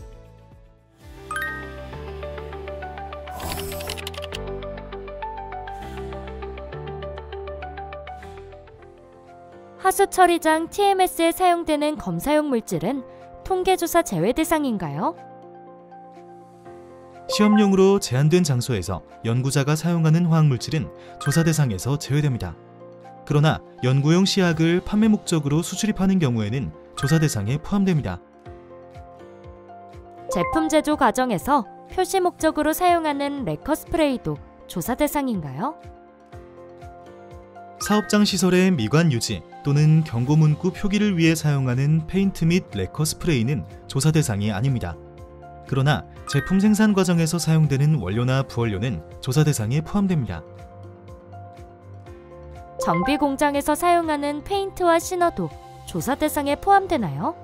하수 처리장 TMS에 사용되는 검사용 물질은 통계조사 제외 대상인가요? 시험용으로 제한된 장소에서 연구자가 사용하는 화학물질은 조사 대상에서 제외됩니다. 그러나 연구용 시약을 판매 목적으로 수출입하는 경우에는 조사 대상에 포함됩니다. 제품 제조 과정에서 표시 목적으로 사용하는 레커 스프레이도 조사 대상인가요? 사업장 시설의 미관 유지 또는 경고 문구 표기를 위해 사용하는 페인트 및 레커 스프레이는 조사 대상이 아닙니다. 그러나 제품 생산 과정에서 사용되는 원료나 부원료는 조사 대상에 포함됩니다. 정비 공장에서 사용하는 페인트와 시너도 조사 대상에 포함되나요?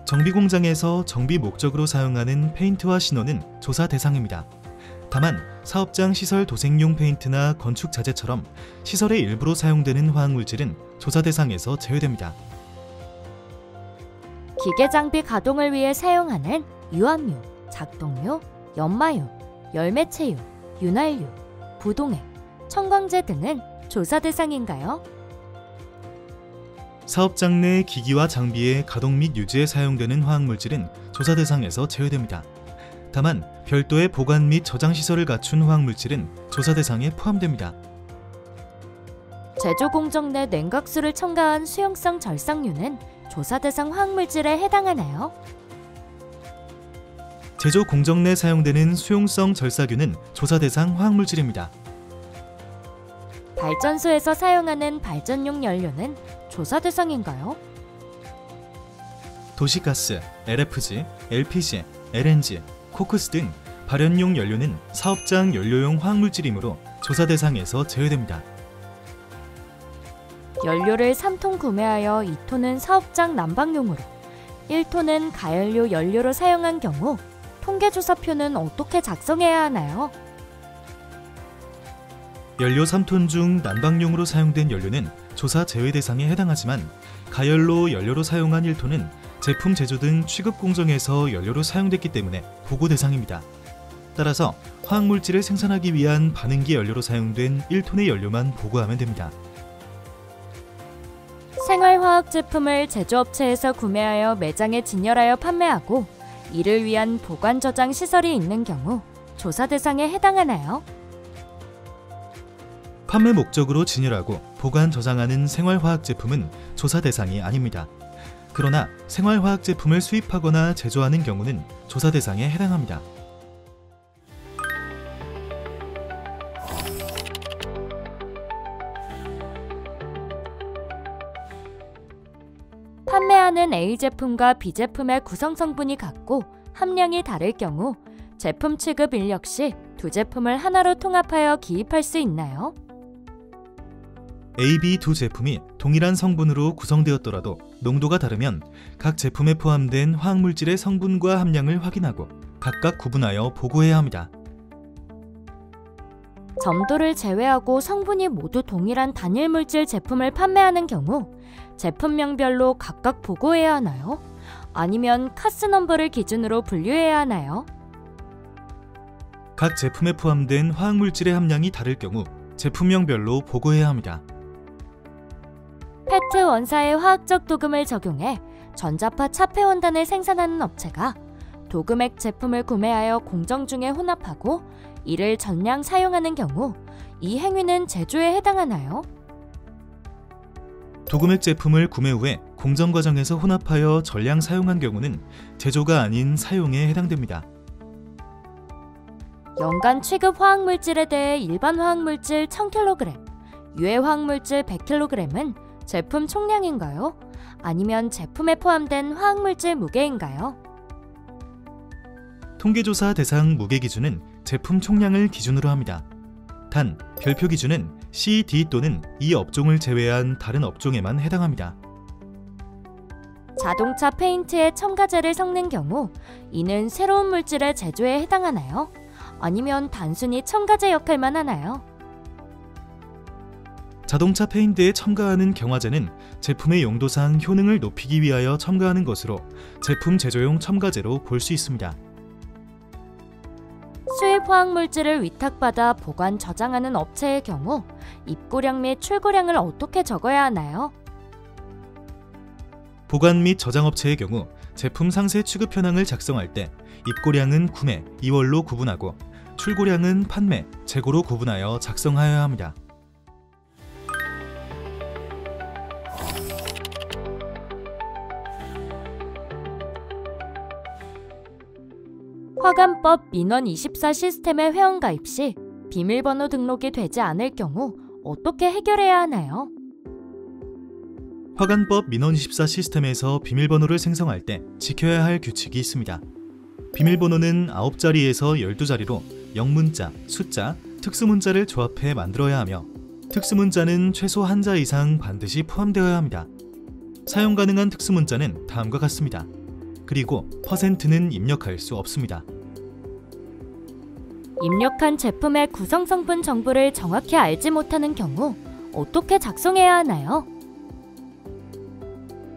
정비 공장에서 정비 목적으로 사용하는 페인트와 시너는 조사 대상입니다. 다만 사업장 시설 도색용 페인트나 건축 자재처럼 시설의 일부로 사용되는 화학물질은 조사 대상에서 제외됩니다. 기계 장비 가동을 위해 사용하는 유압유, 작동유, 연마유, 열매체유, 윤활유, 부동액, 청광제 등은 조사 대상인가요? 사업장 내 기기와 장비의 가동 및 유지에 사용되는 화학물질은 조사 대상에서 제외됩니다. 다만 별도의 보관 및 저장 시설을 갖춘 화학물질은 조사 대상에 포함됩니다. 제조 공정 내 냉각수를 첨가한 수용성 절삭유는 조사 대상 화학물질에 해당하나요? 제조 공정 내 사용되는 수용성 절삭유는 조사 대상 화학물질입니다. 발전소에서 사용하는 발전용 연료는 조사 대상인가요? 도시가스, LFG, LPG, LNG, 코크스 등 발연용 연료는 사업장 연료용 화학물질이므로 조사 대상에서 제외됩니다. 연료를 3톤 구매하여 2톤은 사업장 난방용으로, 1톤은 가연료 연료로 사용한 경우 통계조사표는 어떻게 작성해야 하나요? 연료 3톤 중 난방용으로 사용된 연료는 조사 제외 대상에 해당하지만 가연료 연료로 사용한 1톤은 제품 제조 등 취급 공정에서 연료로 사용됐기 때문에 보고 대상입니다. 따라서 화학물질을 생산하기 위한 반응기 연료로 사용된 1톤의 연료만 보고하면 됩니다. 생활화학 제품을 제조업체에서 구매하여 매장에 진열하여 판매하고 이를 위한 보관 저장 시설이 있는 경우 조사 대상에 해당하나요? 판매 목적으로 진열하고 보관 저장하는 생활화학 제품은 조사 대상이 아닙니다. 그러나 생활화학 제품을 수입하거나 제조하는 경우는 조사 대상에 해당합니다. 판매하는 A 제품과 B 제품의 구성 성분이 같고 함량이 다를 경우 제품 취급 인력 시 두 제품을 하나로 통합하여 기입할 수 있나요? A, B 두 제품이 동일한 성분으로 구성되었더라도 농도가 다르면 각 제품에 포함된 화학물질의 성분과 함량을 확인하고 각각 구분하여 보고해야 합니다. 점도를 제외하고 성분이 모두 동일한 단일 물질 제품을 판매하는 경우 제품명별로 각각 보고해야 하나요? 아니면 카스 넘버를 기준으로 분류해야 하나요? 각 제품에 포함된 화학물질의 함량이 다를 경우 제품명별로 보고해야 합니다. 페트 원사의 화학적 도금을 적용해 전자파 차폐 원단을 생산하는 업체가 도금액 제품을 구매하여 공정 중에 혼합하고 이를 전량 사용하는 경우 이 행위는 제조에 해당하나요? 도금액 제품을 구매 후에 공정 과정에서 혼합하여 전량 사용한 경우는 제조가 아닌 사용에 해당됩니다. 연간 취급 화학물질에 대해 일반 화학물질 1000kg, 유해 화학물질 100kg은 제품 총량인가요? 아니면 제품에 포함된 화학물질 무게인가요? 통계조사 대상 무게 기준은 제품 총량을 기준으로 합니다. 단, 별표 기준은 C, D 또는 이 업종을 제외한 다른 업종에만 해당합니다. 자동차 페인트에 첨가제를 섞는 경우 이는 새로운 물질의 제조에 해당하나요? 아니면 단순히 첨가제 역할만 하나요? 자동차 페인트에 첨가하는 경화제는 제품의 용도상 효능을 높이기 위하여 첨가하는 것으로 제품 제조용 첨가제로 볼 수 있습니다. 수입 화학물질을 위탁받아 보관 저장하는 업체의 경우 입고량 및 출고량을 어떻게 적어야 하나요? 보관 및 저장업체의 경우 제품 상세 취급 현황을 작성할 때 입고량은 구매, 이월로 구분하고 출고량은 판매, 재고로 구분하여 작성하여야 합니다. 화관법 민원 24 시스템에 회원가입 시 비밀번호 등록이 되지 않을 경우 어떻게 해결해야 하나요? 화관법 민원24 시스템에서 비밀번호를 생성할 때 지켜야 할 규칙이 있습니다. 비밀번호는 9자리에서 12자리로 영문자, 숫자, 특수문자를 조합해 만들어야 하며 특수문자는 최소 한 자 이상 반드시 포함되어야 합니다. 사용 가능한 특수문자는 다음과 같습니다. 그리고 %는 입력할 수 없습니다. 입력한 제품의 구성 성분 정보를 정확히 알지 못하는 경우 어떻게 작성해야 하나요?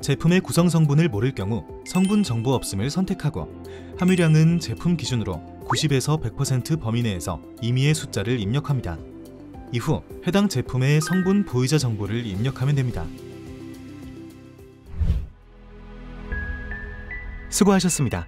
제품의 구성 성분을 모를 경우 성분 정보 없음을 선택하고 함유량은 제품 기준으로 90에서 100% 범위 내에서 임의의 숫자를 입력합니다. 이후 해당 제품의 성분 보유자 정보를 입력하면 됩니다. 수고하셨습니다.